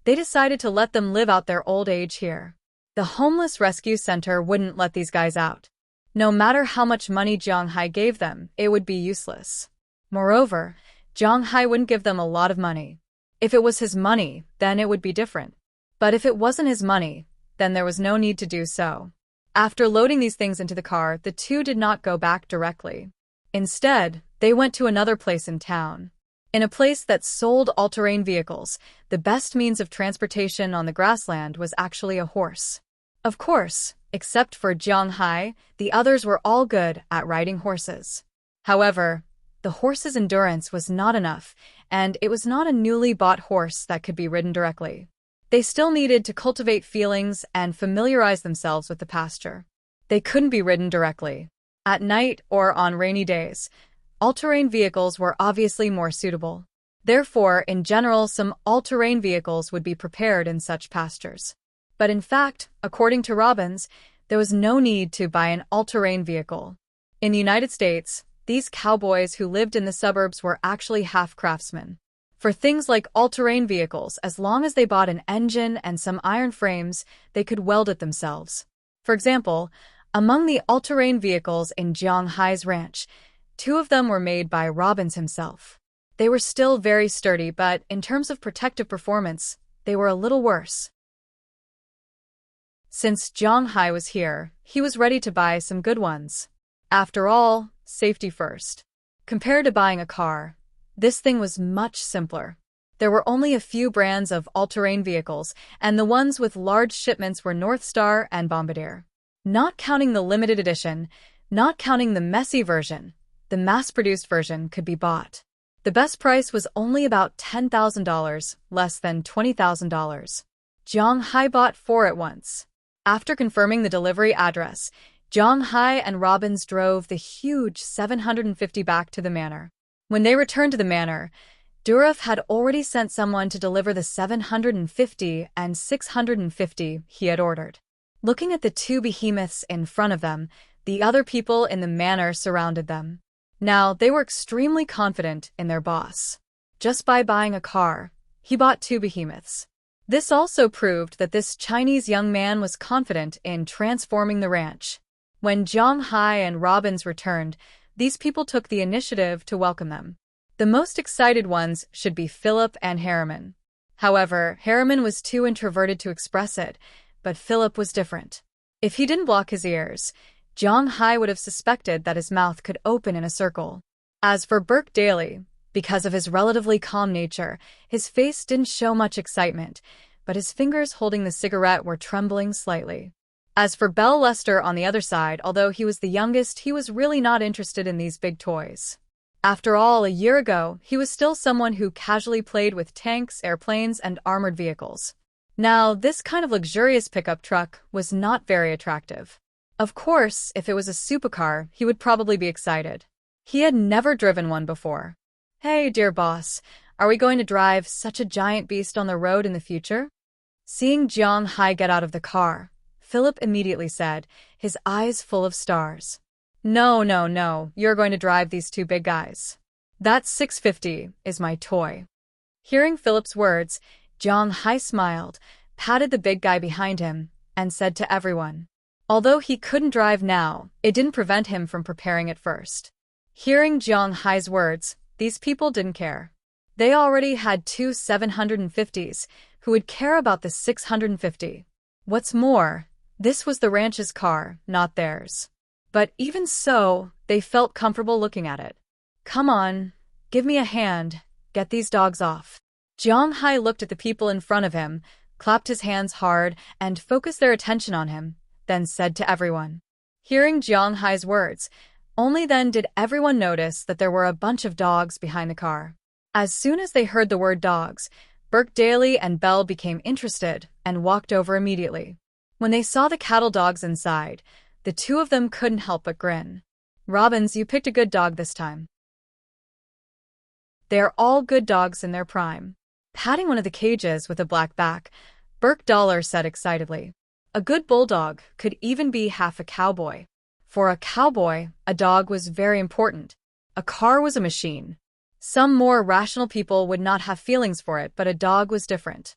they decided to let them live out their old age here. The homeless rescue center wouldn't let these guys out. No matter how much money Jiang Hai gave them, it would be useless. Moreover, Jiang Hai wouldn't give them a lot of money. If it was his money, then it would be different. But if it wasn't his money, then there was no need to do so. After loading these things into the car, the two did not go back directly. Instead, they went to another place in town. In a place that sold all-terrain vehicles, the best means of transportation on the grassland was actually a horse. Of course, except for Jiang Hai, the others were all good at riding horses. However, the horse's endurance was not enough, and it was not a newly bought horse that could be ridden directly. They still needed to cultivate feelings and familiarize themselves with the pasture. They couldn't be ridden directly. At night or on rainy days, all-terrain vehicles were obviously more suitable. Therefore, in general, some all-terrain vehicles would be prepared in such pastures. But in fact, according to Robbins, there was no need to buy an all-terrain vehicle. In the United States, these cowboys who lived in the suburbs were actually half craftsmen. For things like all-terrain vehicles, as long as they bought an engine and some iron frames, they could weld it themselves. For example, among the all-terrain vehicles in Jiang Hai's ranch, 2 of them were made by Robbins himself. They were still very sturdy, but in terms of protective performance, they were a little worse. Since Jiang Hai was here, he was ready to buy some good ones. After all, safety first. Compared to buying a car, this thing was much simpler. There were only a few brands of all-terrain vehicles, and the ones with large shipments were North Star and Bombardier. Not counting the limited edition, not counting the messy version, the mass-produced version could be bought. The best price was only about $10,000, less than $20,000. Jiang Hai bought 4 at once. After confirming the delivery address, Jiang Hai and Robbins drove the huge 750 back to the manor. When they returned to the manor, Durov had already sent someone to deliver the 750 and 650 he had ordered. Looking at the 2 behemoths in front of them, the other people in the manor surrounded them. Now, they were extremely confident in their boss. Just by buying a car, he bought 2 behemoths. This also proved that this Chinese young man was confident in transforming the ranch. When Jiang Hai and Robbins returned, these people took the initiative to welcome them. The most excited ones should be Philip and Harriman. However, Harriman was too introverted to express it, but Philip was different. If he didn't block his ears, Jiang Hai would have suspected that his mouth could open in a circle. As for Burke Daly, because of his relatively calm nature, his face didn't show much excitement, but his fingers holding the cigarette were trembling slightly. As for Bell Lester on the other side, although he was the youngest, he was really not interested in these big toys. After all, a year ago, he was still someone who casually played with tanks, airplanes, and armored vehicles. Now, this kind of luxurious pickup truck was not very attractive. Of course, if it was a supercar, he would probably be excited. He had never driven one before. "Hey, dear boss, are we going to drive such a giant beast on the road in the future?" Seeing Jiang Hai get out of the car, Philip immediately said, his eyes full of stars. No, you're going to drive these 2 big guys. That 650 is my toy." Hearing Philip's words, Jiang Hai smiled, patted the big guy behind him, and said to everyone, Although he couldn't drive now, it didn't prevent him from preparing at first. Hearing Jiang Hai's words, these people didn't care. They already had two 750s, who would care about the 650. What's more, this was the ranch's car, not theirs. But even so, they felt comfortable looking at it. Come on, give me a hand, get these dogs off. Jiang Hai looked at the people in front of him, clapped his hands hard, and focused their attention on him, then said to everyone. Hearing Jiang Hai's words, only then did everyone notice that there were a bunch of dogs behind the car. As soon as they heard the word dogs, Burke Daly and Belle became interested and walked over immediately. When they saw the cattle dogs inside, the two of them couldn't help but grin. Robbins, you picked a good dog this time. They are all good dogs in their prime. Patting one of the cages with a black back, Burke Dollar said excitedly. A good bulldog could even be half a cowboy. For a cowboy, a dog was very important. A car was a machine. Some more rational people would not have feelings for it, but a dog was different.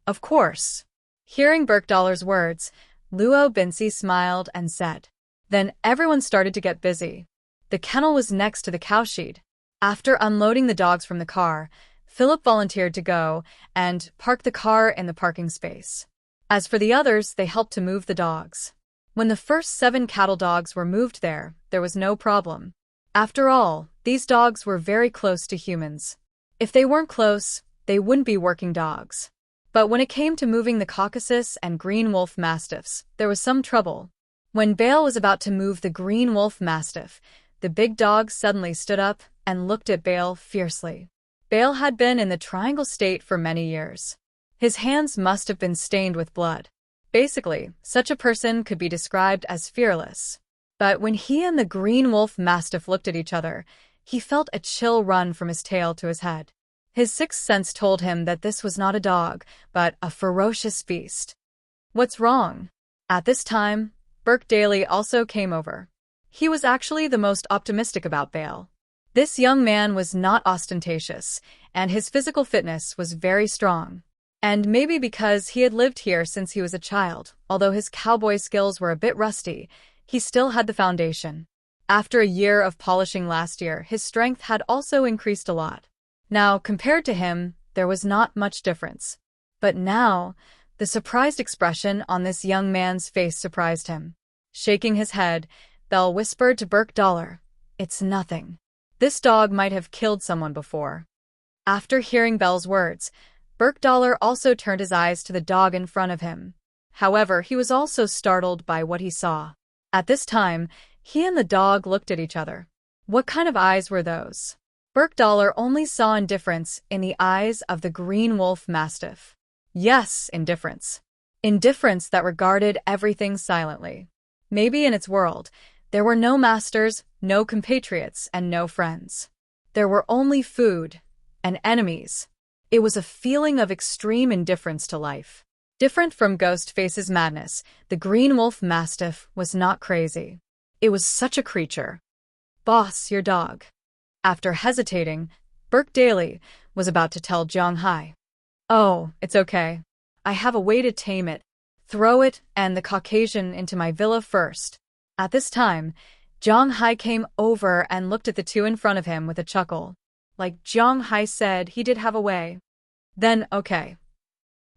Of course. Hearing Burke Dollar's words, Luo Bincy smiled and said. Then everyone started to get busy. The kennel was next to the cowshed. After unloading the dogs from the car, Philip volunteered to go and park the car in the parking space. As for the others, they helped to move the dogs. When the first 7 cattle dogs were moved there was no problem. After all, these dogs were very close to humans. If they weren't close, they wouldn't be working dogs. But when it came to moving the Caucasus and Green Wolf Mastiffs, there was some trouble. When Bale was about to move the Green Wolf Mastiff, the big dog suddenly stood up and looked at Bale fiercely. Bale had been in the Triangle State for many years. His hands must have been stained with blood. Basically, such a person could be described as fearless. But when he and the Green Wolf Mastiff looked at each other, he felt a chill run from his tail to his head. His sixth sense told him that this was not a dog, but a ferocious beast. What's wrong? At this time, Burke Daly also came over. He was actually the most optimistic about Bale. This young man was not ostentatious, and his physical fitness was very strong. And maybe because he had lived here since he was a child, although his cowboy skills were a bit rusty, he still had the foundation. After a year of polishing last year, his strength had also increased a lot. Now, compared to him, there was not much difference. But now, the surprised expression on this young man's face surprised him. Shaking his head, Belle whispered to Burke Dollar, "It's nothing. This dog might have killed someone before." After hearing Belle's words, Burke Dollar also turned his eyes to the dog in front of him. However, he was also startled by what he saw. At this time, he and the dog looked at each other. What kind of eyes were those? Burke Dollar only saw indifference in the eyes of the Green Wolf Mastiff. Yes, indifference. Indifference that regarded everything silently. Maybe in its world, there were no masters, no compatriots, and no friends. There were only food and enemies. It was a feeling of extreme indifference to life. Different from Ghostface's madness, the Green Wolf Mastiff was not crazy. It was such a creature. "Boss, your dog." After hesitating, Burke Daly was about to tell Jiang Hai. "Oh, it's okay. I have a way to tame it. Throw it and the Caucasian into my villa first." At this time, Jiang Hai came over and looked at the two in front of him with a chuckle. Like Jiang Hai said, he did have a way. Then, okay.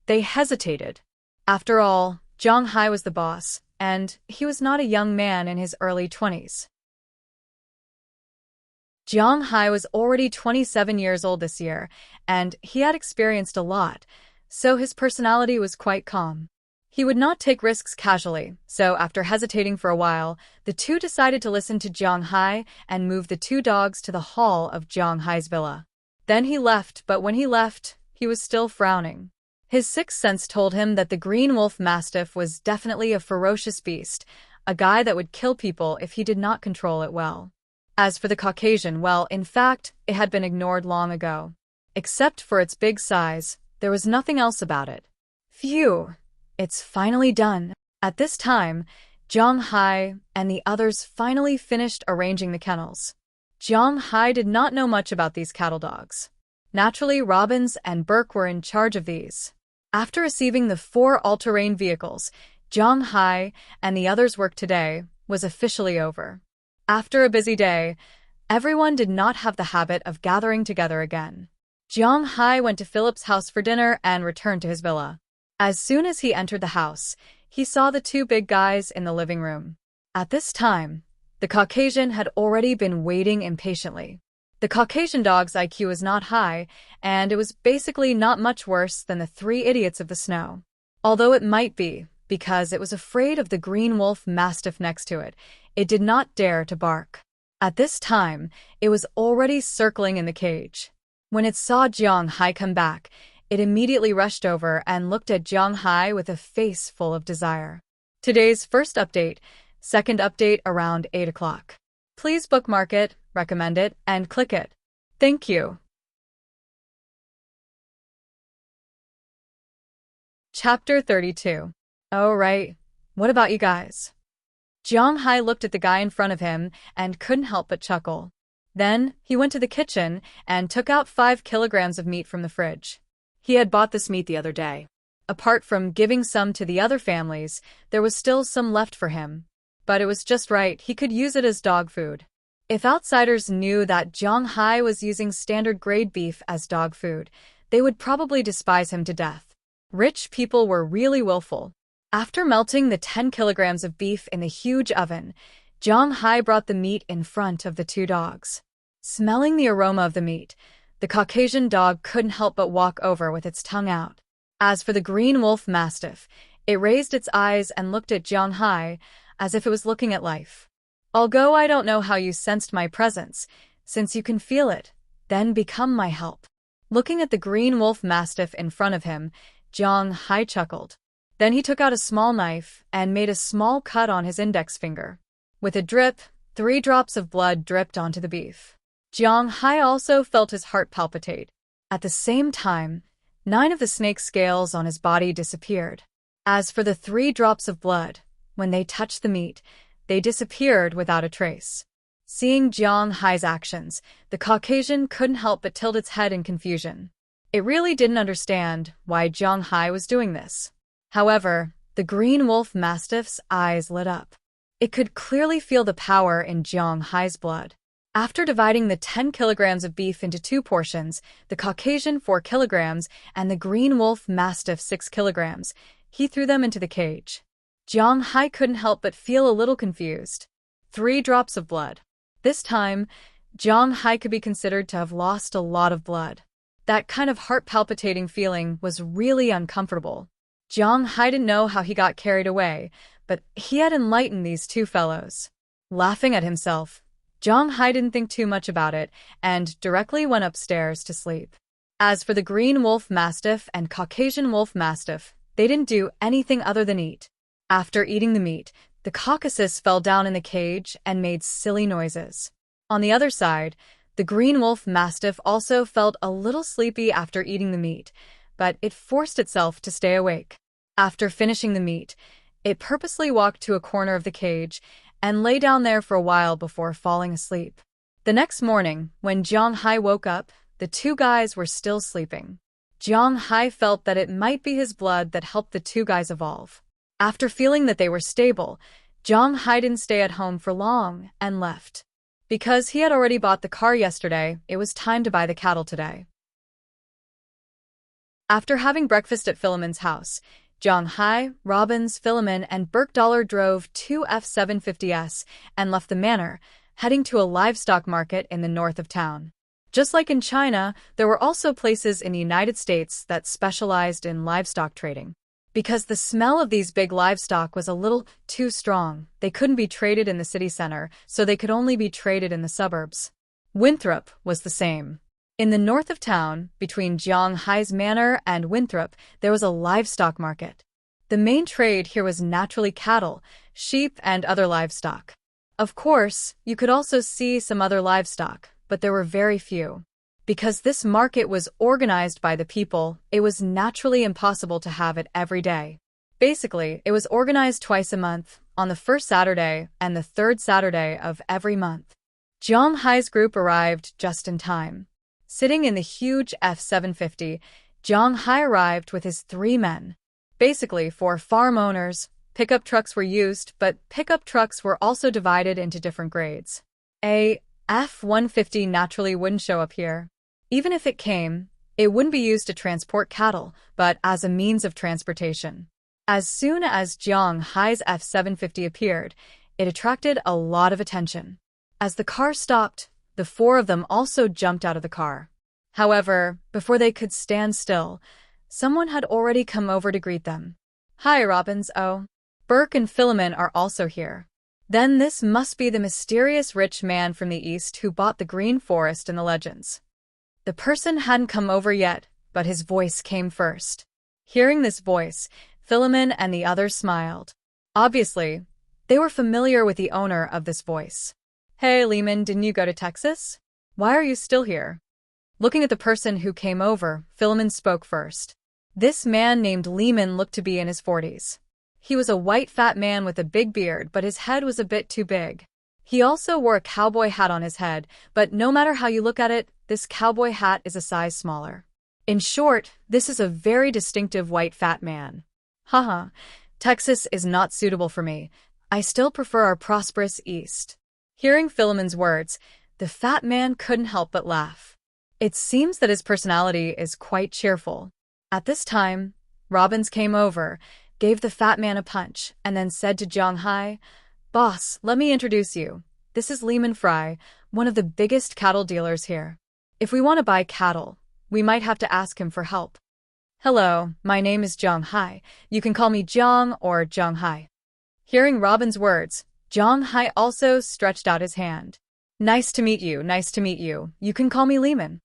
They hesitated. After all, Jiang Hai was the boss, and he was not a young man in his early 20s. Jiang Hai was already 27 years old this year, and he had experienced a lot, so his personality was quite calm. He would not take risks casually, so after hesitating for a while, the two decided to listen to Jiang Hai and move the two dogs to the hall of Jiang Hai's villa. Then he left, but when he left, he was still frowning. His sixth sense told him that the Green Wolf Mastiff was definitely a ferocious beast, a guy that would kill people if he did not control it well. As for the Caucasian, well, in fact, it had been ignored long ago. Except for its big size, there was nothing else about it. Phew, it's finally done. At this time, Jiang Hai and the others finally finished arranging the kennels. Jiang Hai did not know much about these cattle dogs. Naturally, Robbins and Burke were in charge of these. After receiving the 4 all-terrain vehicles, Zhang Hai and the others' work today was officially over. After a busy day, everyone did not have the habit of gathering together again. Zhang Hai went to Philip's house for dinner and returned to his villa. As soon as he entered the house, he saw the two big guys in the living room. At this time, the Caucasian had already been waiting impatiently. The Caucasian dog's IQ was not high, and it was basically not much worse than the three idiots of the snow. Although it might be, because it was afraid of the green wolf mastiff next to it, it did not dare to bark. At this time, it was already circling in the cage. When it saw Zhang Hai come back, it immediately rushed over and looked at Zhang Hai with a face full of desire. Today's first update, second update around 8 o'clock. Please bookmark it, recommend it, and click it. Thank you. Chapter 32. Oh, right. What about you guys? Zhang Hai looked at the guy in front of him and couldn't help but chuckle. Then, he went to the kitchen and took out 5 kilograms of meat from the fridge. He had bought this meat the other day. Apart from giving some to the other families, there was still some left for him. But it was just right, he could use it as dog food. If outsiders knew that Zhang Hai was using standard grade beef as dog food, they would probably despise him to death. Rich people were really willful. After melting the 10 kilograms of beef in the huge oven, Zhang Hai brought the meat in front of the two dogs. Smelling the aroma of the meat, the Caucasian dog couldn't help but walk over with its tongue out. As for the green wolf mastiff, it raised its eyes and looked at Zhang Hai as if it was looking at life. Although I don't know how you sensed my presence, since you can feel it, then become my help. Looking at the green wolf mastiff in front of him, Zhang Hai chuckled. Then he took out a small knife and made a small cut on his index finger. With a drip, 3 drops of blood dripped onto the beef. Zhang Hai also felt his heart palpitate. At the same time, 9 of the snake's scales on his body disappeared. As for the 3 drops of blood, when they touched the meat, they disappeared without a trace. Seeing Zhang Hai's actions, the Caucasian couldn't help but tilt its head in confusion. It really didn't understand why Zhang Hai was doing this. However, the green wolf mastiff's eyes lit up. It could clearly feel the power in Zhang Hai's blood. After dividing the 10 kilograms of beef into 2 portions, the Caucasian 4 kilograms and the green wolf mastiff 6 kilograms, he threw them into the cage. Zhang Hai couldn't help but feel a little confused. 3 drops of blood. This time, Zhang Hai could be considered to have lost a lot of blood. That kind of heart-palpitating feeling was really uncomfortable. Zhang Hai didn't know how he got carried away, but he had enlightened these 2 fellows. Laughing at himself, Zhang Hai didn't think too much about it and directly went upstairs to sleep. As for the green wolf mastiff and Caucasian wolf mastiff, they didn't do anything other than eat. After eating the meat, the Caucasus fell down in the cage and made silly noises. On the other side, the green wolf mastiff also felt a little sleepy after eating the meat, but it forced itself to stay awake. After finishing the meat, it purposely walked to a corner of the cage and lay down there for a while before falling asleep. The next morning, when Zhang Hai woke up, the 2 guys were still sleeping. Zhang Hai felt that it might be his blood that helped the 2 guys evolve. After feeling that they were stable, Zhang Hai didn't stay at home for long and left. Because he had already bought the car yesterday, it was time to buy the cattle today. After having breakfast at Philemon's house, Zhang Hai, Robbins, Philemon, and Burkdollar drove 2 F-750s and left the manor, heading to a livestock market in the north of town. Just like in China, there were also places in the United States that specialized in livestock trading. Because the smell of these big livestock was a little too strong, they couldn't be traded in the city center, so they could only be traded in the suburbs. Winthrop was the same. In the north of town, between Zhang Hai's manor and Winthrop, there was a livestock market. The main trade here was naturally cattle, sheep, and other livestock. Of course, you could also see some other livestock, but there were very few. Because this market was organized by the people, it was naturally impossible to have it every day. Basically, it was organized twice a month, on the first Saturday and the third Saturday of every month. Zhang Hai's group arrived just in time. Sitting in the huge F-750, Zhang Hai arrived with his 3 men. Basically, for farm owners, Pickup trucks were used, but pickup trucks were also divided into different grades. A F-150 naturally wouldn't show up here. Even if it came, it wouldn't be used to transport cattle, but as a means of transportation. As soon as Jiang Hai's F-750 appeared, it attracted a lot of attention. As the car stopped, the four of them also jumped out of the car. However, before they could stand still, someone had already come over to greet them. "Hi, Robbins. Oh, Burke and Philemon are also here." Then this must be the mysterious rich man from the East who bought the green forest in the legends. The person hadn't come over yet, but his voice came first. Hearing this voice, Philemon and the others smiled. Obviously, they were familiar with the owner of this voice. "Hey, Lehman, didn't you go to Texas? Why are you still here?" Looking at the person who came over, Philemon spoke first. This man named Lehman looked to be in his 40s. He was a white fat man with a big beard, but his head was a bit too big. He also wore a cowboy hat on his head, but no matter how you look at it, this cowboy hat is a size smaller. In short, this is a very distinctive white fat man. Haha, Texas is not suitable for me. I still prefer our prosperous East. Hearing Philemon's words, the fat man couldn't help but laugh. It seems that his personality is quite cheerful. At this time, Robbins came over, gave the fat man a punch, and then said to Jiang Hai, "Boss, let me introduce you. This is Lehman Fry, one of the biggest cattle dealers here. If we want to buy cattle, we might have to ask him for help." "Hello, my name is Jiang Hai. You can call me Jiang or Jiang Hai." Hearing Robin's words, Jiang Hai also stretched out his hand. "Nice to meet you, nice to meet you. You can call me Lehman."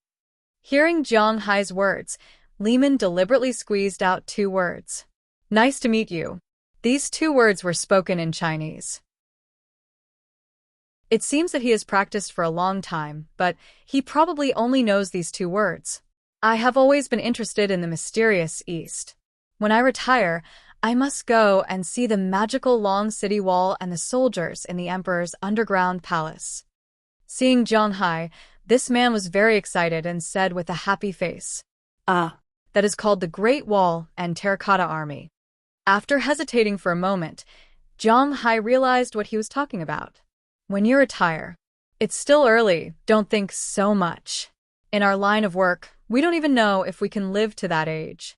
Hearing Jiang Hai's words, Lehman deliberately squeezed out two words. "Nice to meet you." These two words were spoken in Chinese. It seems that he has practiced for a long time, but he probably only knows these two words. I have always been interested in the mysterious East. When I retire, I must go and see the magical long city wall and the soldiers in the emperor's underground palace. Seeing Jiang Hai, this man was very excited and said with a happy face, That is called the Great Wall and Terracotta Army." After hesitating for a moment, Jiang Hai realized what he was talking about. When you retire, it's still early, don't think so much. In our line of work, we don't even know if we can live to that age.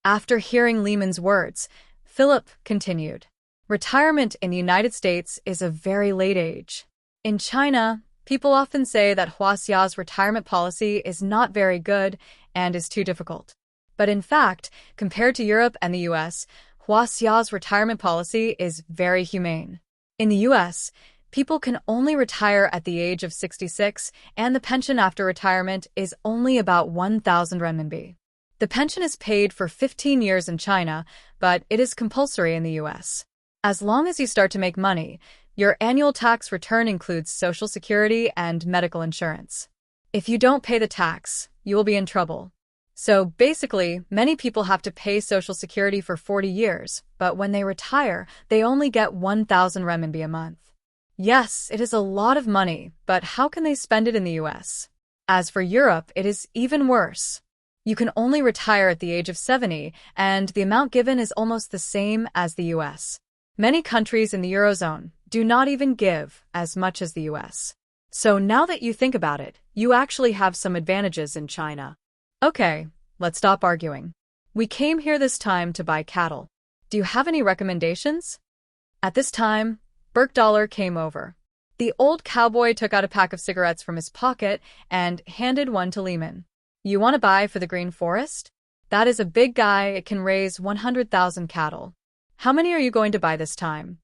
After hearing Lehman's words, Philip continued. Retirement in the United States is a very late age. In China, people often say that Huaxia's retirement policy is not very good and is too difficult. But in fact, compared to Europe and the US, Huaxia's retirement policy is very humane. In the US, people can only retire at the age of 66, and the pension after retirement is only about 1,000 renminbi. The pension is paid for 15 years in China, but it is compulsory in the US. As long as you start to make money, your annual tax return includes Social Security and medical insurance. If you don't pay the tax, you will be in trouble. So basically, many people have to pay Social Security for 40 years, but when they retire, they only get 1,000 renminbi a month. Yes, it is a lot of money, but how can they spend it in the US? As for Europe, it is even worse. You can only retire at the age of 70, and the amount given is almost the same as the US. Many countries in the Eurozone do not even give as much as the US. So now that you think about it, you actually have some advantages in China. Okay, let's stop arguing. We came here this time to buy cattle. Do you have any recommendations? At this time, Burke Dollar came over. The old cowboy took out a pack of cigarettes from his pocket and handed one to Lehman. You want to buy for the Green Forest? That is a big guy, it can raise 100,000 cattle. How many are you going to buy this time?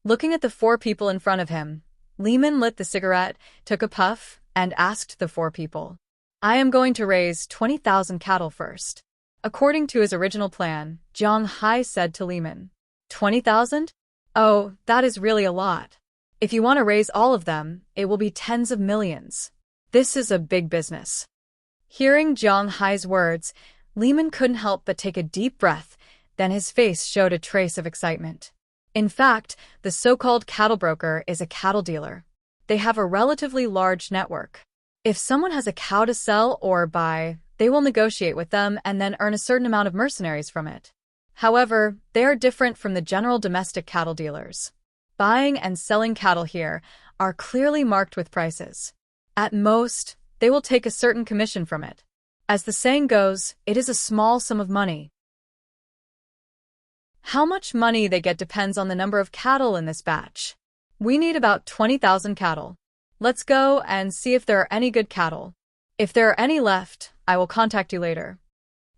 Looking at the four people in front of him, Lehman lit the cigarette, took a puff, and asked the four people. I am going to raise 20,000 cattle first. According to his original plan, Jiang Hai said to Lehman, 20,000? Oh, that is really a lot. If you want to raise all of them, it will be tens of millions. This is a big business. Hearing Jiang Hai's words, Lehman couldn't help but take a deep breath, then his face showed a trace of excitement. In fact, the so-called cattle broker is a cattle dealer. They have a relatively large network. If someone has a cow to sell or buy, they will negotiate with them and then earn a certain amount of mercenaries from it. However, they are different from the general domestic cattle dealers. Buying and selling cattle here are clearly marked with prices. At most, they will take a certain commission from it. As the saying goes, it is a small sum of money. How much money they get depends on the number of cattle in this batch. We need about 20,000 cattle. Let's go and see if there are any good cattle. If there are any left, I will contact you later.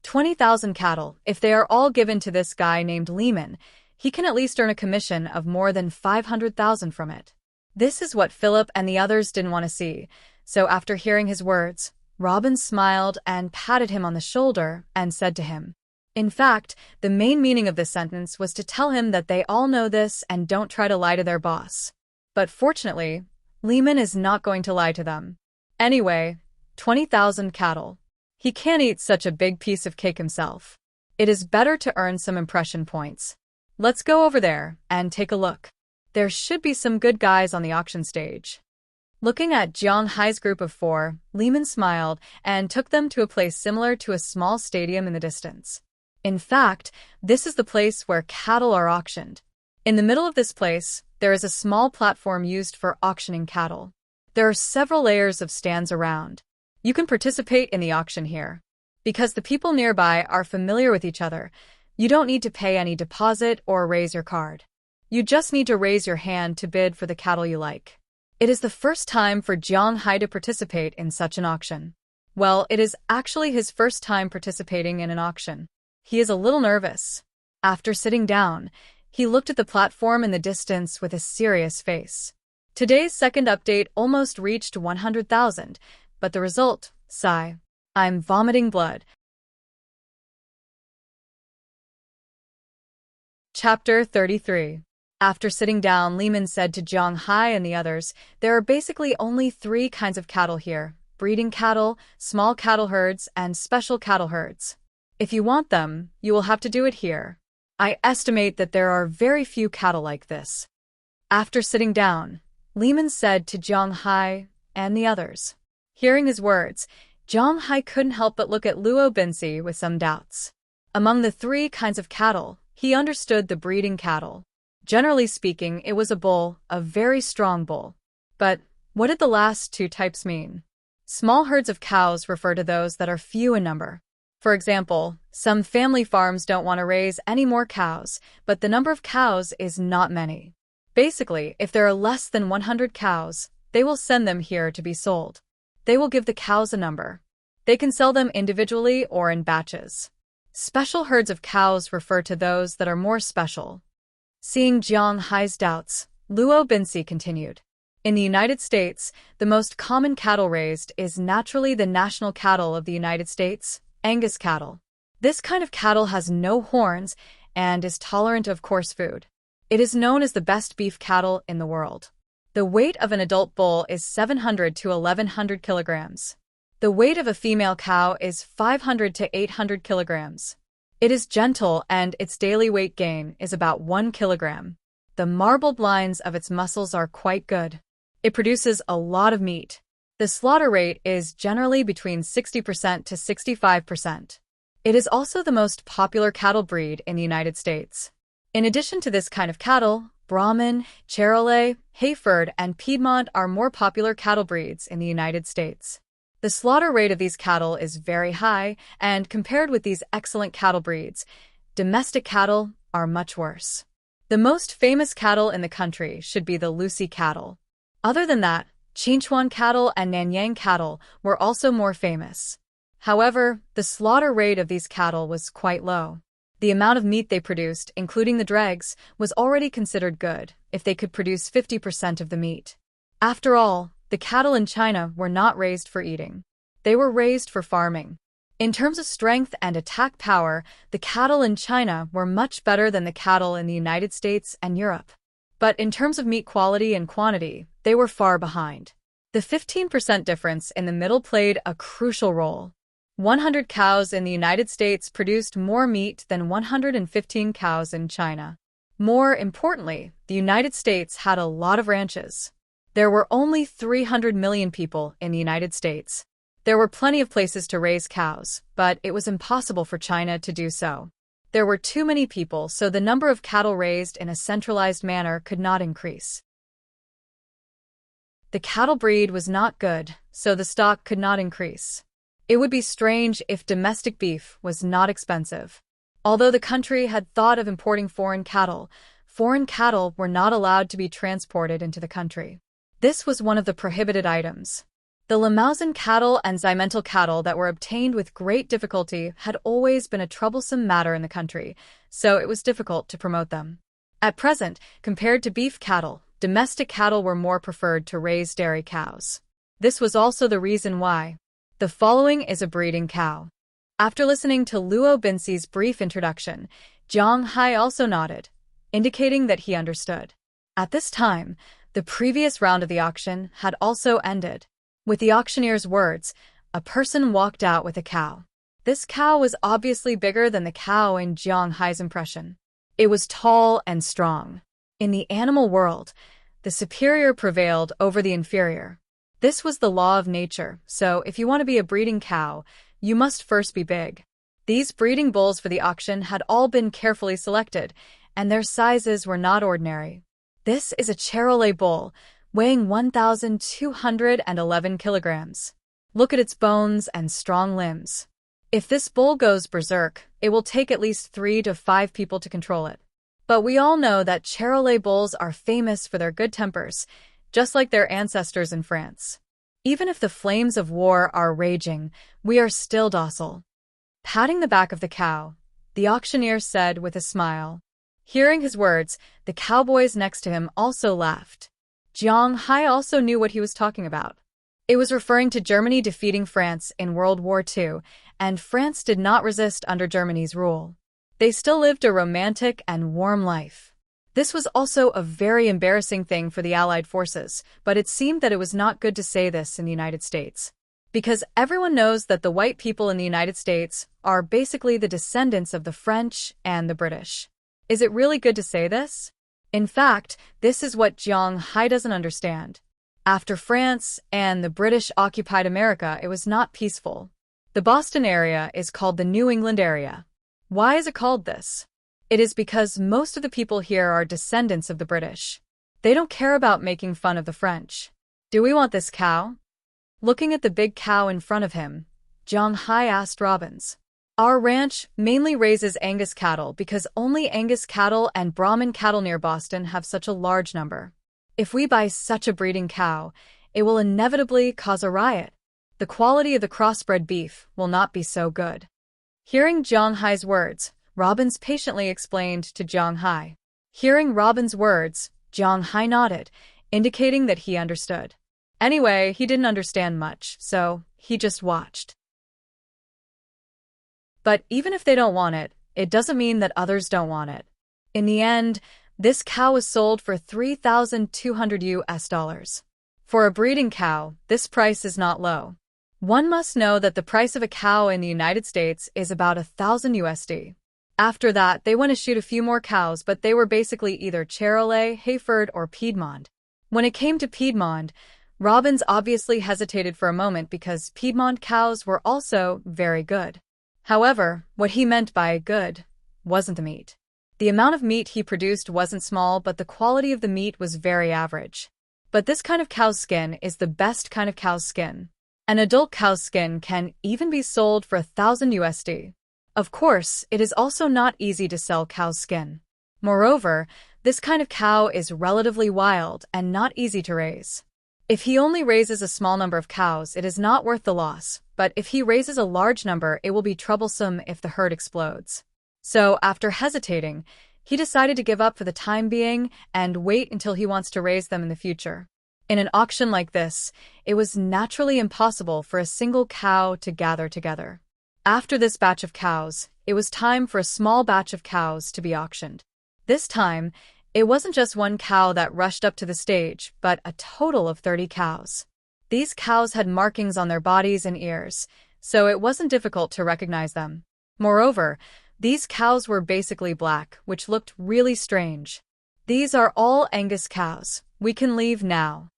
20,000 cattle, if they are all given to this guy named Lehman, he can at least earn a commission of more than 500,000 from it. This is what Philip and the others didn't want to see, so after hearing his words, Robin smiled and patted him on the shoulder and said to him, in fact, the main meaning of this sentence was to tell him that they all know this and don't try to lie to their boss. But fortunately, Lehman is not going to lie to them. Anyway, 20,000 cattle. He can't eat such a big piece of cake himself. It is better to earn some impression points. Let's go over there and take a look. There should be some good guys on the auction stage. Looking at Jiang Hai's group of 4, Lehman smiled and took them to a place similar to a small stadium in the distance. In fact, this is the place where cattle are auctioned. In the middle of this place, there is a small platform used for auctioning cattle. There are several layers of stands around. You can participate in the auction here. Because the people nearby are familiar with each other, you don't need to pay any deposit or raise your card. You just need to raise your hand to bid for the cattle you like. It is the first time for Jiang Hai to participate in such an auction. Well, it is actually his first time participating in an auction. He is a little nervous. After sitting down, he looked at the platform in the distance with a serious face. Today's second update almost reached 100,000, but the result, sigh. I'm vomiting blood. Chapter 33. After sitting down, Lehman said to Jiang Hai and the others, there are basically only 3 kinds of cattle here: breeding cattle, small cattle herds, and special cattle herds. If you want them, you will have to do it here. I estimate that there are very few cattle like this. After sitting down, Lehman said to Jiang Hai and the others. Hearing his words, Jiang Hai couldn't help but look at Luo Binsi with some doubts. Among the 3 kinds of cattle, he understood the breeding cattle. Generally speaking, it was a bull, a very strong bull. But what did the last 2 types mean? Small herds of cows refer to those that are few in number. For example, some family farms don't want to raise any more cows, but the number of cows is not many. Basically, if there are less than 100 cows, they will send them here to be sold. They will give the cows a number. They can sell them individually or in batches. Special herds of cows refer to those that are more special. Seeing Jiang Hai's doubts, Luo Binsi continued. In the United States, the most common cattle raised is naturally the national cattle of the United States, Angus cattle. This kind of cattle has no horns and is tolerant of coarse food. It is known as the best beef cattle in the world. The weight of an adult bull is 700 to 1100 kilograms. The weight of a female cow is 500 to 800 kilograms. It is gentle and its daily weight gain is about 1 kilogram. The marbled lines of its muscles are quite good. It produces a lot of meat. The slaughter rate is generally between 60% to 65%. It is also the most popular cattle breed in the United States. In addition to this kind of cattle, Brahman, Charolais, Hayford, and Piedmont are more popular cattle breeds in the United States. The slaughter rate of these cattle is very high, and compared with these excellent cattle breeds, domestic cattle are much worse. The most famous cattle in the country should be the Lucy cattle. Other than that, Chinchuan cattle and Nanyang cattle were also more famous. However, the slaughter rate of these cattle was quite low. The amount of meat they produced, including the dregs, was already considered good if they could produce 50% of the meat. After all, the cattle in China were not raised for eating. They were raised for farming. In terms of strength and attack power, the cattle in China were much better than the cattle in the United States and Europe. But in terms of meat quality and quantity, they were far behind. The 15% difference in the middle played a crucial role. 100 cows in the United States produced more meat than 115 cows in China. More importantly, the United States had a lot of ranches. There were only 300 million people in the United States. There were plenty of places to raise cows, but it was impossible for China to do so. There were too many people, so the number of cattle raised in a centralized manner could not increase. The cattle breed was not good, so the stock could not increase. It would be strange if domestic beef was not expensive. Although the country had thought of importing foreign cattle were not allowed to be transported into the country. This was one of the prohibited items. The Limousin cattle and Simmental cattle that were obtained with great difficulty had always been a troublesome matter in the country, so it was difficult to promote them. At present, compared to beef cattle, domestic cattle were more preferred to raise dairy cows. This was also the reason why. The following is a breeding cow. After listening to Luo Binsi's brief introduction, Zhang Hai also nodded, indicating that he understood. At this time, the previous round of the auction had also ended. With the auctioneer's words, a person walked out with a cow. This cow was obviously bigger than the cow in Zhang Hai's impression. It was tall and strong. In the animal world, the superior prevailed over the inferior. This was the law of nature, so if you want to be a breeding cow, you must first be big. These breeding bulls for the auction had all been carefully selected, and their sizes were not ordinary. This is a Charolais bull, weighing 1,211 kilograms. Look at its bones and strong limbs. If this bull goes berserk, it will take at least 3 to 5 people to control it. But we all know that Charolais bulls are famous for their good tempers, just like their ancestors in France. Even if the flames of war are raging, we are still docile. Patting the back of the cow, the auctioneer said with a smile. Hearing his words, the cowboys next to him also laughed. Zhang Hai also knew what he was talking about. It was referring to Germany defeating France in World War II, and France did not resist under Germany's rule. They still lived a romantic and warm life. This was also a very embarrassing thing for the Allied forces, but it seemed that it was not good to say this in the United States. Because everyone knows that the white people in the United States are basically the descendants of the French and the British. Is it really good to say this? In fact, this is what Zhang Hai doesn't understand. After France and the British occupied America, it was not peaceful. The Boston area is called the New England area. Why is it called this? It is because most of the people here are descendants of the British. They don't care about making fun of the French. Do we want this cow? Looking at the big cow in front of him, Zhang Hai asked Robbins. Our ranch mainly raises Angus cattle because only Angus cattle and Brahman cattle near Boston have such a large number. If we buy such a breeding cow, it will inevitably cause a riot. The quality of the crossbred beef will not be so good. Hearing Zhang Hai's words, Robbins patiently explained to Zhang Hai. Hearing Robbins' words, Zhang Hai nodded, indicating that he understood. Anyway, he didn't understand much, so he just watched. But even if they don't want it, it doesn't mean that others don't want it. In the end, this cow was sold for $3,200. For a breeding cow, this price is not low. One must know that the price of a cow in the United States is about $1,000. After that, they went to shoot a few more cows, but they were basically either Charolais, Hayford, or Piedmont. When it came to Piedmont, Robbins obviously hesitated for a moment because Piedmont cows were also very good. However, what he meant by good wasn't the meat. The amount of meat he produced wasn't small, but the quality of the meat was very average. But this kind of cow's skin is the best kind of cow's skin. An adult cow's skin can even be sold for $1,000. Of course, it is also not easy to sell cow's skin. Moreover, this kind of cow is relatively wild and not easy to raise. If he only raises a small number of cows, it is not worth the loss, but if he raises a large number, it will be troublesome if the herd explodes. So, after hesitating, he decided to give up for the time being and wait until he wants to raise them in the future. In an auction like this, it was naturally impossible for a single cow to gather together. After this batch of cows, it was time for a small batch of cows to be auctioned. This time, it wasn't just one cow that rushed up to the stage, but a total of 30 cows. These cows had markings on their bodies and ears, so it wasn't difficult to recognize them. Moreover, these cows were basically black, which looked really strange. These are all Angus cows. We can leave now.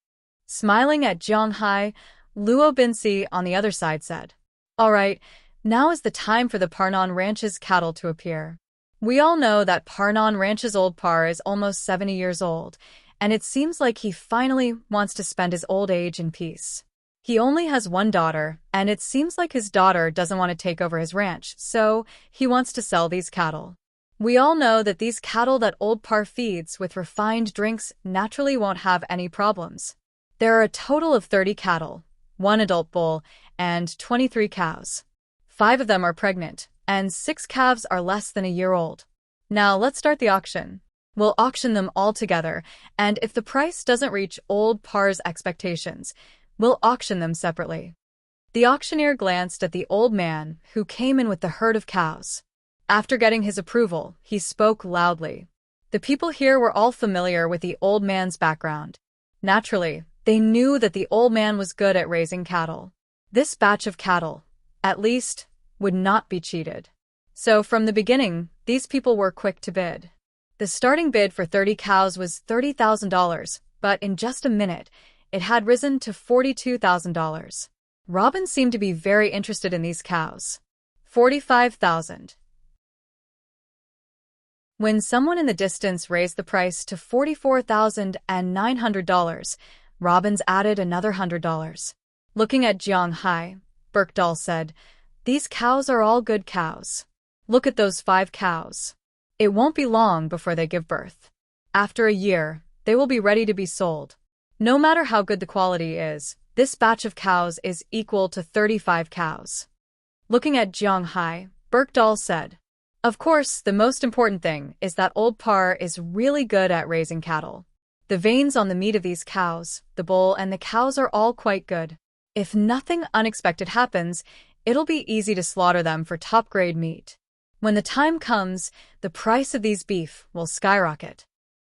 Smiling at Zhang Hai, Luo Binsi on the other side said, All right, now is the time for the Parnon Ranch's cattle to appear. We all know that Parnon Ranch's old par is almost 70 years old, and it seems like he finally wants to spend his old age in peace. He only has one daughter, and it seems like his daughter doesn't want to take over his ranch, so he wants to sell these cattle. We all know that these cattle that Old Par feeds with refined drinks naturally won't have any problems. There are a total of 30 cattle, 1 adult bull, and 23 cows. 5 of them are pregnant, and 6 calves are less than a year old. Now let's start the auction. We'll auction them all together, and if the price doesn't reach Old Par's expectations, we'll auction them separately. The auctioneer glanced at the old man who came in with the herd of cows. After getting his approval, he spoke loudly. The people here were all familiar with the old man's background. Naturally, they knew that the old man was good at raising cattle. This batch of cattle, at least, would not be cheated. So from the beginning, these people were quick to bid. The starting bid for 30 cows was $30,000, but in just a minute, it had risen to $42,000. Robin seemed to be very interested in these cows. $45,000. When someone in the distance raised the price to $44,900, Robbins added another $100. Looking at Jiang Hai, Berkdahl said, "These cows are all good cows. Look at those 5 cows. It won't be long before they give birth. After a year, they will be ready to be sold. No matter how good the quality is, this batch of cows is equal to 35 cows." Looking at Jiang Hai, Berkdahl said, "Of course, the most important thing is that Old Par is really good at raising cattle. The veins on the meat of these cows, the bull and the cows are all quite good. If nothing unexpected happens, it'll be easy to slaughter them for top-grade meat. When the time comes, the price of these beef will skyrocket."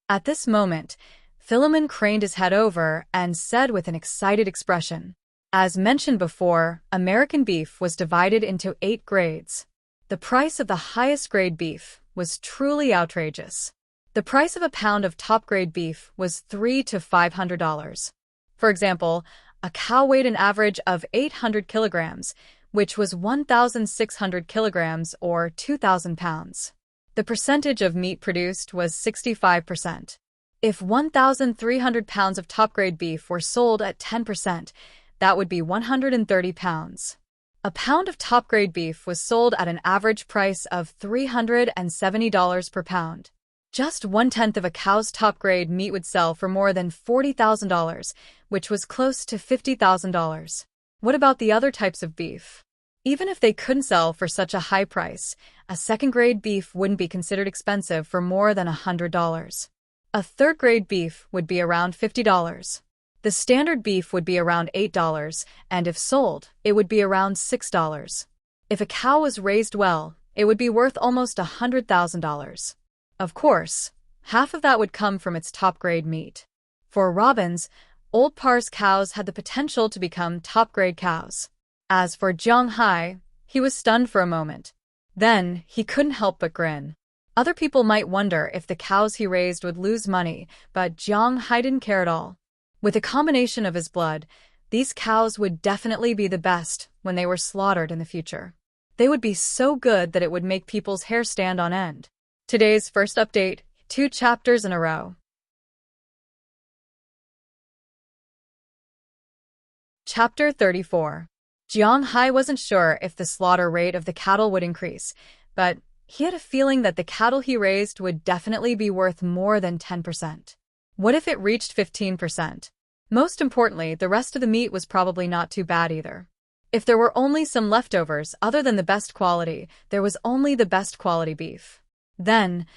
At this moment, Philemon craned his head over and said with an excited expression, "As mentioned before, American beef was divided into 8 grades. The price of the highest grade beef was truly outrageous. The price of a pound of top-grade beef was $300 to $500. For example, a cow weighed an average of 800 kilograms, which was 1,600 kilograms or 2,000 pounds. The percentage of meat produced was 65%. If 1,300 pounds of top-grade beef were sold at 10%, that would be 130 pounds. A pound of top-grade beef was sold at an average price of $370 per pound. Just 1/10 of a cow's top-grade meat would sell for more than $40,000, which was close to $50,000. What about the other types of beef? Even if they couldn't sell for such a high price, a second-grade beef wouldn't be considered expensive for more than $100. A third-grade beef would be around $50. The standard beef would be around $8, and if sold, it would be around $6. If a cow was raised well, it would be worth almost $100,000. Of course, half of that would come from its top-grade meat. For Robbins, Old Par's cows had the potential to become top-grade cows. As for Jiang Hai, he was stunned for a moment. Then, he couldn't help but grin. Other people might wonder if the cows he raised would lose money, but Jiang Hai didn't care at all. With a combination of his blood, these cows would definitely be the best when they were slaughtered in the future. They would be so good that it would make people's hair stand on end. Today's first update, 2 chapters in a row. Chapter 34. Jiang Hai wasn't sure if the slaughter rate of the cattle would increase, but he had a feeling that the cattle he raised would definitely be worth more than 10%. What if it reached 15%? Most importantly, the rest of the meat was probably not too bad either. If there were only some leftovers other than the best quality, there was only the best quality beef. Then,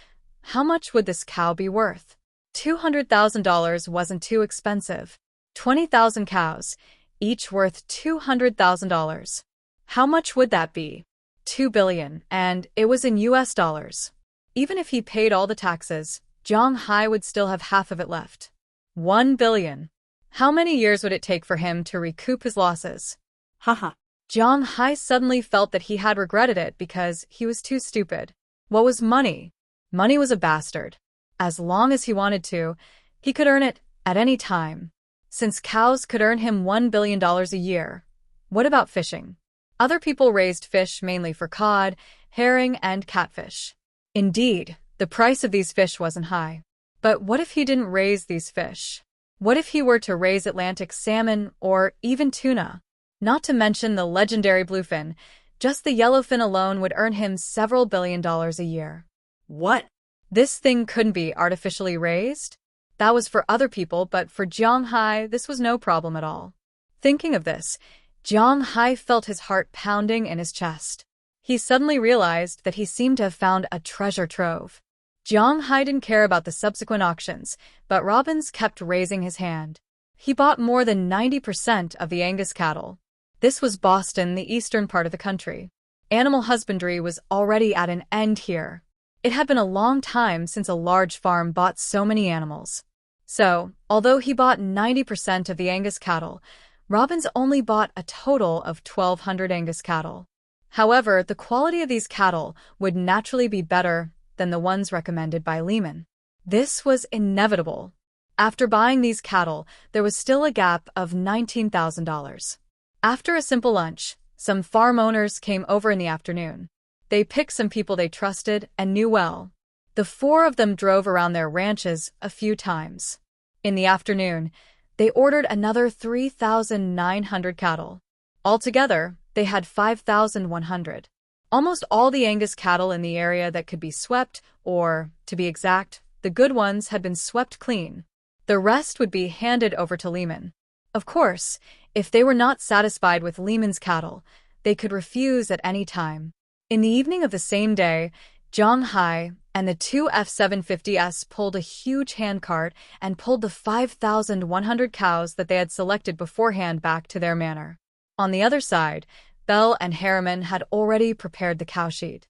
how much would this cow be worth? $200,000 wasn't too expensive. 20,000 cows, each worth $200,000. How much would that be? $2 billion, and it was in US dollars. Even if he paid all the taxes, Jiang Hai would still have half of it left. $1 billion. How many years would it take for him to recoup his losses? Haha. Jiang Hai suddenly felt that he had regretted it because he was too stupid. What was money? Money was a bastard. As long as he wanted to, he could earn it at any time. Since cows could earn him $1 billion a year, what about fishing? Other people raised fish mainly for cod, herring, and catfish. Indeed, the price of these fish wasn't high. But what if he didn't raise these fish? What if he were to raise Atlantic salmon or even tuna? Not to mention the legendary bluefin, just the yellowfin alone would earn him several $billions a year. What? This thing couldn't be artificially raised? That was for other people, but for Jiang Hai, this was no problem at all. Thinking of this, Jiang Hai felt his heart pounding in his chest. He suddenly realized that he seemed to have found a treasure trove. Jiang Hai didn't care about the subsequent auctions, but Robbins kept raising his hand. He bought more than 90% of the Angus cattle. This was Boston, the eastern part of the country. Animal husbandry was already at an end here. It had been a long time since a large farm bought so many animals. So, although he bought 90% of the Angus cattle, Robbins only bought a total of 1,200 Angus cattle. However, the quality of these cattle would naturally be better than the ones recommended by Lehman. This was inevitable. After buying these cattle, there was still a gap of $19,000. After a simple lunch, some farm owners came over in the afternoon. They picked some people they trusted and knew well. The four of them drove around their ranches a few times. In the afternoon, they ordered another 3,900 cattle. Altogether, they had 5,100. Almost all the Angus cattle in the area that could be swept, or, to be exact, the good ones had been swept clean. The rest would be handed over to Lehman. Of course, if they were not satisfied with Lehman's cattle, they could refuse at any time. In the evening of the same day, Jiang Hai and the two F-750s pulled a huge handcart and pulled the 5,100 cows that they had selected beforehand back to their manor. On the other side, Bell and Harriman had already prepared the cow sheet.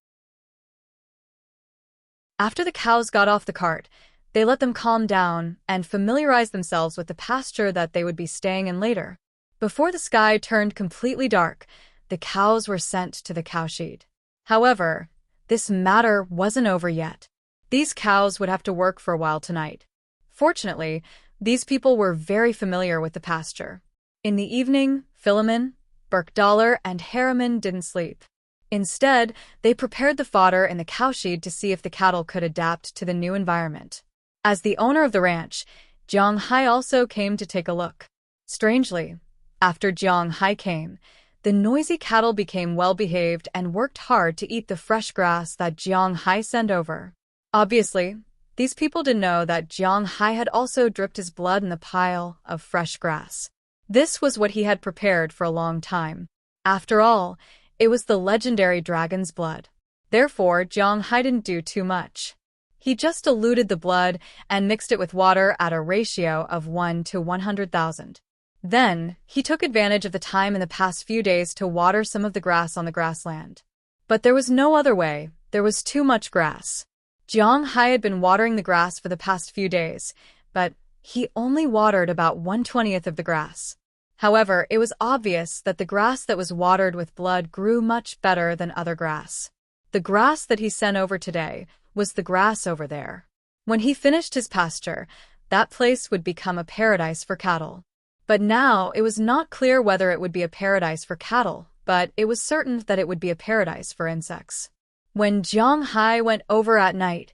After the cows got off the cart, they let them calm down and familiarize themselves with the pasture that they would be staying in later. Before the sky turned completely dark, the cows were sent to the cow sheet. However, this matter wasn't over yet. These cows would have to work for a while tonight. Fortunately, these people were very familiar with the pasture. In the evening, Philemon, Burkdollar, and Harriman didn't sleep. Instead, they prepared the fodder in the cow shed to see if the cattle could adapt to the new environment. As the owner of the ranch, Jiang Hai also came to take a look. Strangely, after Jiang Hai came, the noisy cattle became well-behaved and worked hard to eat the fresh grass that Jiang Hai sent over. Obviously, these people didn't know that Jiang Hai had also dripped his blood in the pile of fresh grass. This was what he had prepared for a long time. After all, it was the legendary dragon's blood. Therefore, Jiang Hai didn't do too much. He just diluted the blood and mixed it with water at a ratio of 1 to 100,000. Then, he took advantage of the time in the past few days to water some of the grass on the grassland. But there was no other way. There was too much grass. Jiang Hai had been watering the grass for the past few days, but he only watered about 1/20th of the grass. However, it was obvious that the grass that was watered with blood grew much better than other grass. The grass that he sent over today was the grass over there. When he finished his pasture, that place would become a paradise for cattle. But now it was not clear whether it would be a paradise for cattle, but it was certain that it would be a paradise for insects. When Jiang Hai went over at night,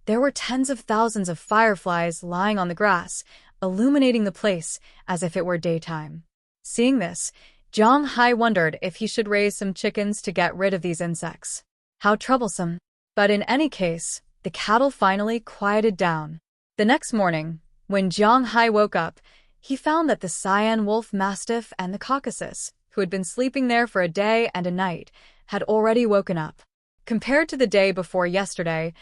there were tens of thousands of fireflies lying on the grass, illuminating the place as if it were daytime. Seeing this, Jiang Hai wondered if he should raise some chickens to get rid of these insects. How troublesome. But in any case, the cattle finally quieted down. The next morning, when Jiang Hai woke up, he found that the Siam wolf mastiff and the Caucasus, who had been sleeping there for a day and a night, had already woken up. Compared to the day before yesterday,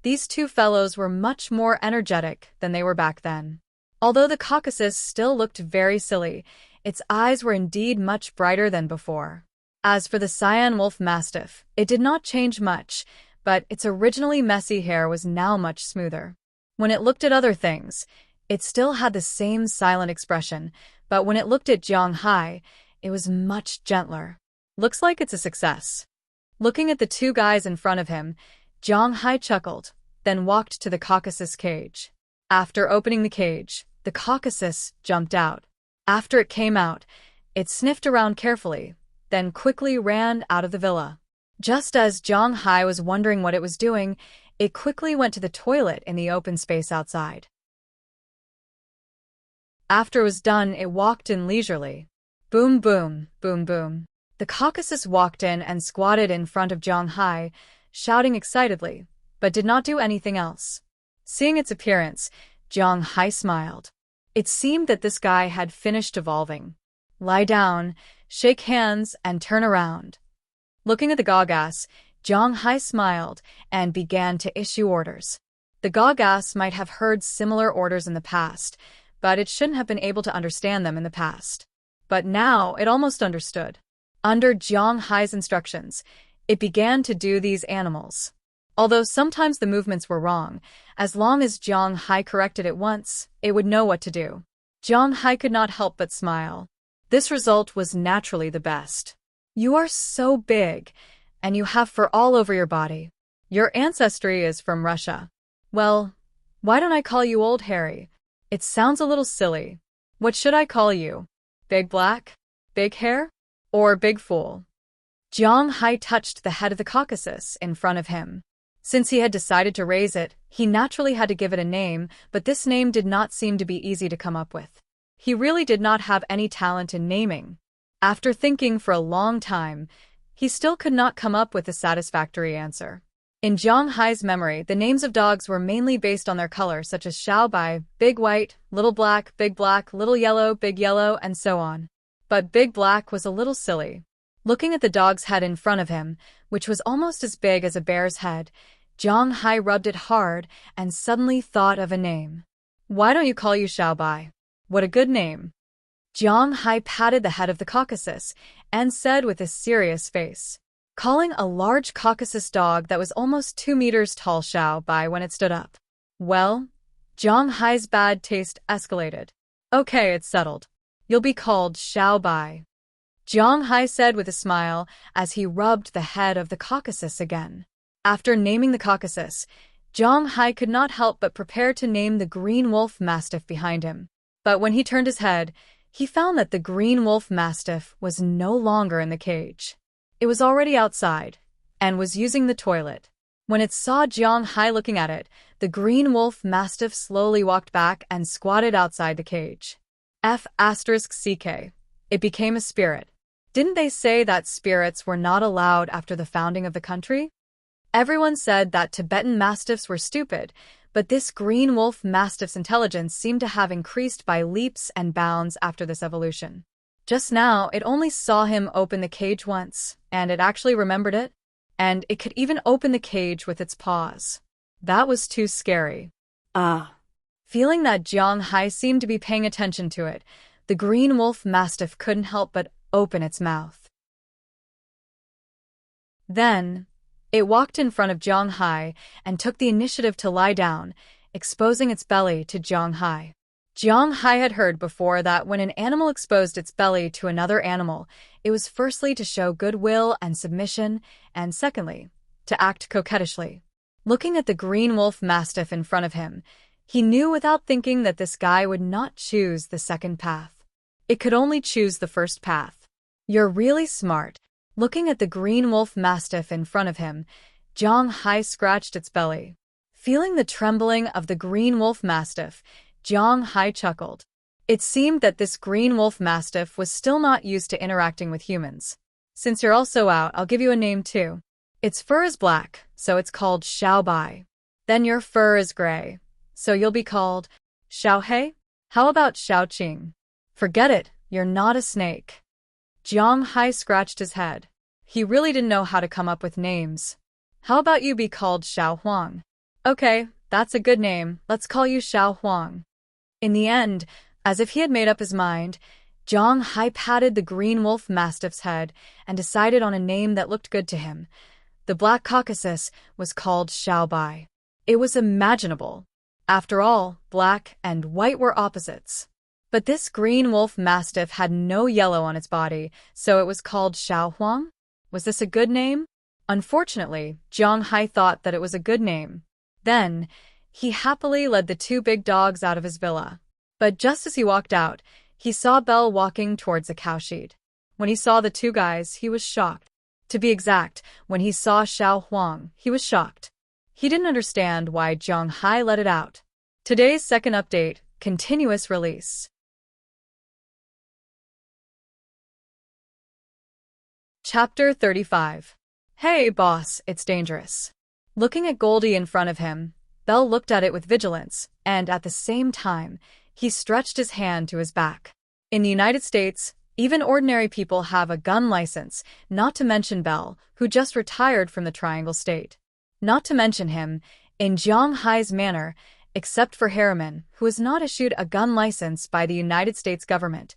these two fellows were much more energetic than they were back then. Although the Caucasus still looked very silly, its eyes were indeed much brighter than before. As for the Siam wolf mastiff, it did not change much, but its originally messy hair was now much smoother. When it looked at other things, it still had the same silent expression, but when it looked at Jiang Hai, it was much gentler. Looks like it's a success. Looking at the two guys in front of him, Jiang Hai chuckled, then walked to the Caucasus cage. After opening the cage, the Caucasus jumped out. After it came out, it sniffed around carefully, then quickly ran out of the villa. Just as Jiang Hai was wondering what it was doing, It quickly went to the toilet in the open space outside. After it was done, it walked in leisurely. Boom, boom, boom, boom. The Caucasus walked in and squatted in front of Zhang Hai, shouting excitedly, but did not do anything else. Seeing its appearance, Zhang Hai smiled. It seemed that this guy had finished evolving. Lie down, shake hands, and turn around. Looking at the Gaugas, Zhang Hai smiled and began to issue orders. The Gaugas might have heard similar orders in the past, but it shouldn't have been able to understand them in the past. But now it almost understood. Under Zhang Hai's instructions, it began to do these animals. Although sometimes the movements were wrong, as long as Zhang Hai corrected it once, it would know what to do. Zhang Hai could not help but smile. This result was naturally the best. You are so big, and you have fur all over your body. Your ancestry is from Russia. Well, why don't I call you Old Harry? It sounds a little silly. What should I call you? Big Black? Big Hair? Or Big Fool? Zhang Hai touched the head of the Caucasus in front of him. Since he had decided to raise it, he naturally had to give it a name, but this name did not seem to be easy to come up with. He really did not have any talent in naming. After thinking for a long time, he still could not come up with a satisfactory answer. In Zhang Hai's memory, the names of dogs were mainly based on their color, such as Xiaobai, Big White, Little Black, Little Yellow, and so on. But Big Black was a little silly. Looking at the dog's head in front of him, which was almost as big as a bear's head, Zhang Hai rubbed it hard and suddenly thought of a name. Why don't you call you Xiaobai? What a good name. Zhang Hai patted the head of the Caucasus and said with a serious face, calling a large Caucasus dog that was almost 2 meters tall Xiaobai when it stood up. Well, Zhang Hai's bad taste escalated. Okay, it's settled. You'll be called Xiaobai. Zhang Hai said with a smile as he rubbed the head of the Caucasus again. After naming the Caucasus, Zhang Hai could not help but prepare to name the green wolf mastiff behind him. But when he turned his head, he found that the green wolf mastiff was no longer in the cage. It was already outside, and was using the toilet. When it saw Zhang Hai looking at it, the green wolf mastiff slowly walked back and squatted outside the cage. F***CK. It became a spirit. Didn't they say that spirits were not allowed after the founding of the country? Everyone said that Tibetan mastiffs were stupid, but this green wolf mastiff's intelligence seemed to have increased by leaps and bounds after this evolution. Just now, it only saw him open the cage once, and it actually remembered it, and it could even open the cage with its paws. That was too scary. Feeling that Zhang Hai seemed to be paying attention to it, the green wolf mastiff couldn't help but open its mouth. Then, it walked in front of Zhang Hai and took the initiative to lie down, exposing its belly to Zhang Hai. Zhang Hai had heard before that when an animal exposed its belly to another animal, it was firstly to show goodwill and submission, and secondly, to act coquettishly. Looking at the green wolf mastiff in front of him, he knew without thinking that this guy would not choose the second path. It could only choose the first path. You're really smart. Looking at the green wolf mastiff in front of him, Zhang Hai scratched its belly. Feeling the trembling of the green wolf mastiff, Zhang Hai chuckled. It seemed that this green wolf mastiff was still not used to interacting with humans. Since you're also out, I'll give you a name too. Its fur is black, so it's called Xiaobai. Then your fur is gray, so you'll be called Xiaohei? How about Xiaoqing? Forget it, you're not a snake. Zhang Hai scratched his head. He really didn't know how to come up with names. How about you be called Xiao Huang? Okay, that's a good name. Let's call you Xiao Huang. In the end, as if he had made up his mind, Zhang Hai patted the green wolf mastiff's head and decided on a name that looked good to him. The Black Caucasus was called Xiaobai. It was imaginable. After all, black and white were opposites. But this green wolf mastiff had no yellow on its body, so it was called Xiao Huang? Was this a good name? Unfortunately, Zhang Hai thought that it was a good name. Then, he happily led the 2 big dogs out of his villa. But just as he walked out, he saw Belle walking towards a cowshed. When he saw the 2 guys, he was shocked. To be exact, when he saw Xiao Huang, he was shocked. He didn't understand why Zhang Hai let it out. Today's second update, continuous release. Chapter 35. Hey, boss, it's dangerous. Looking at Goldie in front of him, Bell looked at it with vigilance, and at the same time, he stretched his hand to his back. In the United States, even ordinary people have a gun license, not to mention Bell, who just retired from the Triangle State. Not to mention him, in Zhang Hai's manner, except for Harriman, who is not issued a gun license by the United States government.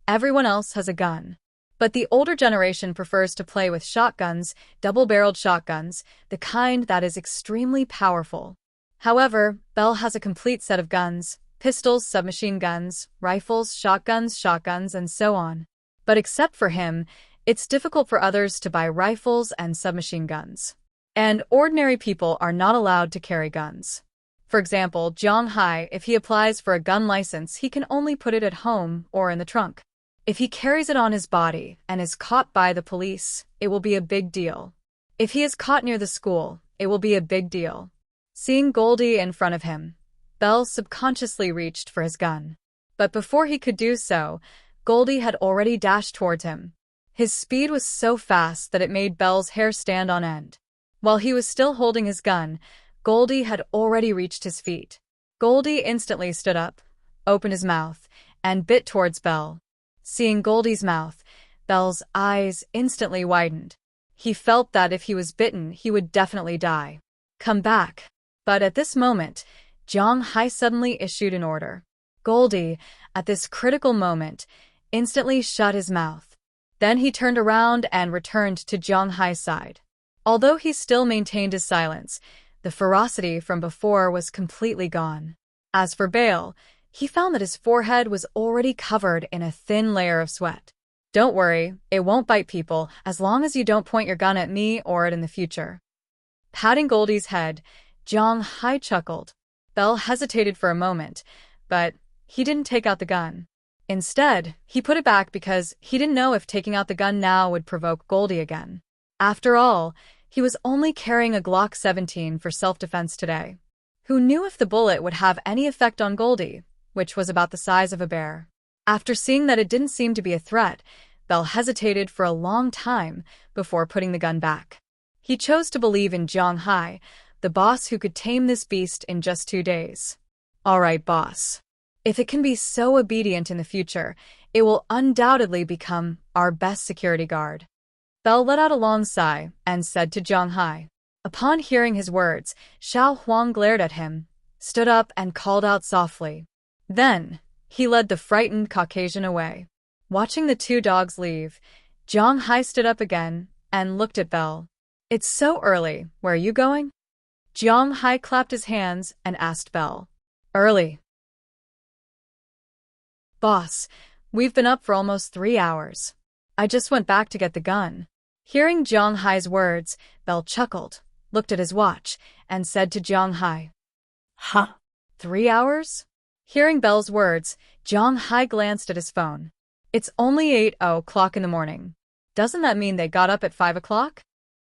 Everyone else has a gun. But the older generation prefers to play with shotguns, double-barreled shotguns, the kind that is extremely powerful. However, Bell has a complete set of guns, pistols, submachine guns, rifles, shotguns, and so on. But except for him, it's difficult for others to buy rifles and submachine guns. And ordinary people are not allowed to carry guns. For example, Zhang Hai, if he applies for a gun license, he can only put it at home or in the trunk. If he carries it on his body and is caught by the police, it will be a big deal. If he is caught near the school, it will be a big deal. Seeing Goldie in front of him, Bell subconsciously reached for his gun. But before he could do so, Goldie had already dashed towards him. His speed was so fast that it made Bell's hair stand on end. While he was still holding his gun, Goldie had already reached his feet. Goldie instantly stood up, opened his mouth, and bit towards Bell. Seeing Goldie's mouth, Bell's eyes instantly widened. He felt that if he was bitten, he would definitely die. Come back. But at this moment, Zhang Hai suddenly issued an order. Goldie, at this critical moment, instantly shut his mouth. Then he turned around and returned to Zhang Hai's side. Although he still maintained his silence, the ferocity from before was completely gone. As for Bale, he found that his forehead was already covered in a thin layer of sweat. Don't worry, it won't bite people as long as you don't point your gun at me or it in the future. Patting Goldie's head, Zhang Hai chuckled. Bell hesitated for a moment, but he didn't take out the gun. Instead, he put it back because he didn't know if taking out the gun now would provoke Goldie again. After all, he was only carrying a Glock 17 for self-defense today. Who knew if the bullet would have any effect on Goldie, which was about the size of a bear? After seeing that it didn't seem to be a threat, Bell hesitated for a long time before putting the gun back. He chose to believe in Zhang Hai, the boss who could tame this beast in just 2 days. All right, boss. If it can be so obedient in the future, it will undoubtedly become our best security guard. Bell let out a long sigh and said to Zhang Hai. Upon hearing his words, Xiao Huang glared at him, stood up and called out softly. Then, he led the frightened Caucasian away. Watching the two dogs leave, Zhang Hai stood up again and looked at Bell. It's so early, where are you going? Zhang Hai clapped his hands and asked Bell. Early. Boss, we've been up for almost 3 hours. I just went back to get the gun. Hearing Zhang Hai's words, Bell chuckled, looked at his watch, and said to Zhang Hai. Huh? 3 hours? Hearing Bell's words, Zhang Hai glanced at his phone. It's only 8:00 in the morning. Doesn't that mean they got up at 5 o'clock?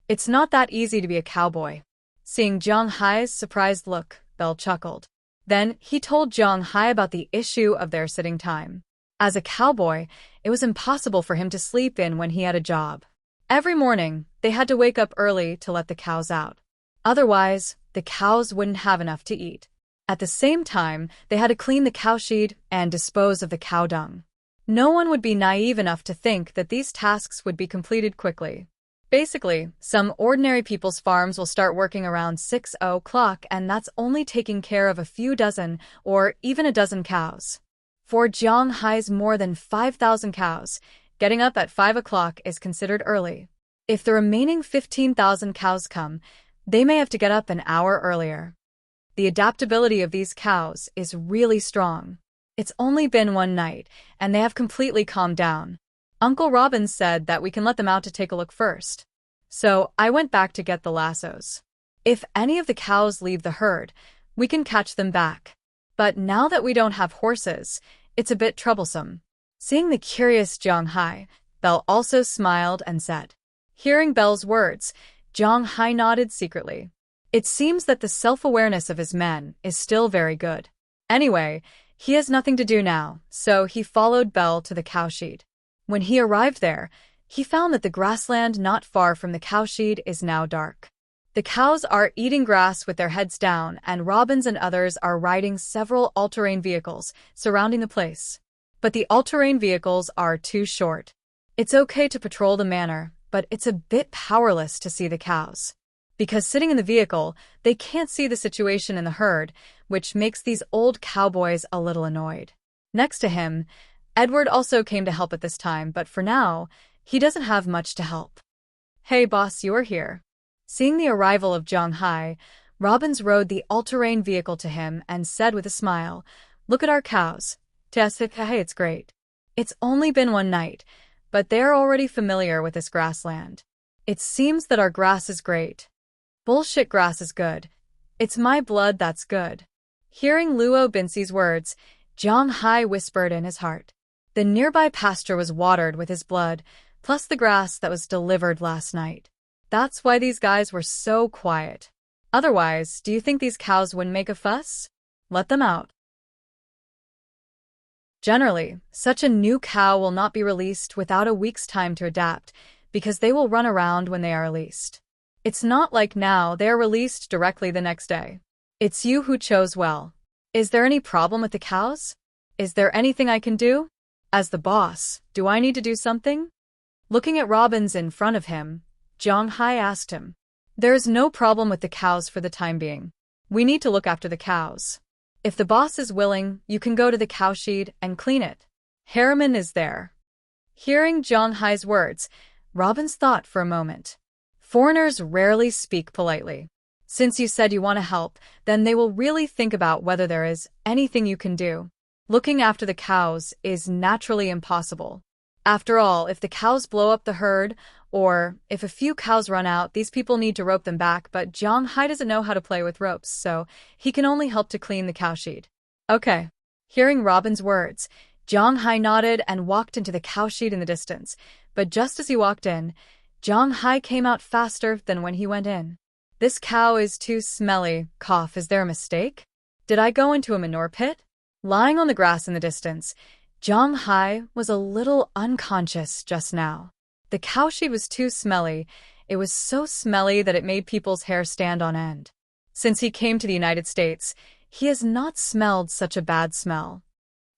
It's not that easy to be a cowboy. Seeing Zhang Hai's surprised look, Bell chuckled. Then he told Zhang Hai about the issue of their sitting time. As a cowboy, it was impossible for him to sleep in when he had a job. Every morning, they had to wake up early to let the cows out. Otherwise, the cows wouldn't have enough to eat. At the same time, they had to clean the cowshed and dispose of the cow dung. No one would be naive enough to think that these tasks would be completed quickly. Basically, some ordinary people's farms will start working around 6 o'clock, and that's only taking care of a few dozen or even a dozen cows. For Zhang Hai's more than 5,000 cows, getting up at 5 o'clock is considered early. If the remaining 15,000 cows come, they may have to get up an hour earlier. The adaptability of these cows is really strong. It's only been 1 night, and they have completely calmed down. Uncle Robin said that we can let them out to take a look first. So I went back to get the lassos. If any of the cows leave the herd, we can catch them back. But now that we don't have horses, it's a bit troublesome. Seeing the curious Zhang Hai, Bell also smiled and said. Hearing Bell's words, Zhang Hai nodded secretly. It seems that the self-awareness of his men is still very good. Anyway, he has nothing to do now, so he followed Belle to the cowshed. When he arrived there, he found that the grassland not far from the cowshed is now dark. The cows are eating grass with their heads down, and Robbins and others are riding several all-terrain vehicles surrounding the place. But the all-terrain vehicles are too short. It's okay to patrol the manor, but it's a bit powerless to see the cows. Because sitting in the vehicle, they can't see the situation in the herd, which makes these old cowboys a little annoyed. Next to him, Edward also came to help at this time, but for now, he doesn't have much to help. "Hey boss, you're here." Seeing the arrival of Zhang Hai, Robbins rode the all-terrain vehicle to him and said with a smile, "Look at our cows. Tess, hey, it's great. It's only been one night, but they're already familiar with this grassland. It seems that our grass is great." "Bullshit, grass is good. It's my blood that's good." Hearing Luo Binsi's words, Zhang Hai whispered in his heart. The nearby pasture was watered with his blood, plus the grass that was delivered last night. That's why these guys were so quiet. Otherwise, do you think these cows wouldn't make a fuss? Let them out. Generally, such a new cow will not be released without a week's time to adapt, because they will run around when they are released. It's not like now they are released directly the next day. It's you who chose well. Is there any problem with the cows? Is there anything I can do? As the boss, do I need to do something? Looking at Robbins in front of him, Zhang Hai asked him. "There is no problem with the cows for the time being. We need to look after the cows. If the boss is willing, you can go to the cowshed and clean it. Harriman is there." Hearing Zhang Hai's words, Robbins thought for a moment. Foreigners rarely speak politely. Since you said you want to help, then they will really think about whether there is anything you can do. Looking after the cows is naturally impossible. After all, if the cows blow up the herd, or if a few cows run out, these people need to rope them back, but Zhang Hai doesn't know how to play with ropes, so he can only help to clean the cowshed. Okay. Hearing Robin's words, Zhang Hai nodded and walked into the cowshed in the distance, but just as he walked in, Zhang Hai came out faster than when he went in. "This cow is too smelly. Cough, is there a mistake? Did I go into a manure pit?" Lying on the grass in the distance, Zhang Hai was a little unconscious just now. The cowshed was too smelly. It was so smelly that it made people's hair stand on end. Since he came to the United States, he has not smelled such a bad smell.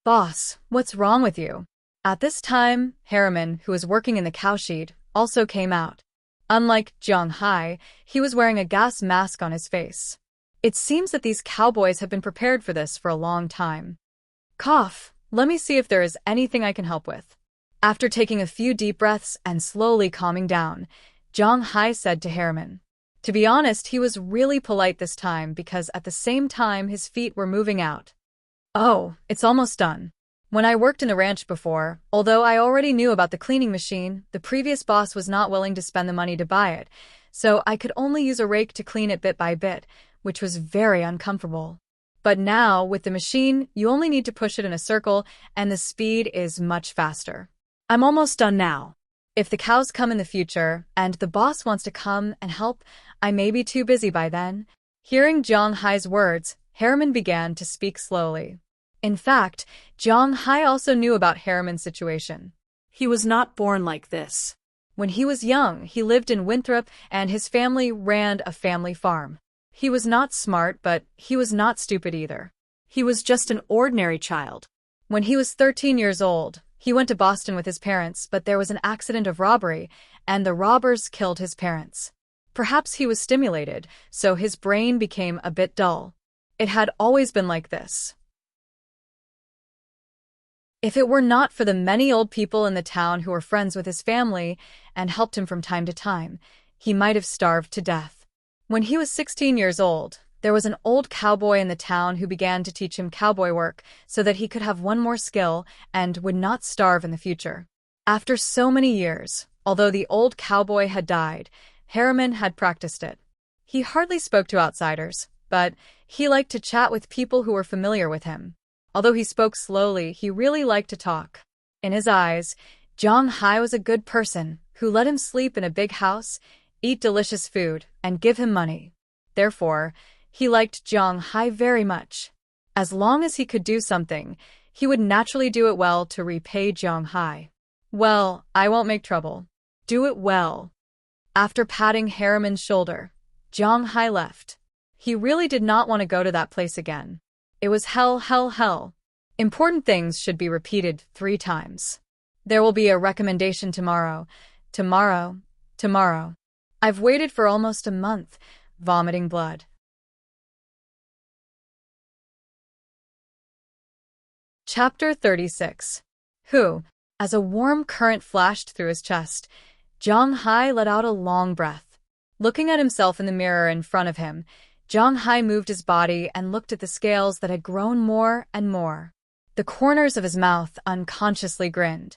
"Boss, what's wrong with you?" At this time, Harriman, who was working in the cowshed, also came out. Unlike Zhang Hai, he was wearing a gas mask on his face. It seems that these cowboys have been prepared for this for a long time. "Cough, let me see if there is anything I can help with." After taking a few deep breaths and slowly calming down, Zhang Hai said to Harriman. To be honest, he was really polite this time because at the same time his feet were moving out. "Oh, it's almost done. When I worked in the ranch before, although I already knew about the cleaning machine, the previous boss was not willing to spend the money to buy it, so I could only use a rake to clean it bit by bit, which was very uncomfortable. But now, with the machine, you only need to push it in a circle, and the speed is much faster. I'm almost done now. If the cows come in the future, and the boss wants to come and help, I may be too busy by then." Hearing Zhang Hai's words, Harriman began to speak slowly. In fact, Zhang Hai also knew about Harriman's situation. He was not born like this. When he was young, he lived in Winthrop and his family ran a family farm. He was not smart, but he was not stupid either. He was just an ordinary child. When he was 13 years old, he went to Boston with his parents, but there was an accident of robbery, and the robbers killed his parents. Perhaps he was stimulated, so his brain became a bit dull. It had always been like this. If it were not for the many old people in the town who were friends with his family and helped him from time to time, he might have starved to death. When he was 16 years old, there was an old cowboy in the town who began to teach him cowboy work so that he could have one more skill and would not starve in the future. After so many years, although the old cowboy had died, Harriman had practiced it. He hardly spoke to outsiders, but he liked to chat with people who were familiar with him. Although he spoke slowly, he really liked to talk. In his eyes, Zhang Hai was a good person who let him sleep in a big house, eat delicious food, and give him money. Therefore, he liked Jiang Hai very much. As long as he could do something, he would naturally do it well to repay Jiang Hai. Well, I won't make trouble. Do it well. After patting Harriman's shoulder, Jiang Hai left. He really did not want to go to that place again. It was hell, hell, hell. Important things should be repeated 3 times. There will be a recommendation tomorrow. Tomorrow. Tomorrow. I've waited for almost a month, vomiting blood. Chapter 36. Who? As a warm current flashed through his chest, Jiang Hai let out a long breath. Looking at himself in the mirror in front of him, Jiang Hai moved his body and looked at the scales that had grown more and more. The corners of his mouth unconsciously grinned.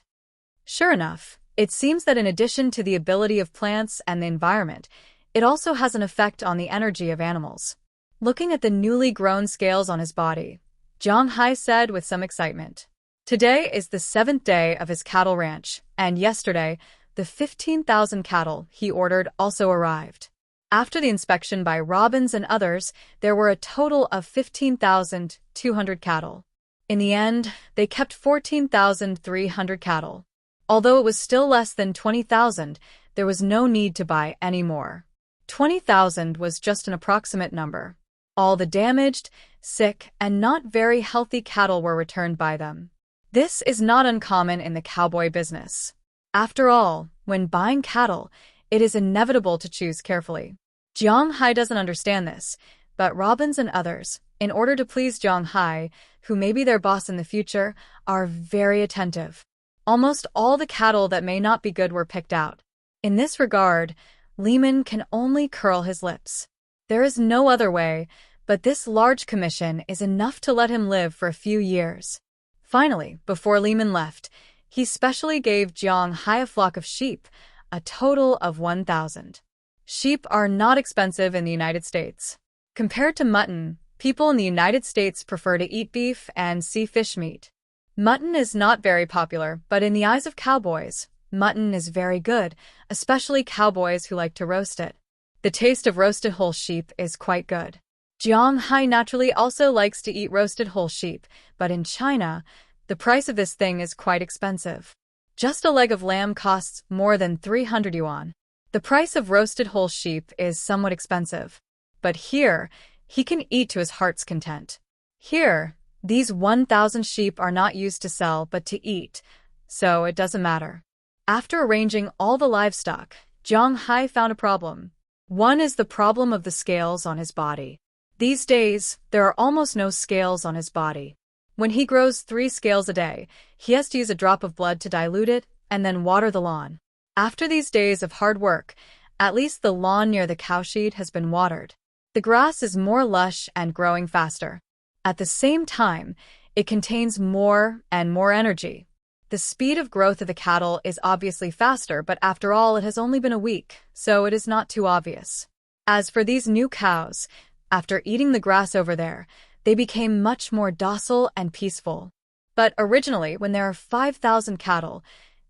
Sure enough, it seems that in addition to the ability of plants and the environment, it also has an effect on the energy of animals. Looking at the newly grown scales on his body, Jiang Hai said with some excitement, "Today is the 7th day of his cattle ranch, and yesterday, the 15,000 cattle he ordered also arrived. After the inspection by Robbins and others, there were a total of 15,200 cattle. In the end, they kept 14,300 cattle. Although it was still less than 20,000, there was no need to buy any more. 20,000 was just an approximate number. All the damaged, sick, and not very healthy cattle were returned by them. This is not uncommon in the cowboy business. After all, when buying cattle, it is inevitable to choose carefully. Jiang Hai doesn't understand this, but Robbins and others, in order to please Jiang Hai, who may be their boss in the future, are very attentive. Almost all the cattle that may not be good were picked out. In this regard, Lehman can only curl his lips. There is no other way, but this large commission is enough to let him live for a few years. Finally, before Lehman left, he specially gave Jiang Hai a flock of sheep, a total of 1,000. Sheep are not expensive in the United States. Compared to mutton, people in the United States prefer to eat beef and see fish meat. Mutton is not very popular, but in the eyes of cowboys, mutton is very good, especially cowboys who like to roast it. The taste of roasted whole sheep is quite good. Jiang Hai naturally also likes to eat roasted whole sheep, but in China, the price of this thing is quite expensive. Just a leg of lamb costs more than 300 yuan. The price of roasted whole sheep is somewhat expensive. But here, he can eat to his heart's content. Here, these 1,000 sheep are not used to sell but to eat, so it doesn't matter. After arranging all the livestock, Jiang Hai found a problem. One is the problem of the scales on his body. These days, there are almost no scales on his body. When he grows 3 scales a day, he has to use a drop of blood to dilute it and then water the lawn. After these days of hard work, at least the lawn near the cowshed has been watered. The grass is more lush and growing faster. At the same time, it contains more and more energy. The speed of growth of the cattle is obviously faster, but after all, it has only been a week, so it is not too obvious. As for these new cows, after eating the grass over there, they became much more docile and peaceful. But originally, when there are 5,000 cattle,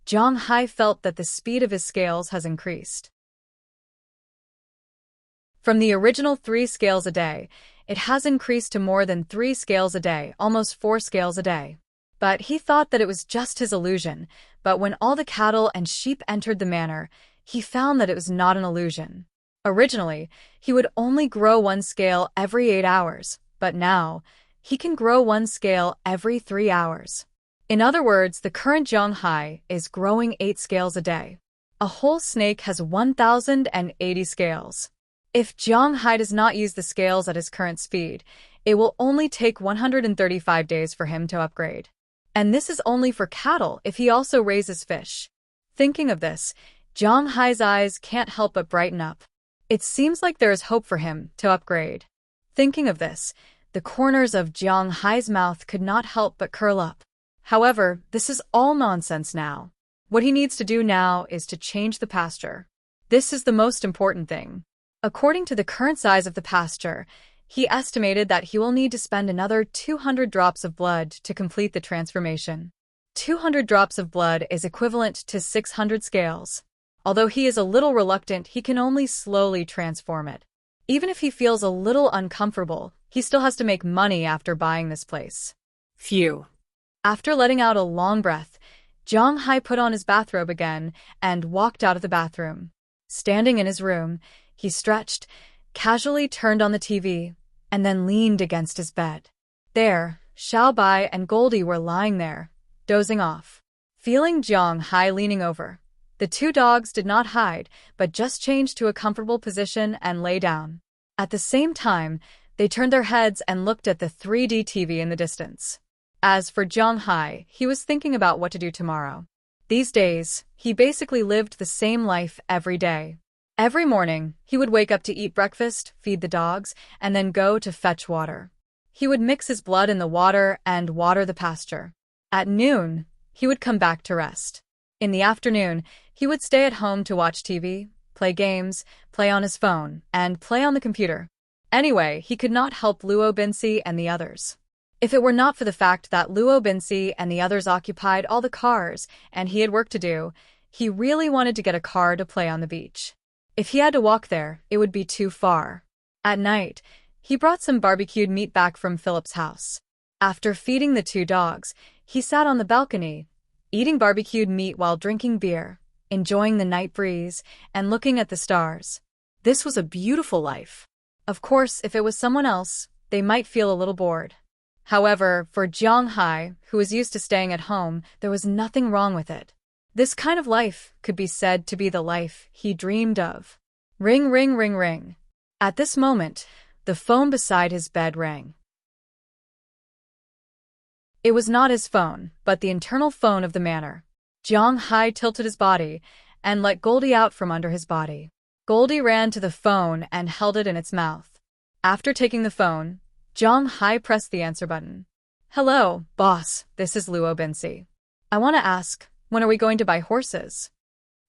Jiang Hai felt that the speed of his scales has increased. From the original 3 scales a day, it has increased to more than 3 scales a day, almost 4 scales a day. But he thought that it was just his illusion, but when all the cattle and sheep entered the manor, he found that it was not an illusion. Originally, he would only grow 1 scale every 8 hours, but now, he can grow 1 scale every 3 hours. In other words, the current Jiang Hai is growing 8 scales a day. A whole snake has 1,080 scales. If Jiang Hai does not use the scales at his current speed, it will only take 135 days for him to upgrade. And this is only for cattle if he also raises fish. Thinking of this, Jiang Hai's eyes can't help but brighten up. It seems like there is hope for him to upgrade. Thinking of this, the corners of Jiang Hai's mouth could not help but curl up. However, this is all nonsense now. What he needs to do now is to change the pasture. This is the most important thing. According to the current size of the pasture, he estimated that he will need to spend another 200 drops of blood to complete the transformation. 200 drops of blood is equivalent to 600 scales. Although he is a little reluctant, he can only slowly transform it. Even if he feels a little uncomfortable, he still has to make money after buying this place. Phew. After letting out a long breath, Zhang Hai put on his bathrobe again and walked out of the bathroom. Standing in his room, he stretched, casually turned on the TV, and then leaned against his bed. There, Xiaobai and Goldie were lying there, dozing off. Feeling Zhang Hai leaning over, the two dogs did not hide, but just changed to a comfortable position and lay down. At the same time, they turned their heads and looked at the 3D TV in the distance. As for Zhang Hai, he was thinking about what to do tomorrow. These days, he basically lived the same life every day. Every morning, he would wake up to eat breakfast, feed the dogs, and then go to fetch water. He would mix his blood in the water and water the pasture. At noon, he would come back to rest. In the afternoon, he would stay at home to watch TV, play games, play on his phone, and play on the computer. Anyway, he could not help Luo Binsi and the others. If it were not for the fact that Luo Binsi and the others occupied all the cars and he had work to do, he really wanted to get a car to play on the beach. If he had to walk there, it would be too far. At night, he brought some barbecued meat back from Philip's house. After feeding the two dogs, he sat on the balcony, eating barbecued meat while drinking beer, enjoying the night breeze, and looking at the stars. This was a beautiful life. Of course, if it was someone else, they might feel a little bored. However, for Zhang Hai, who was used to staying at home, there was nothing wrong with it. This kind of life could be said to be the life he dreamed of. Ring, ring, ring, ring. At this moment, the phone beside his bed rang. It was not his phone, but the internal phone of the manor. Zhang Hai tilted his body and let Goldie out from under his body. Goldie ran to the phone and held it in its mouth. After taking the phone, Zhang Hai pressed the answer button. Hello, boss, this is Luo Binsi. I want to ask, when are we going to buy horses?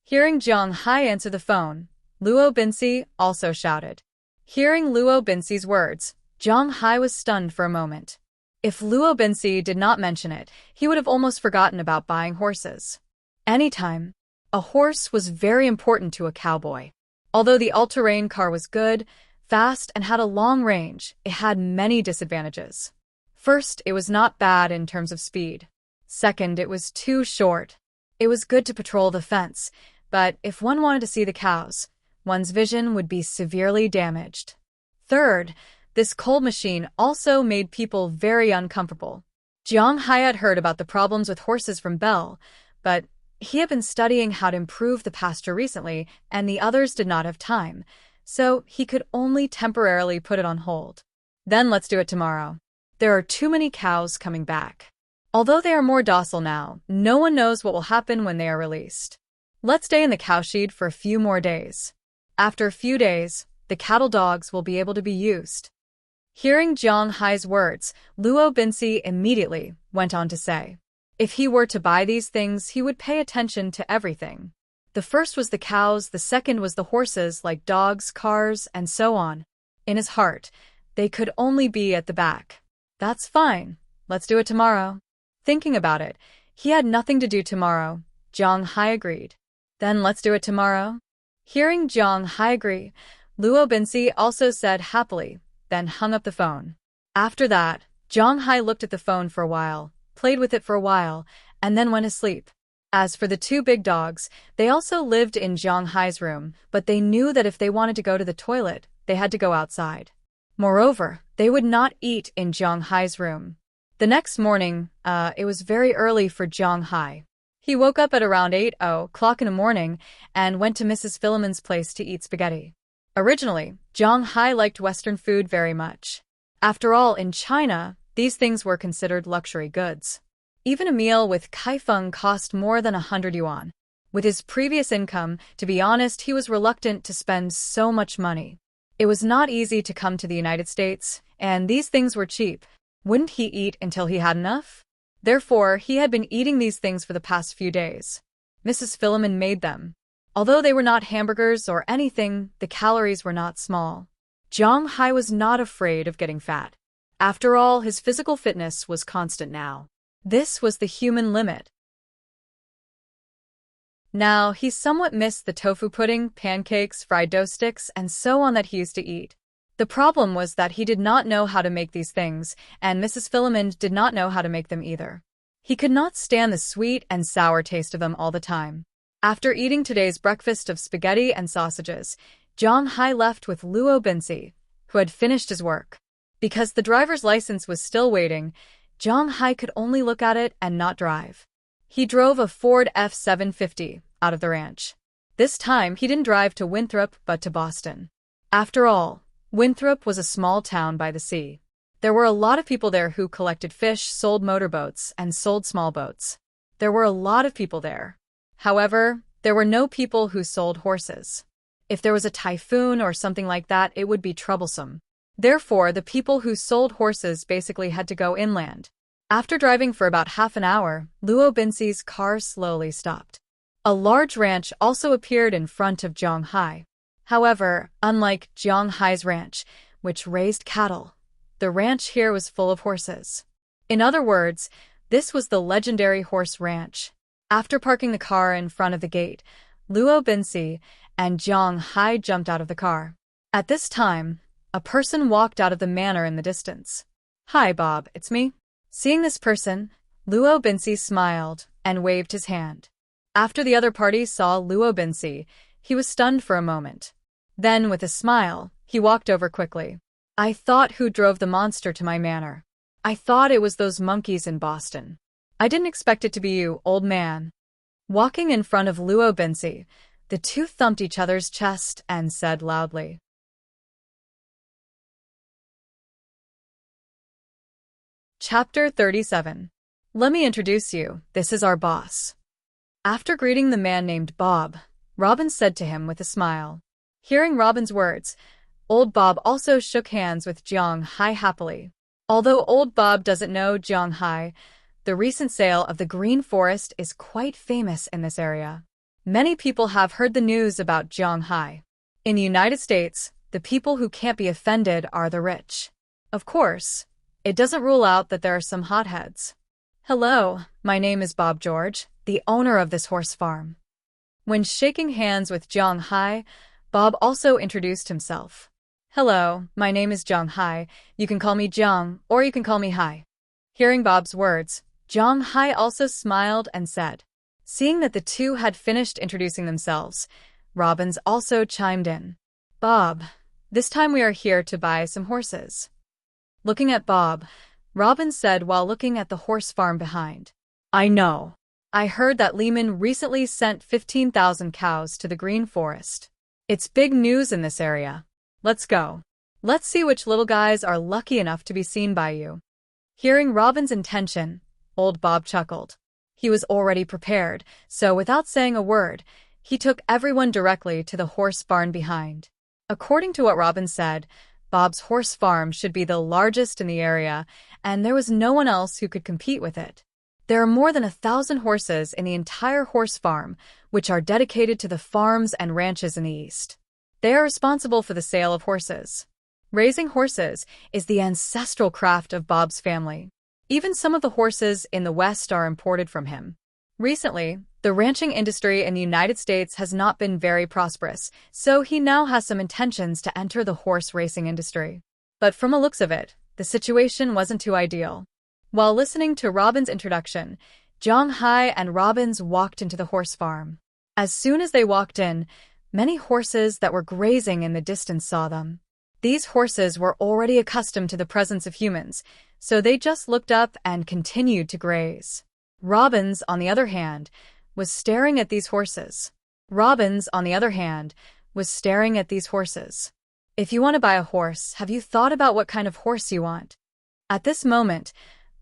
Hearing Zhang Hai answer the phone, Luo Binsi also shouted. Hearing Luo Binsi's words, Zhang Hai was stunned for a moment. If Luo Binsi did not mention it, he would have almost forgotten about buying horses. Anytime, a horse was very important to a cowboy. Although the all-terrain car was good, fast, and had a long range, it had many disadvantages. First, it was not bad in terms of speed. Second, it was too short. It was good to patrol the fence, but if one wanted to see the cows, one's vision would be severely damaged. Third, this cold machine also made people very uncomfortable. Zhang Hai had heard about the problems with horses from Belle, but he had been studying how to improve the pasture recently, and the others did not have time, so he could only temporarily put it on hold. Then let's do it tomorrow. There are too many cows coming back. Although they are more docile now, no one knows what will happen when they are released. Let's stay in the cowshed for a few more days. After a few days, the cattle dogs will be able to be used. Hearing Zhang Hai's words, Luo Binsi immediately went on to say, if he were to buy these things, he would pay attention to everything. The first was the cows, the second was the horses, like dogs, cars, and so on. In his heart, they could only be at the back. That's fine. Let's do it tomorrow. Thinking about it, he had nothing to do tomorrow. Zhang Hai agreed. Then let's do it tomorrow. Hearing Zhang Hai agree, Luo Binsi also said happily, then hung up the phone. After that, Zhang Hai looked at the phone for a while, played with it for a while, and then went to sleep. As for the two big dogs, they also lived in Zhang Hai's room, but they knew that if they wanted to go to the toilet, they had to go outside. Moreover, they would not eat in Zhang Hai's room. The next morning, it was very early for Zhang Hai. He woke up at around 8:00 in the morning and went to Mrs. Philomon's place to eat spaghetti. Originally, Zhang Hai liked Western food very much. After all, in China, these things were considered luxury goods. Even a meal with kaifeng cost more than 100 yuan. With his previous income, to be honest, he was reluctant to spend so much money. It was not easy to come to the United States, and these things were cheap. Wouldn't he eat until he had enough? Therefore, he had been eating these things for the past few days. Mrs. Philomon made them. Although they were not hamburgers or anything, the calories were not small. Zhang Hai was not afraid of getting fat. After all, his physical fitness was constant now. This was the human limit. Now, he somewhat missed the tofu pudding, pancakes, fried dough sticks, and so on that he used to eat. The problem was that he did not know how to make these things, and Mrs. Philemond did not know how to make them either. He could not stand the sweet and sour taste of them all the time. After eating today's breakfast of spaghetti and sausages, Zhang Hai left with Luo Binsi, who had finished his work. Because the driver's license was still waiting, Zhang Hai could only look at it and not drive. He drove a Ford F-750 out of the ranch. This time, he didn't drive to Winthrop but to Boston. After all, Winthrop was a small town by the sea. There were a lot of people there who collected fish, sold motorboats, and sold small boats. There were a lot of people there. However, there were no people who sold horses. If there was a typhoon or something like that, it would be troublesome. Therefore, the people who sold horses basically had to go inland. After driving for about half an hour, Luo Binsi's car slowly stopped. A large ranch also appeared in front of Zhang Hai. However, unlike Zhang Hai's ranch, which raised cattle, the ranch here was full of horses. In other words, this was the legendary horse ranch. After parking the car in front of the gate, Luo Binsi and Zhang Hai jumped out of the car. At this time, a person walked out of the manor in the distance. "Hi, Bob, it's me." Seeing this person, Luo Binsi smiled and waved his hand. After the other party saw Luo Binsi, he was stunned for a moment. Then, with a smile, he walked over quickly. "I thought who drove the monster to my manor. I thought it was those monkeys in Boston. I didn't expect it to be you, old man." Walking in front of Luo Binsi, the two thumped each other's chest and said loudly. Chapter 37. Let me introduce you, this is our boss. After greeting the man named Bob, Robin said to him with a smile. Hearing Robin's words, Old Bob also shook hands with Zhang Hai happily. Although Old Bob doesn't know Zhang Hai, the recent sale of the Green Forest is quite famous in this area. Many people have heard the news about Zhang Hai. In the United States, the people who can't be offended are the rich. Of course, it doesn't rule out that there are some hotheads. Hello, my name is Bob George, the owner of this horse farm. When shaking hands with Zhang Hai, Bob also introduced himself. Hello, my name is Zhang Hai. You can call me Zhang, or you can call me Hai. Hearing Bob's words, Zhang Hai also smiled and said. Seeing that the two had finished introducing themselves, Robins also chimed in. Bob, this time we are here to buy some horses. Looking at Bob, Robin said while looking at the horse farm behind. I know. I heard that Lehman recently sent 15,000 cows to the Green Forest. It's big news in this area. Let's go. Let's see which little guys are lucky enough to be seen by you. Hearing Robin's intention, Old Bob chuckled. He was already prepared, so without saying a word, he took everyone directly to the horse barn behind. According to what Robin said, Bob's horse farm should be the largest in the area, and there was no one else who could compete with it. There are more than 1,000 horses in the entire horse farm, which are dedicated to the farms and ranches in the East. They are responsible for the sale of horses. Raising horses is the ancestral craft of Bob's family. Even some of the horses in the West are imported from him. Recently, the ranching industry in the United States has not been very prosperous, so he now has some intentions to enter the horse racing industry. But from the looks of it, the situation wasn't too ideal. While listening to Robin's introduction, Zhang Hai and Robins walked into the horse farm. As soon as they walked in, many horses that were grazing in the distance saw them. These horses were already accustomed to the presence of humans, so they just looked up and continued to graze. Robins, on the other hand, was staring at these horses. If you want to buy a horse, have you thought about what kind of horse you want? At this moment,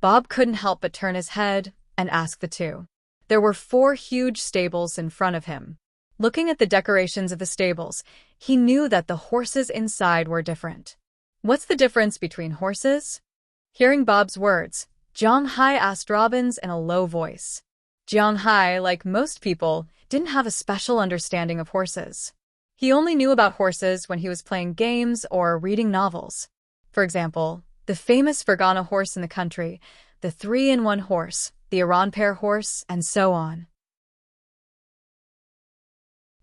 Bob couldn't help but turn his head and ask the two. There were 4 huge stables in front of him. Looking at the decorations of the stables, he knew that the horses inside were different. What's the difference between horses? Hearing Bob's words, Zhang Hai asked Robins in a low voice. Zhang Hai, like most people, didn't have a special understanding of horses. He only knew about horses when he was playing games or reading novels. For example, the famous Fergana horse in the country, the 3-in-1 horse, the Iran pair horse, and so on.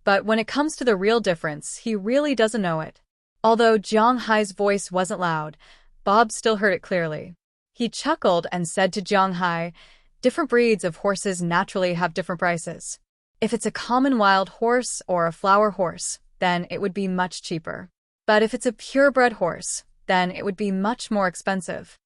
But when it comes to the real difference, he really doesn't know it. Although Jiang Hai's voice wasn't loud, Bob still heard it clearly. He chuckled and said to Jiang Hai, "Different breeds of horses naturally have different prices. If it's a common wild horse or a flower horse, then it would be much cheaper. But if it's a purebred horse, then it would be much more expensive."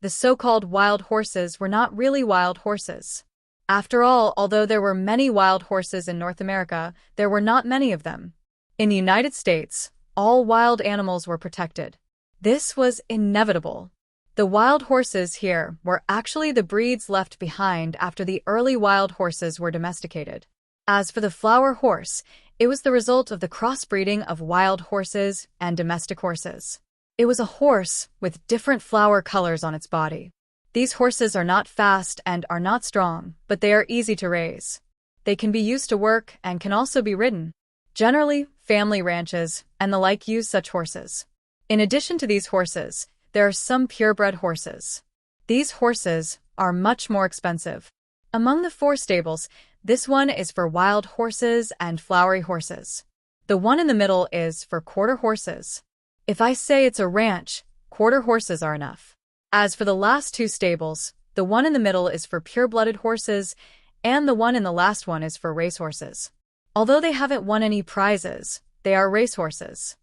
The so-called wild horses were not really wild horses. After all, although there were many wild horses in North America, there were not many of them. In the United States, all wild animals were protected. This was inevitable. The wild horses here were actually the breeds left behind after the early wild horses were domesticated. As for the flower horse, it was the result of the crossbreeding of wild horses and domestic horses. It was a horse with different flower colors on its body. These horses are not fast and are not strong, but they are easy to raise. They can be used to work and can also be ridden. Generally, family ranches and the like use such horses. In addition to these horses, there are some purebred horses. These horses are much more expensive. Among the 4 stables, this one is for wild horses and flowery horses. The one in the middle is for quarter horses. If I say it's a ranch, quarter horses are enough. As for the last 2 stables, the one in the middle is for pure-blooded horses, and the one in the last one is for racehorses. Although they haven't won any prizes, they are racehorses.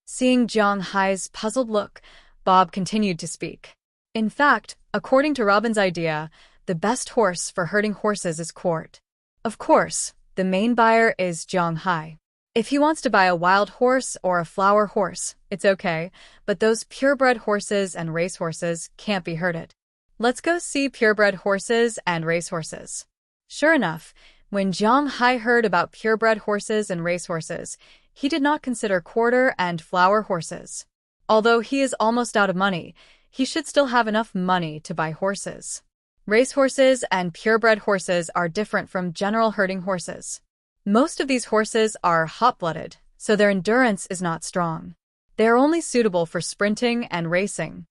Seeing Jiang Hai's puzzled look, Bob continued to speak. In fact, according to Robin's idea, the best horse for herding horses is Quart. Of course, the main buyer is Jiang Hai. If he wants to buy a wild horse or a flower horse, it's okay, but those purebred horses and racehorses can't be herded. Let's go see purebred horses and racehorses. Sure enough, when Jiang Hai heard about purebred horses and racehorses, he did not consider quarter and flower horses. Although he is almost out of money, he should still have enough money to buy horses. Racehorses and purebred horses are different from general herding horses. Most of these horses are hot-blooded, so their endurance is not strong. They are only suitable for sprinting and racing.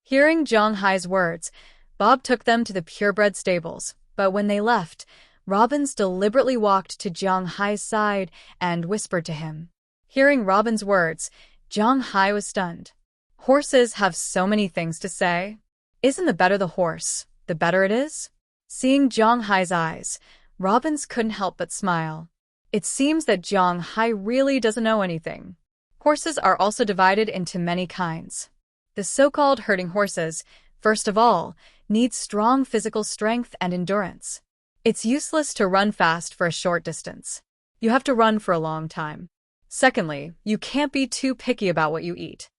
Hearing Jiang Hai's words, Bob took them to the purebred stables, but when they left, Robbins deliberately walked to Jiang Hai's side and whispered to him. Hearing Robin's words, Jiang Hai was stunned. Horses have so many things to say. Isn't the better the horse, the better it is? Seeing Jiang Hai's eyes, Robbins couldn't help but smile. It seems that Jiang Hai really doesn't know anything. Horses are also divided into many kinds. The so-called herding horses, first of all, need strong physical strength and endurance. It's useless to run fast for a short distance. You have to run for a long time. Secondly, you can't be too picky about what you eat.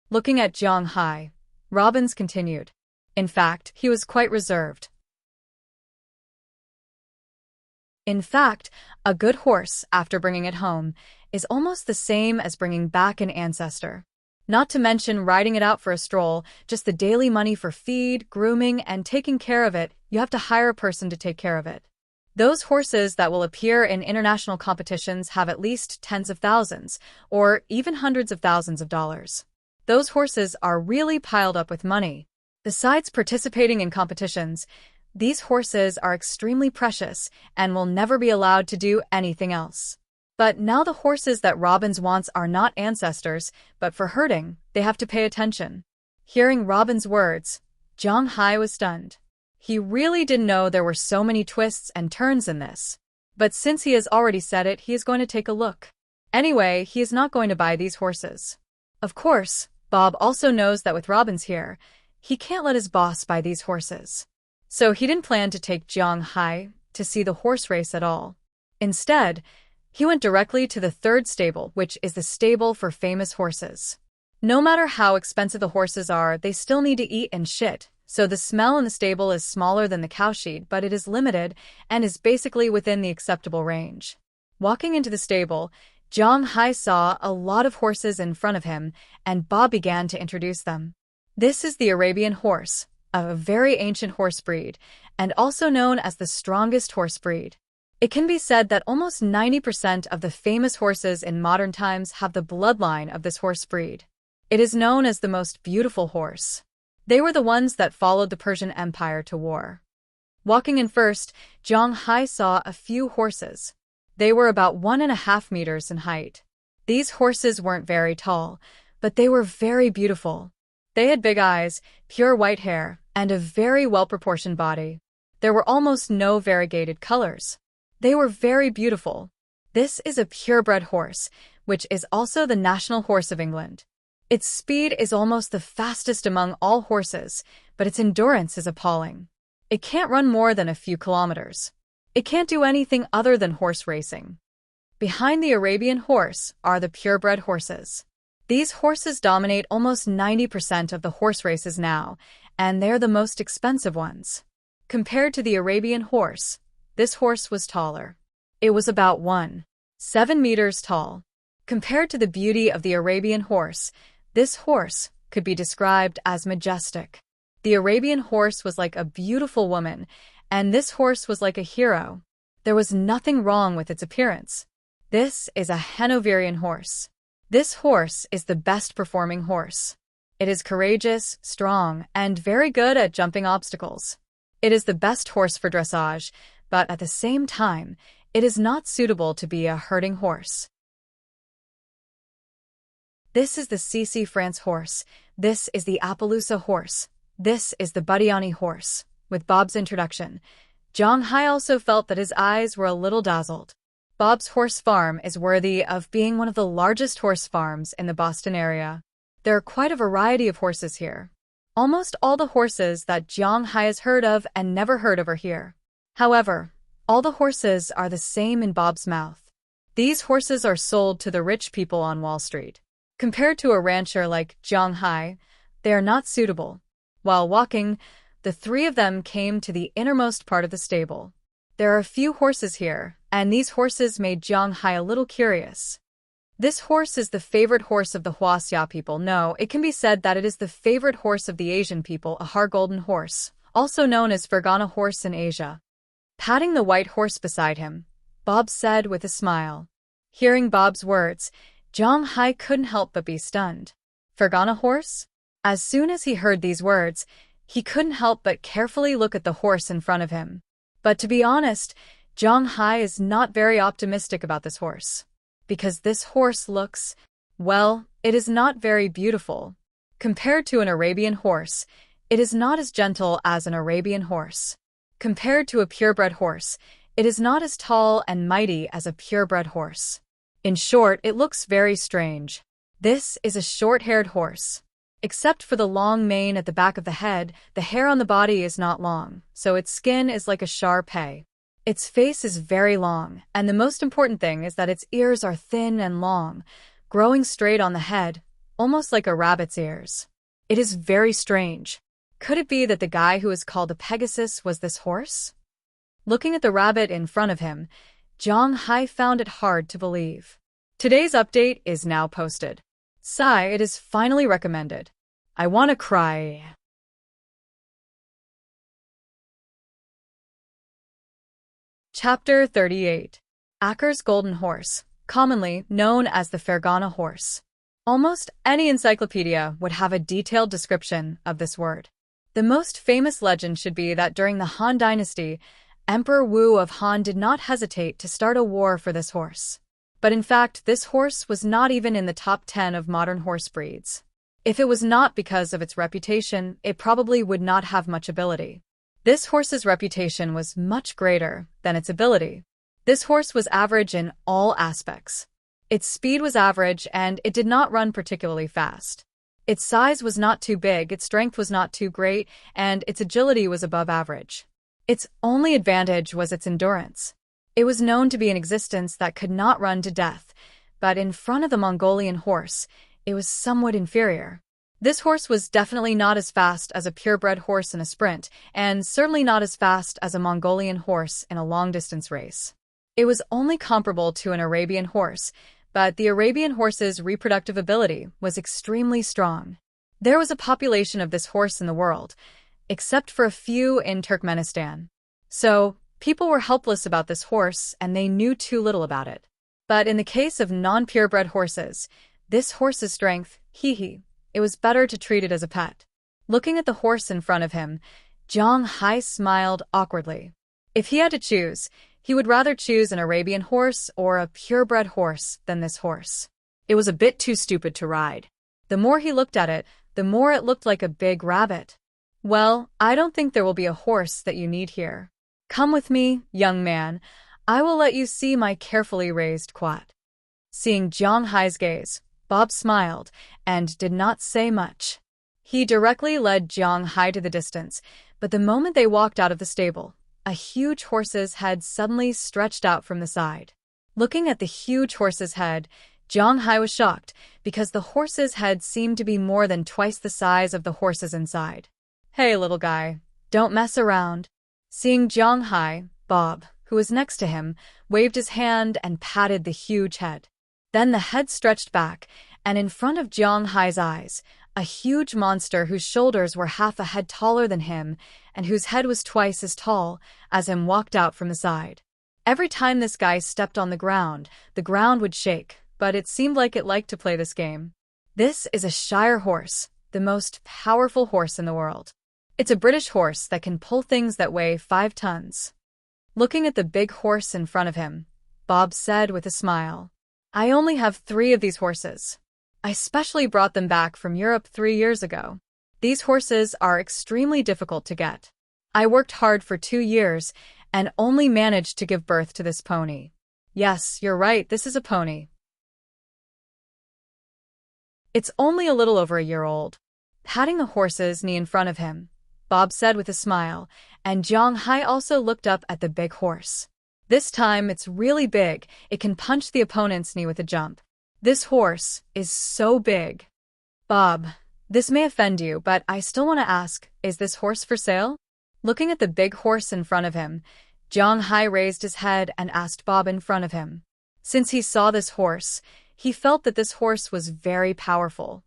Looking at Jiang Hai, Robbins continued. In fact, he was quite reserved. In fact, a good horse, after bringing it home, is almost the same as bringing back an ancestor. Not to mention riding it out for a stroll, just the daily money for feed, grooming, and taking care of it, you have to hire a person to take care of it. Those horses that will appear in international competitions have at least tens of thousands, or even hundreds of thousands of dollars. Those horses are really piled up with money. Besides participating in competitions, these horses are extremely precious and will never be allowed to do anything else. But now the horses that Robbins wants are not ancestors, but for herding, they have to pay attention. Hearing Robin's words, Jiang Hai was stunned. He really didn't know there were so many twists and turns in this. But since he has already said it, he is going to take a look. Anyway, he is not going to buy these horses. Of course, Bob also knows that with Robbins here, he can't let his boss buy these horses. So he didn't plan to take Jiang Hai to see the horse race at all. Instead, he went directly to the 3rd stable, which is the stable for famous horses. No matter how expensive the horses are, they still need to eat and shit, so the smell in the stable is smaller than the cowshed, but it is limited and is basically within the acceptable range. Walking into the stable, Jiang Hai saw a lot of horses in front of him, and Bob began to introduce them. This is the Arabian horse, a very ancient horse breed, and also known as the strongest horse breed. It can be said that almost 90% of the famous horses in modern times have the bloodline of this horse breed. It is known as the most beautiful horse. They were the ones that followed the Persian Empire to war. Walking in first, Jiang Hai saw a few horses. They were about 1.5 meters in height. These horses weren't very tall, but they were very beautiful. They had big eyes, pure white hair, and a very well-proportioned body. There were almost no variegated colors. They were very beautiful. This is a purebred horse, which is also the national horse of England. Its speed is almost the fastest among all horses, but its endurance is appalling. It can't run more than a few kilometers. It can't do anything other than horse racing. Behind the Arabian horse are the purebred horses. These horses dominate almost 90% of the horse races now, and they're the most expensive ones. Compared to the Arabian horse, this horse was taller. It was about 1.7 meters tall. Compared to the beauty of the Arabian horse, this horse could be described as majestic. The Arabian horse was like a beautiful woman, and this horse was like a hero. There was nothing wrong with its appearance. This is a Hanoverian horse. This horse is the best performing horse. It is courageous, strong, and very good at jumping obstacles. It is the best horse for dressage, but at the same time, it is not suitable to be a herding horse. This is the CC France horse. This is the Appaloosa horse. This is the Badiani horse. With Bob's introduction, Zhang Hai also felt that his eyes were a little dazzled. Bob's horse farm is worthy of being one of the largest horse farms in the Boston area. There are quite a variety of horses here. Almost all the horses that Zhang Hai has heard of and never heard of are here. However, all the horses are the same in Bob's mouth. These horses are sold to the rich people on Wall Street. Compared to a rancher like Zhang Hai, they are not suitable. While walking, the three of them came to the innermost part of the stable. There are a few horses here, and these horses made Zhang Hai a little curious. This horse is the favorite horse of the Huaxia people. No, it can be said that it is the favorite horse of the Asian people, a Har golden horse, also known as Fergana horse in Asia. Patting the white horse beside him, Bob said with a smile. Hearing Bob's words, Zhang Hai couldn't help but be stunned. Fergana horse? As soon as he heard these words, he couldn't help but carefully look at the horse in front of him. But to be honest, Zhang Hai is not very optimistic about this horse. Because this horse looks, well, it is not very beautiful. Compared to an Arabian horse, it is not as gentle as an Arabian horse. Compared to a purebred horse, it is not as tall and mighty as a purebred horse. In short, it looks very strange. This is a short-haired horse. Except for the long mane at the back of the head, the hair on the body is not long, so its skin is like a Shar-Pei. Its face is very long, and the most important thing is that its ears are thin and long, growing straight on the head, almost like a rabbit's ears. It is very strange. Could it be that the guy who is called a Pegasus was this horse? Looking at the rabbit in front of him, Zhang Hai found it hard to believe. Today's update is now posted. Sigh, it is finally recommended. I want to cry. Chapter 38. Acker's Golden Horse, commonly known as the Fergana horse. Almost any encyclopedia would have a detailed description of this word. The most famous legend should be that during the Han Dynasty, Emperor Wu of Han did not hesitate to start a war for this horse. But in fact, this horse was not even in the top 10 of modern horse breeds. If it was not because of its reputation, it probably would not have much ability. This horse's reputation was much greater than its ability. This horse was average in all aspects. Its speed was average and it did not run particularly fast. Its size was not too big, its strength was not too great, and its agility was above average. Its only advantage was its endurance. It was known to be an existence that could not run to death, but in front of the Mongolian horse, it was somewhat inferior. This horse was definitely not as fast as a purebred horse in a sprint, and certainly not as fast as a Mongolian horse in a long-distance race. It was only comparable to an Arabian horse, but the Arabian horse's reproductive ability was extremely strong. There was a population of this horse in the world, except for a few in Turkmenistan. So, people were helpless about this horse and they knew too little about it. But in the case of non-purebred horses, this horse's strength, it was better to treat it as a pet. Looking at the horse in front of him, Zhang Hai smiled awkwardly. If he had to choose, he would rather choose an Arabian horse or a purebred horse than this horse. It was a bit too stupid to ride. The more he looked at it, the more it looked like a big rabbit. Well, I don't think there will be a horse that you need here. Come with me, young man. I will let you see my carefully raised quad. Seeing Jiang Hai's gaze, Bob smiled and did not say much. He directly led Jiang Hai to the distance, but the moment they walked out of the stable, a huge horse's head suddenly stretched out from the side. Looking at the huge horse's head, Jiang Hai was shocked because the horse's head seemed to be more than twice the size of the horses inside. Hey, little guy, don't mess around. Seeing Jiang Hai, Bob, who was next to him, waved his hand and patted the huge head. Then the head stretched back, and in front of Jiang Hai's eyes, a huge monster whose shoulders were half a head taller than him and whose head was twice as tall as him walked out from the side. Every time this guy stepped on the ground would shake, but it seemed like it liked to play this game. This is a Shire horse, the most powerful horse in the world. It's a British horse that can pull things that weigh 5 tons. Looking at the big horse in front of him, Bob said with a smile, I only have 3 of these horses. I specially brought them back from Europe 3 years ago. These horses are extremely difficult to get. I worked hard for 2 years and only managed to give birth to this pony. Yes, you're right, this is a pony. It's only a little over a year old. Patting the horse's knee in front of him, Bob said with a smile, and Jiang Hai also looked up at the big horse. This time it's really big, it can punch the opponent's knee with a jump. This horse is so big. Bob, this may offend you, but I still want to ask, is this horse for sale? Looking at the big horse in front of him, Jiang Hai raised his head and asked Bob in front of him. Since he saw this horse, he felt that this horse was very powerful.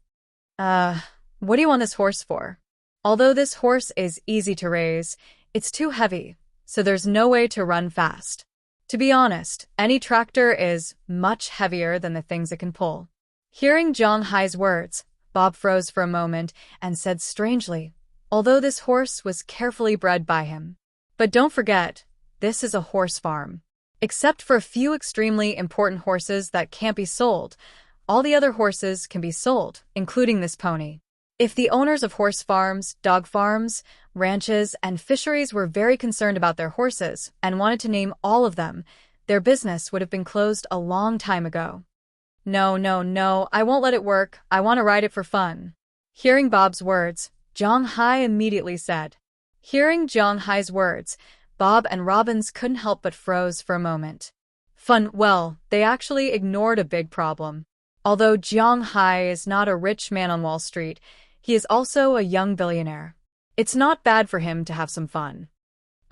What do you want this horse for? Although this horse is easy to raise, it's too heavy, so there's no way to run fast. To be honest, any tractor is much heavier than the things it can pull. Hearing Jiang Hai's words, Bob froze for a moment and said strangely, although this horse was carefully bred by him. But don't forget, this is a horse farm. Except for a few extremely important horses that can't be sold, all the other horses can be sold, including this pony. If the owners of horse farms, dog farms, ranches, and fisheries were very concerned about their horses and wanted to name all of them, their business would have been closed a long time ago. No, I won't let it work. I want to ride it for fun. Hearing Bob's words, Jiang Hai immediately said. Hearing Jiang Hai's words, Bob and Robbins couldn't help but froze for a moment. Fun, well, they actually ignored a big problem. Although Jiang Hai is not a rich man on Wall Street, he is also a young billionaire. It's not bad for him to have some fun.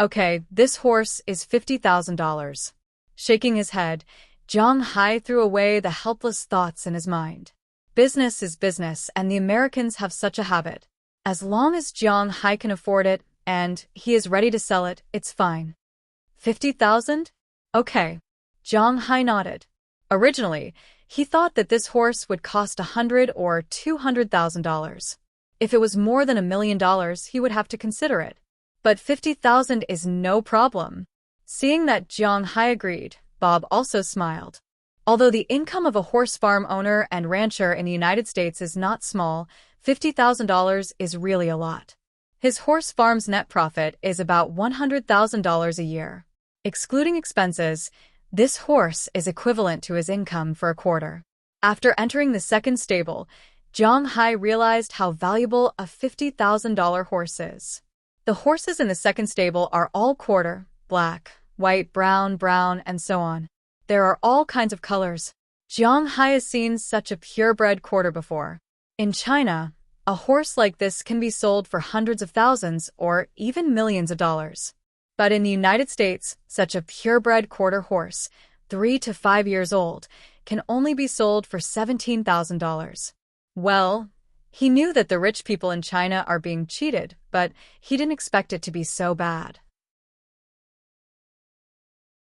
Okay, this horse is $50,000. Shaking his head, Jiang Hai threw away the helpless thoughts in his mind. Business is business, and the Americans have such a habit. As long as Jiang Hai can afford it, and he is ready to sell it, it's fine. 50,000? Okay. Jiang Hai nodded. Originally, he thought that this horse would cost $100,000 or $200,000. If it was more than $1 million, he would have to consider it. But 50,000 is no problem. Seeing that Jiang Hai agreed, Bob also smiled. Although the income of a horse farm owner and rancher in the United States is not small, $50,000 is really a lot. His horse farm's net profit is about $100,000 a year. Excluding expenses, this horse is equivalent to his income for a quarter. After entering the second stable, Jiang Hai realized how valuable a $50,000 horse is. The horses in the second stable are all quarter, black, white, brown, and so on. There are all kinds of colors. Jiang Hai has seen such a purebred quarter before. In China, a horse like this can be sold for hundreds of thousands or even millions of dollars. But in the United States, such a purebred quarter horse, 3 to 5 years old, can only be sold for $17,000. Well, he knew that the rich people in China are being cheated, but he didn't expect it to be so bad.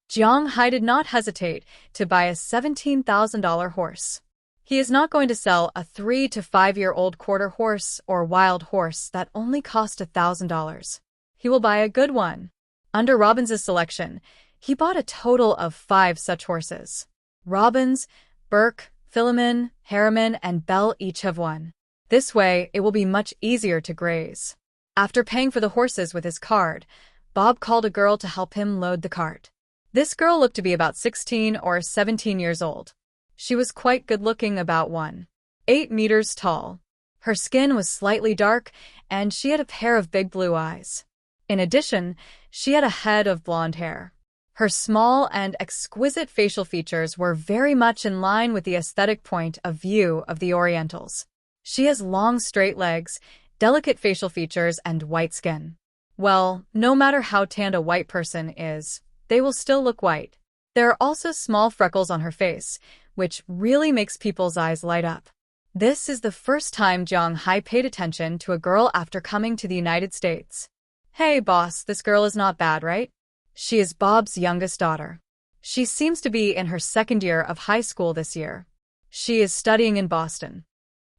Jiang Hai did not hesitate to buy a $17,000 horse. He is not going to sell a 3 to 5 year old quarter horse or wild horse that only cost $1,000. He will buy a good one. Under Robbins's selection, he bought a total of 5 such horses. Robbins, Burke, Philemon, Harriman, and Belle each have one. This way, it will be much easier to graze. After paying for the horses with his card, Bob called a girl to help him load the cart. This girl looked to be about 16 or 17 years old. She was quite good-looking, about 1.8 meters tall. Her skin was slightly dark, and she had a pair of big blue eyes. In addition, she had a head of blonde hair. Her small and exquisite facial features were very much in line with the aesthetic point of view of the Orientals. She has long, straight legs, delicate facial features, and white skin. Well, no matter how tanned a white person is, they will still look white. There are also small freckles on her face, which really makes people's eyes light up. This is the first time Jong Hai paid attention to a girl after coming to the United States. Hey boss, this girl is not bad, right? She is Bob's youngest daughter. She seems to be in her second year of high school this year. She is studying in Boston.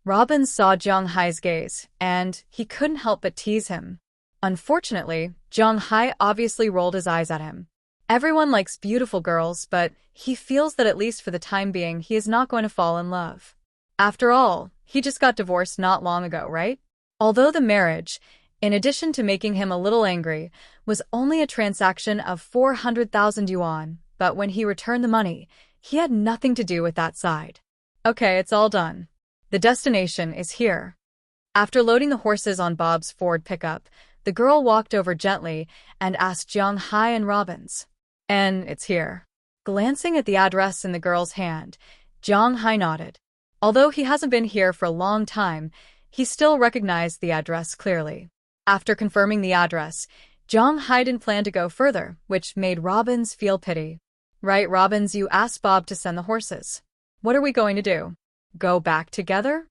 Robin saw Jong Hai's gaze, and he couldn't help but tease him. Unfortunately, Jong Hai obviously rolled his eyes at him. Everyone likes beautiful girls, but he feels that at least for the time being he is not going to fall in love. After all, he just got divorced not long ago, right? Although the marriage, in addition to making him a little angry, was only a transaction of 400,000 yuan, but when he returned the money, he had nothing to do with that side. Okay, it's all done. The destination is here. After loading the horses on Bob's Ford pickup, the girl walked over gently and asked Jong Hai and Robin's. And it's here. Glancing at the address in the girl's hand, Jong Hai nodded. Although he hasn't been here for a long time, he still recognized the address clearly. After confirming the address, Jong Hai didn't plan to go further, which made Robins feel pity. Right, Robins, you asked Bob to send the horses. What are we going to do? Go back together?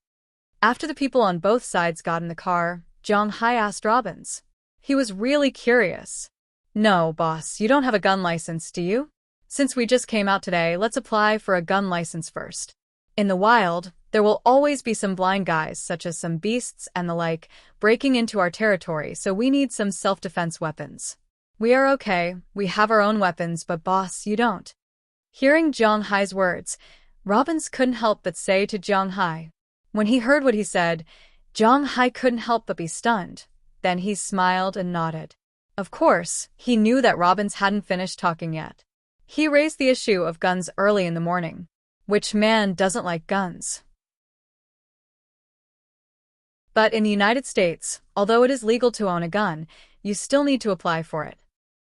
After the people on both sides got in the car, Jong Hai asked Robins. He was really curious. No, boss, you don't have a gun license, do you? Since we just came out today, let's apply for a gun license first. In the wild, there will always be some blind guys, such as some beasts and the like, breaking into our territory, so we need some self-defense weapons. We are okay, we have our own weapons, but boss, you don't. Hearing Jong Hai's words, Robins couldn't help but say to Jong Hai. When he heard what he said, Jong Hai couldn't help but be stunned. Then he smiled and nodded. Of course, he knew that Robins hadn't finished talking yet. He raised the issue of guns early in the morning. Which man doesn't like guns? But in the United States, although it is legal to own a gun, you still need to apply for it.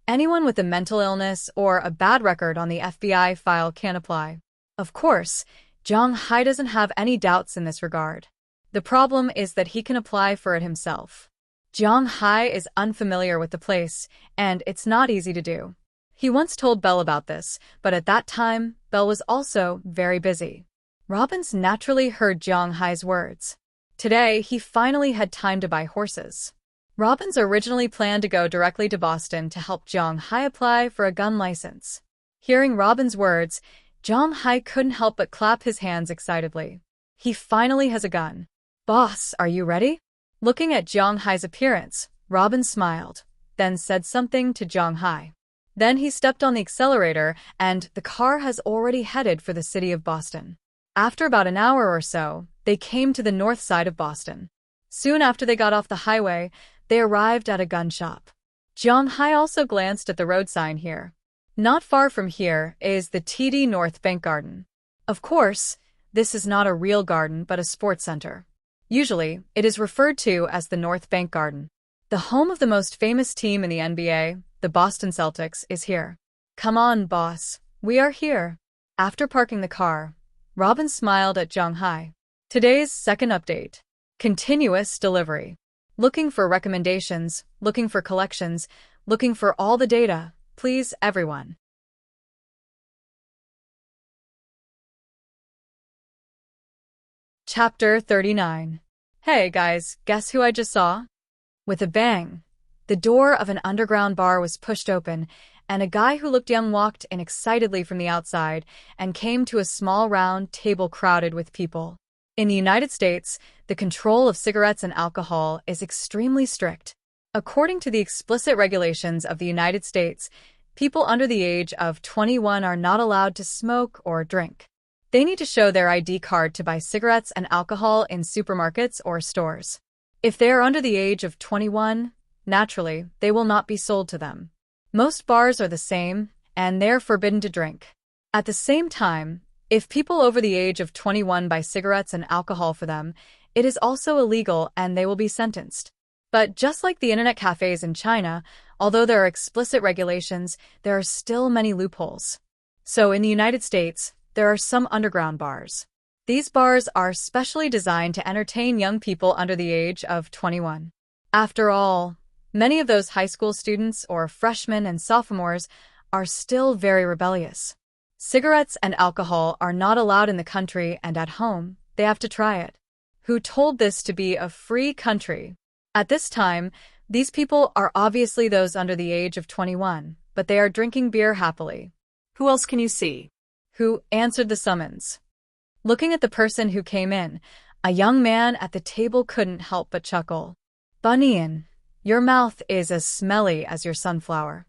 Anyone with a mental illness or a bad record on the FBI file can apply. Of course, Jong Hai doesn't have any doubts in this regard. The problem is that he can apply for it himself. Jong Hai is unfamiliar with the place, and it's not easy to do. He once told Belle about this, but at that time, Belle was also very busy. Robins naturally heard Jong Hai's words. Today, he finally had time to buy horses. Robins originally planned to go directly to Boston to help Jong Hai apply for a gun license. Hearing Robin's words, Jong Hai couldn't help but clap his hands excitedly. He finally has a gun. Boss, are you ready? Looking at Jong Hai's appearance, Robin smiled, then said something to Jong Hai. Then he stepped on the accelerator, and the car has already headed for the city of Boston. After about an hour or so, they came to the north side of Boston. Soon after they got off the highway, they arrived at a gun shop. Jong Hai also glanced at the road sign here. Not far from here is the TD North Bank Garden. Of course, this is not a real garden but a sports center. Usually, it is referred to as the North Bank Garden. The home of the most famous team in the NBA, the Boston Celtics, is here. Come on, boss. We are here. After parking the car, Robin smiled at Jong Hai. Today's second update. Continuous delivery. Looking for recommendations, looking for collections, looking for all the data. Please, everyone. Chapter 39. Hey guys, guess who I just saw? With a bang, the door of an underground bar was pushed open, and a guy who looked young walked in excitedly from the outside and came to a small round table crowded with people. In the United States, the control of cigarettes and alcohol is extremely strict. According to the explicit regulations of the United States, people under the age of 21 are not allowed to smoke or drink. They need to show their ID card to buy cigarettes and alcohol in supermarkets or stores. If they are under the age of 21, naturally, they will not be sold to them. Most bars are the same, and they're forbidden to drink. At the same time, if people over the age of 21 buy cigarettes and alcohol for them, it is also illegal and they will be sentenced. But just like the internet cafes in China, although there are explicit regulations, there are still many loopholes. So in the United States, there are some underground bars. These bars are specially designed to entertain young people under the age of 21. After all, many of those high school students or freshmen and sophomores are still very rebellious. Cigarettes and alcohol are not allowed in the country, and at home, they have to try it. Who told this to be a free country? At this time, these people are obviously those under the age of 21, but they are drinking beer happily. Who else can you see? Who answered the summons? Looking at the person who came in, a young man at the table couldn't help but chuckle. Bunyan, your mouth is as smelly as your sunflower.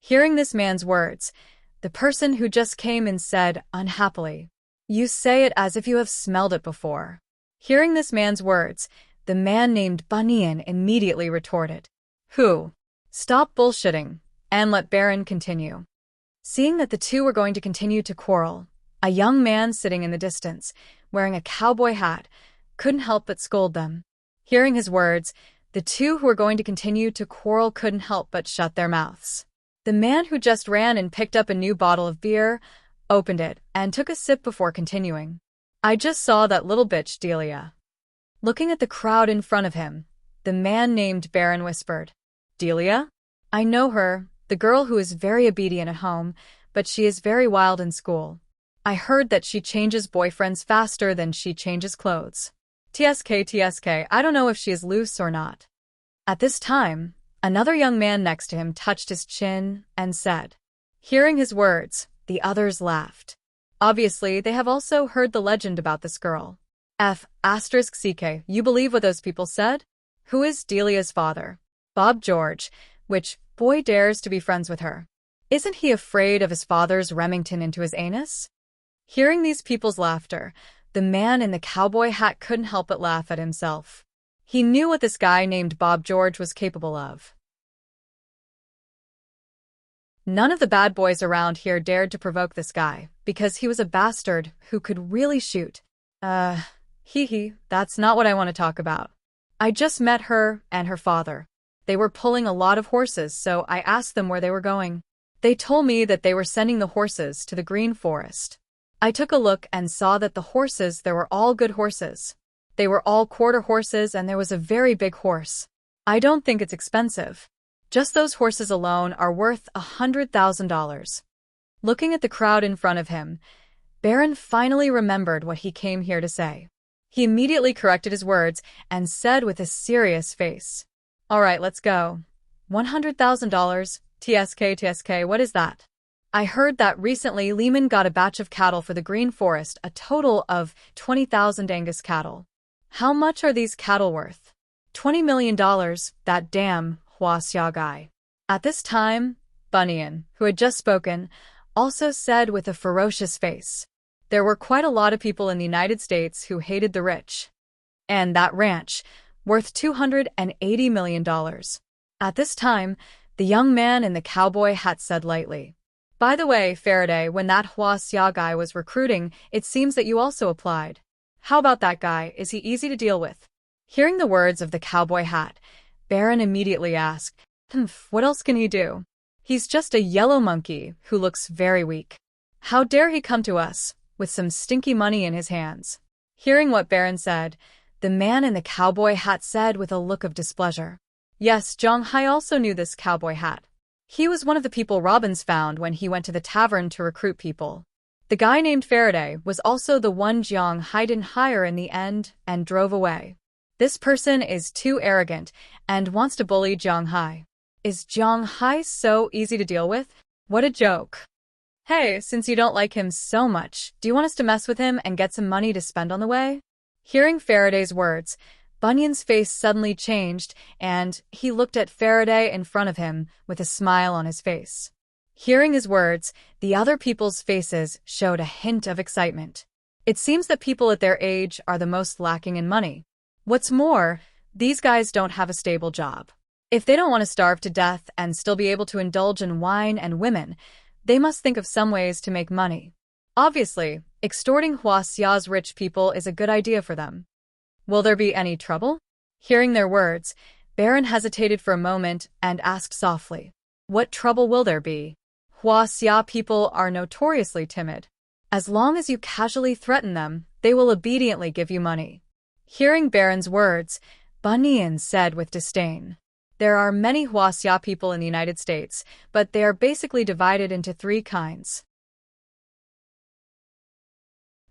Hearing this man's words, the person who just came in said unhappily, You say it as if you have smelled it before. Hearing this man's words, the man named Bunyan immediately retorted, Who? Stop bullshitting, and let Baron continue. Seeing that the two were going to continue to quarrel, a young man sitting in the distance, wearing a cowboy hat, couldn't help but scold them. Hearing his words, the two who were going to continue to quarrel couldn't help but shut their mouths. The man who just ran and picked up a new bottle of beer, opened it, and took a sip before continuing. I just saw that little bitch Delia. Looking at the crowd in front of him, the man named Baron whispered, Delia? I know her, the girl who is very obedient at home, but she is very wild in school. I heard that she changes boyfriends faster than she changes clothes. TSK, I don't know if she is loose or not. At this time, another young man next to him touched his chin and said. Hearing his words, the others laughed. Obviously, they have also heard the legend about this girl. CK, you believe what those people said? Who is Delia's father? Bob George, which boy dares to be friends with her? Isn't he afraid of his father's Remington into his anus? Hearing these people's laughter, the man in the cowboy hat couldn't help but laugh at himself. He knew what this guy named Bob George was capable of. None of the bad boys around here dared to provoke this guy, because he was a bastard who could really shoot. That's not what I want to talk about. I just met her and her father. They were pulling a lot of horses, so I asked them where they were going. They told me that they were sending the horses to the Green Forest. I took a look and saw that the horses there were all good horses. They were all quarter horses and there was a very big horse. I don't think it's expensive. Just those horses alone are worth $100,000. Looking at the crowd in front of him, Baron finally remembered what he came here to say. He immediately corrected his words and said with a serious face, All right, let's go. $100,000, TSK, what is that? I heard that recently Lehman got a batch of cattle for the Green Forest, a total of 20,000 Angus cattle. How much are these cattle worth? $20 million, that damn Huaxia guy. At this time, Bunyan, who had just spoken, also said with a ferocious face, There were quite a lot of people in the United States who hated the rich. And that ranch, worth $280 million. At this time, the young man in the cowboy hat said lightly, By the way, Faraday, when that Huaxia guy was recruiting, it seems that you also applied. How about that guy? Is he easy to deal with? Hearing the words of the cowboy hat, Baron immediately asked, What else can he do? He's just a yellow monkey who looks very weak. How dare he come to us, with some stinky money in his hands? Hearing what Baron said, the man in the cowboy hat said with a look of displeasure, Yes, Zhang Hai also knew this cowboy hat. He was one of the people Robbins found when he went to the tavern to recruit people. The guy named Faraday was also the one Zhang Hai didn't hire in the end and drove away. This person is too arrogant and wants to bully Zhang Hai. Is Zhang Hai so easy to deal with? What a joke. Hey, since you don't like him so much, do you want us to mess with him and get some money to spend on the way? Hearing Faraday's words, Bunyan's face suddenly changed, and he looked at Faraday in front of him with a smile on his face. Hearing his words, the other people's faces showed a hint of excitement. It seems that people at their age are the most lacking in money. What's more, these guys don't have a stable job. If they don't want to starve to death and still be able to indulge in wine and women, they must think of some ways to make money. Obviously, extorting Huaxia's rich people is a good idea for them. Will there be any trouble? Hearing their words, Baron hesitated for a moment and asked softly, "What trouble will there be? Huaxia people are notoriously timid. As long as you casually threaten them, they will obediently give you money." Hearing Baron's words, Bunyan said with disdain, "There are many Huaxia people in the United States, but they are basically divided into three kinds.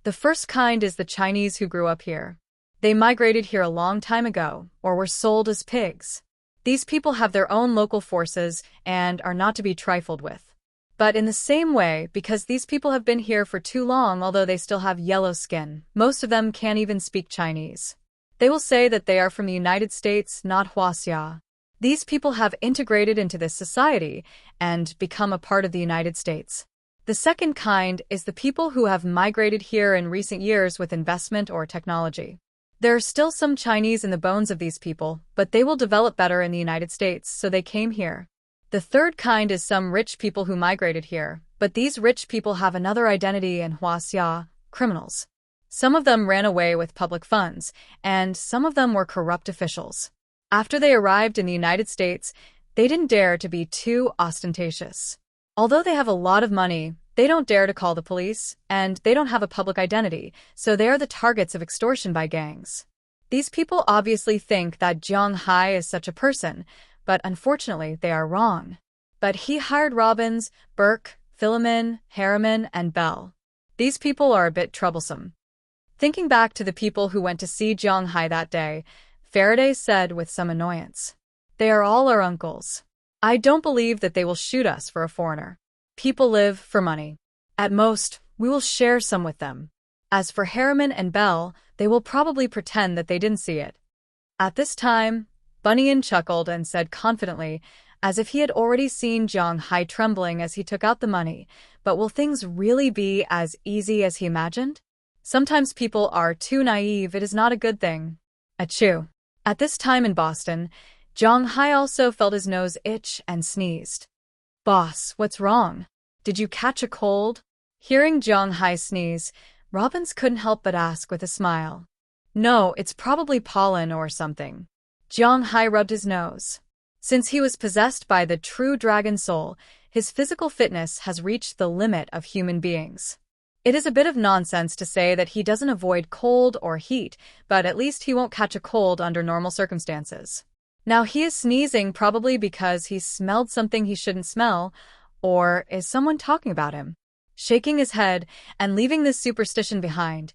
The first kind is the Chinese who grew up here. They migrated here a long time ago, or were sold as pigs. These people have their own local forces and are not to be trifled with. But in the same way, because these people have been here for too long, although they still have yellow skin, most of them can't even speak Chinese. They will say that they are from the United States, not Huaxia. These people have integrated into this society and become a part of the United States. The second kind is the people who have migrated here in recent years with investment or technology. There are still some Chinese in the bones of these people, but they will develop better in the United States, so they came here. The third kind is some rich people who migrated here, but these rich people have another identity in Huaxia, criminals. Some of them ran away with public funds, and some of them were corrupt officials. After they arrived in the United States, they didn't dare to be too ostentatious. Although they have a lot of money, they don't dare to call the police, and they don't have a public identity, so they are the targets of extortion by gangs. These people obviously think that Zhang Hai is such a person, but unfortunately they are wrong. But he hired Robbins, Burke, Philemon, Harriman, and Bell. These people are a bit troublesome. Thinking back to the people who went to see Zhang Hai that day, Faraday said with some annoyance, "They are all our uncles. I don't believe that they will shoot us for a foreigner. People live for money. At most, we will share some with them. As for Harriman and Bell, they will probably pretend that they didn't see it." At this time, Bunyan chuckled and said confidently, as if he had already seen Zhang Hai trembling as he took out the money, "But will things really be as easy as he imagined? Sometimes people are too naive. It is not a good thing." Achoo. At this time in Boston, Zhang Hai also felt his nose itch and sneezed. "Boss, what's wrong? Did you catch a cold?" Hearing Zhang Hai sneeze, Robbins couldn't help but ask with a smile. "No, it's probably pollen or something." Zhang Hai rubbed his nose. Since he was possessed by the true dragon soul, his physical fitness has reached the limit of human beings. It is a bit of nonsense to say that he doesn't avoid cold or heat, but at least he won't catch a cold under normal circumstances. Now he is sneezing probably because he smelled something he shouldn't smell, or is someone talking about him? Shaking his head and leaving this superstition behind,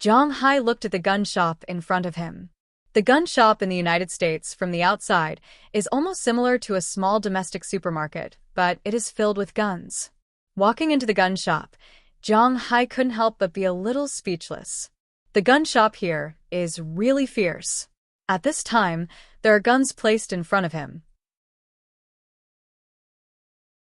Zhang Hai looked at the gun shop in front of him. The gun shop in the United States, from the outside, is almost similar to a small domestic supermarket, but it is filled with guns. Walking into the gun shop, Zhang Hai couldn't help but be a little speechless. The gun shop here is really fierce. At this time, there are guns placed in front of him.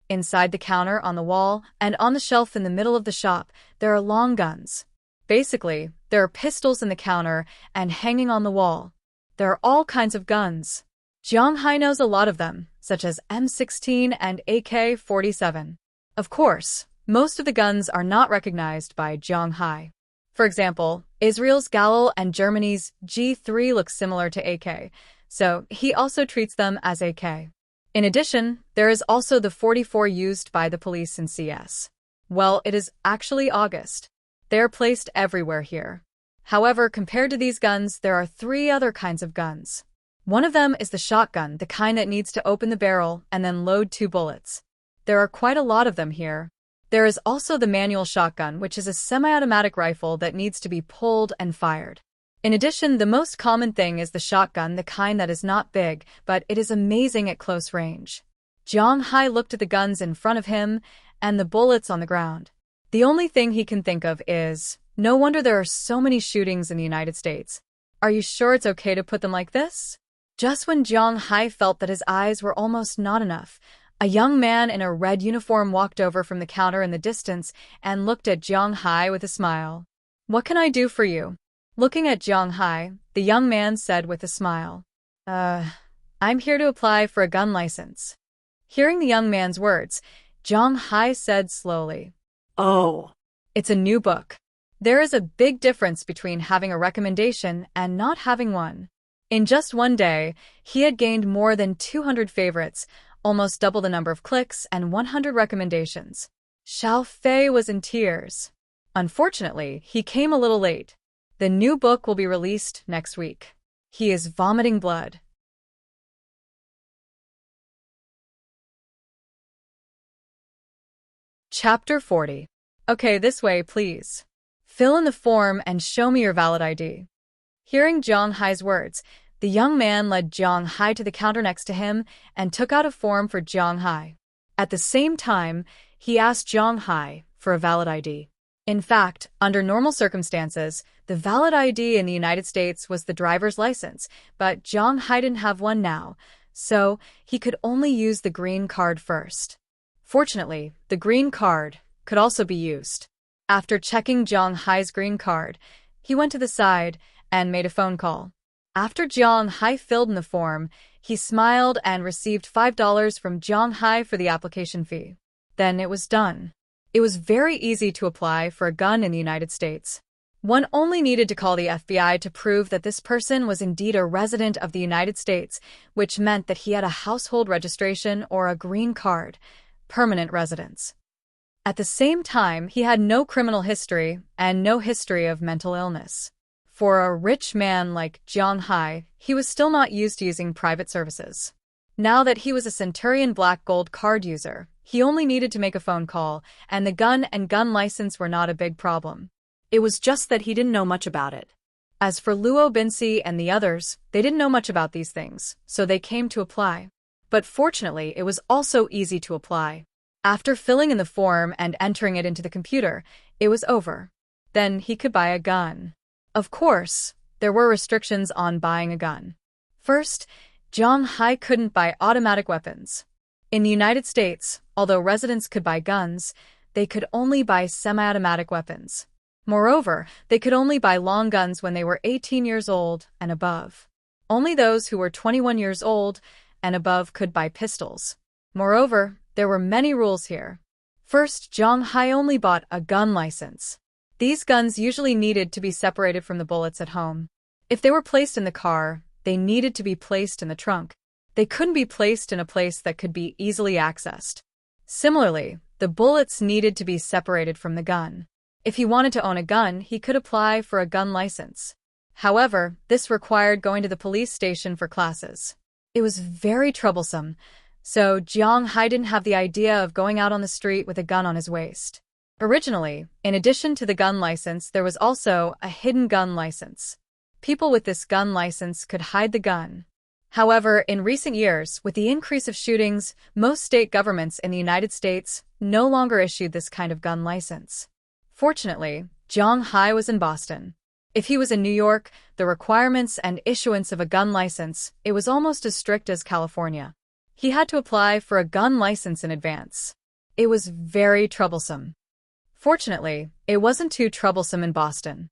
Inside the counter, on the wall, and on the shelf in the middle of the shop, there are long guns. Basically, there are pistols in the counter and hanging on the wall. There are all kinds of guns. Zhang Hai knows a lot of them, such as M16 and AK-47. Of course, most of the guns are not recognized by Zhang Hai. For example, Israel's Galil and Germany's G3 look similar to AK, so he also treats them as AK. In addition, there is also the 44 used by the police in CS. Well, it is actually August. They are placed everywhere here. However, compared to these guns, there are three other kinds of guns. One of them is the shotgun, the kind that needs to open the barrel and then load 2 bullets. There are quite a lot of them here. There is also the manual shotgun, which is a semi-automatic rifle that needs to be pulled and fired. In addition, the most common thing is the shotgun, the kind that is not big, but it is amazing at close range. Zhang Hai looked at the guns in front of him and the bullets on the ground. The only thing he can think of is, no wonder there are so many shootings in the United States. Are you sure it's okay to put them like this? Just when Zhang Hai felt that his eyes were almost not enough, A young man in a red uniform walked over from the counter in the distance and looked at Jiang Hai with a smile. "What can I do for you?" Looking at Jiang Hai, the young man said with a smile. I'm here to apply for a gun license." Hearing the young man's words, Jiang Hai said slowly, Oh. "It's a new book. There is a big difference between having a recommendation and not having one." In just one day, he had gained more than 200 favorites, almost double the number of clicks, and 100 recommendations. Xiao Fei was in tears. Unfortunately, he came a little late. The new book will be released next week. He is vomiting blood. Chapter 40. Okay, this way, please. Fill in the form and show me your valid ID. Hearing Jiang Hai's words, the young man led Jiang Hai to the counter next to him and took out a form for Jiang Hai. At the same time, he asked Jiang Hai for a valid ID. In fact, under normal circumstances, the valid ID in the United States was the driver's license, but Jiang Hai didn't have one now, so he could only use the green card first. Fortunately, the green card could also be used. After checking Jiang Hai's green card, he went to the side and made a phone call. After Jiang Hai filled in the form, he smiled and received $5 from Jiang Hai for the application fee. Then it was done. It was very easy to apply for a gun in the United States. One only needed to call the FBI to prove that this person was indeed a resident of the United States, which meant that he had a household registration or a green card, permanent residence. At the same time, he had no criminal history and no history of mental illness. For a rich man like Jiang Hai, he was still not used to using private services. Now that he was a Centurion Black Gold card user, he only needed to make a phone call, and the gun and gun license were not a big problem. It was just that he didn't know much about it. As for Luo Binci and the others, they didn't know much about these things, so they came to apply. But fortunately, it was also easy to apply. After filling in the form and entering it into the computer, it was over. Then he could buy a gun. Of course, there were restrictions on buying a gun. First, Jiang Hai couldn't buy automatic weapons. In the United States, although residents could buy guns, they could only buy semi-automatic weapons. Moreover, they could only buy long guns when they were 18 years old and above. Only those who were 21 years old and above could buy pistols. Moreover, there were many rules here. First, Jiang Hai only bought a gun license. These guns usually needed to be separated from the bullets at home. If they were placed in the car, they needed to be placed in the trunk. They couldn't be placed in a place that could be easily accessed. Similarly, the bullets needed to be separated from the gun. If he wanted to own a gun, he could apply for a gun license. However, this required going to the police station for classes. It was very troublesome, so Jiang Hai didn't have the idea of going out on the street with a gun on his waist. Originally, in addition to the gun license, there was also a hidden gun license. People with this gun license could hide the gun. However, in recent years, with the increase of shootings, most state governments in the United States no longer issued this kind of gun license. Fortunately, Jiang Hai was in Boston. If he was in New York, the requirements and issuance of a gun license, it was almost as strict as California. He had to apply for a gun license in advance. It was very troublesome. Fortunately, it wasn't too troublesome in Boston.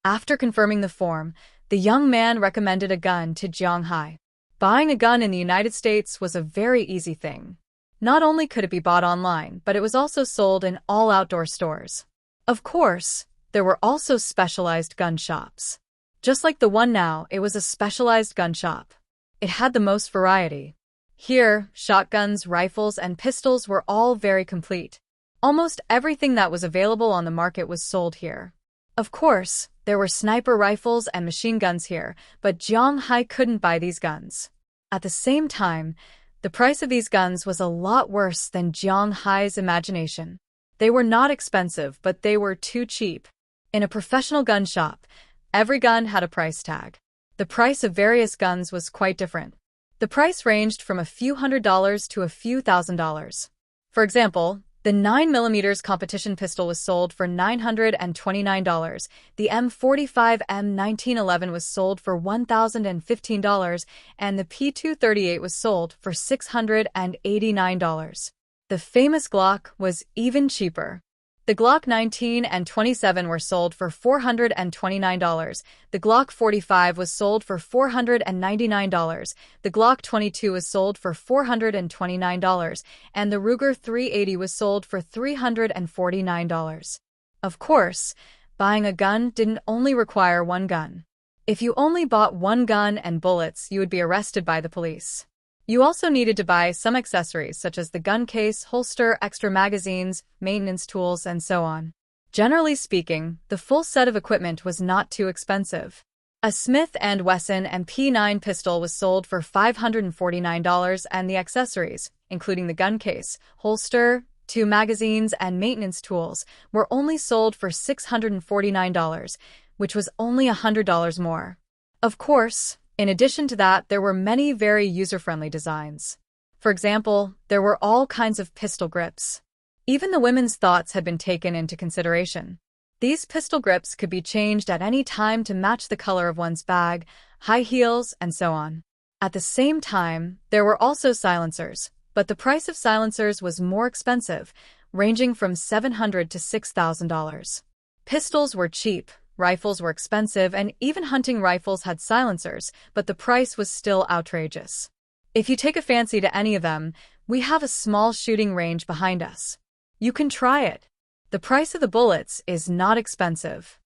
After confirming the form, the young man recommended a gun to Jiang Hai. Buying a gun in the United States was a very easy thing. Not only could it be bought online, but it was also sold in all outdoor stores. Of course, there were also specialized gun shops. Just like the one now, it was a specialized gun shop. It had the most variety. Here, shotguns, rifles, and pistols were all very complete. Almost everything that was available on the market was sold here. Of course, there were sniper rifles and machine guns here, but Jiang Hai couldn't buy these guns. At the same time, the price of these guns was a lot worse than Jiang Hai's imagination. They were not expensive, but they were too cheap. In a professional gun shop, every gun had a price tag. The price of various guns was quite different. The price ranged from a few $100s to a few $1,000s. For example, The 9mm competition pistol was sold for $929. The M45M 1911 was sold for $1,015, and the P238 was sold for $689. The famous Glock was even cheaper. The Glock 19 and 27 were sold for $429. The Glock 45 was sold for $499. The Glock 22 was sold for $429, and the Ruger 380 was sold for $349. Of course, buying a gun didn't only require one gun. If you only bought one gun and bullets, you would be arrested by the police. You also needed to buy some accessories such as the gun case, holster, extra magazines, maintenance tools, and so on. Generally speaking, the full set of equipment was not too expensive. A Smith & Wesson MP9 pistol was sold for $549, and the accessories, including the gun case, holster, 2 magazines, and maintenance tools, were only sold for $649, which was only $100 more. Of course, in addition to that, there were many very user-friendly designs. For example, there were all kinds of pistol grips. Even the women's thoughts had been taken into consideration. These pistol grips could be changed at any time to match the color of one's bag, high heels, and so on. At the same time, there were also silencers, but the price of silencers was more expensive, ranging from $700 to $6,000. Pistols were cheap. Rifles were expensive, and even hunting rifles had silencers, but the price was still outrageous. If you take a fancy to any of them, we have a small shooting range behind us. You can try it. The price of the bullets is not expensive.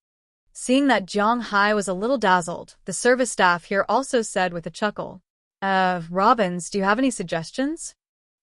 Seeing that Zhang Hai was a little dazzled, the service staff here also said with a chuckle, Robbins, do you have any suggestions?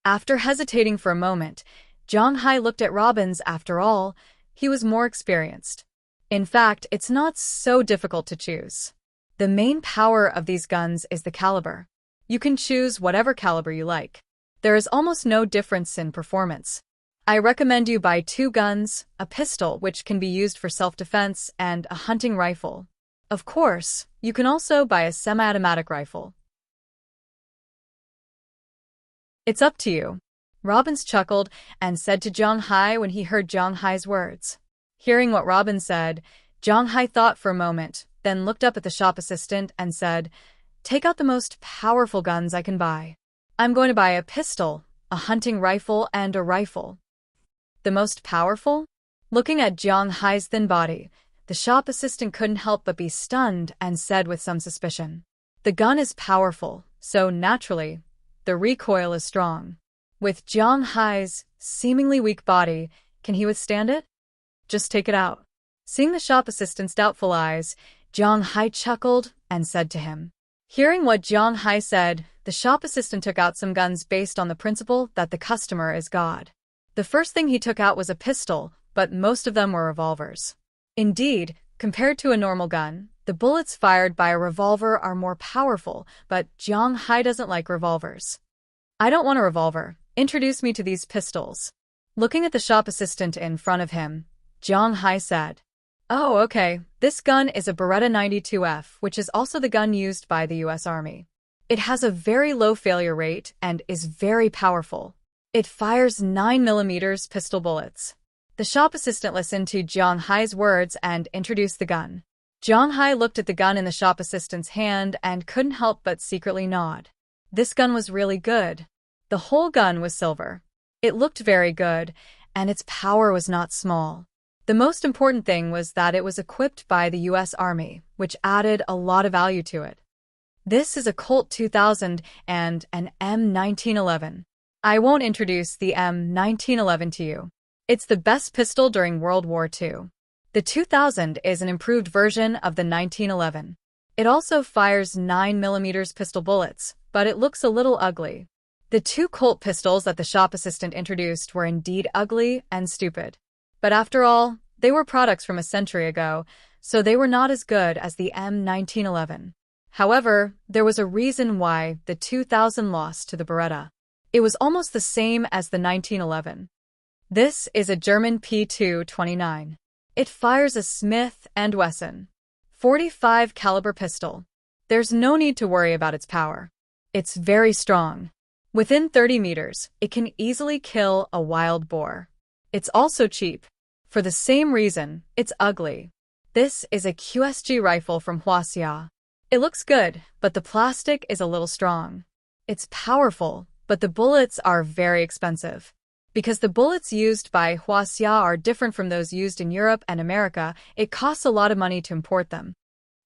After hesitating for a moment, Zhang Hai looked at Robbins. After all, he was more experienced. In fact, it's not so difficult to choose. The main power of these guns is the caliber. You can choose whatever caliber you like. There is almost no difference in performance. I recommend you buy 2 guns, a pistol, which can be used for self-defense, and a hunting rifle. Of course, you can also buy a semi-automatic rifle. It's up to you. Robbins chuckled and said to Zhang Hai when he heard Zhang Hai's words. Hearing what Robin said, Zhang Hai thought for a moment, then looked up at the shop assistant and said, "Take out the most powerful guns I can buy. I'm going to buy a pistol, a hunting rifle, and a rifle." The most powerful? Looking at Zhang Hai's thin body, the shop assistant couldn't help but be stunned and said with some suspicion, "The gun is powerful, so naturally, the recoil is strong. With Zhang Hai's seemingly weak body, can he withstand it? Just take it out." Seeing the shop assistant's doubtful eyes, Zhang Hai chuckled and said to him. Hearing what Zhang Hai said, the shop assistant took out some guns based on the principle that the customer is God. The first thing he took out was a pistol, but most of them were revolvers. Indeed, compared to a normal gun, the bullets fired by a revolver are more powerful, but Zhang Hai doesn't like revolvers. "I don't want a revolver. Introduce me to these pistols." Looking at the shop assistant in front of him, Zhang Hai said, "Oh, okay, this gun is a Beretta 92F, which is also the gun used by the US Army. It has a very low failure rate and is very powerful. It fires 9mm pistol bullets." The shop assistant listened to Zhang Hai's words and introduced the gun. Zhang Hai looked at the gun in the shop assistant's hand and couldn't help but secretly nod. This gun was really good. The whole gun was silver. It looked very good, and its power was not small. The most important thing was that it was equipped by the US Army, which added a lot of value to it. This is a Colt 2000 and an M1911. I won't introduce the M1911 to you. It's the best pistol during World War II. The 2000 is an improved version of the 1911. It also fires 9mm pistol bullets, but it looks a little ugly. The 2 Colt pistols that the shop assistant introduced were indeed ugly and stupid. But after all, they were products from a century ago, so they were not as good as the M1911. However, there was a reason why the 2000 lost to the Beretta. It was almost the same as the 1911. This is a German P229. It fires a Smith & Wesson 45 caliber pistol. There's no need to worry about its power. It's very strong. Within 30 meters, it can easily kill a wild boar. It's also cheap. For the same reason, it's ugly. This is a QSG rifle from Huaxia. It looks good, but the plastic is a little strong. It's powerful, but the bullets are very expensive. Because the bullets used by Huaxia are different from those used in Europe and America, it costs a lot of money to import them.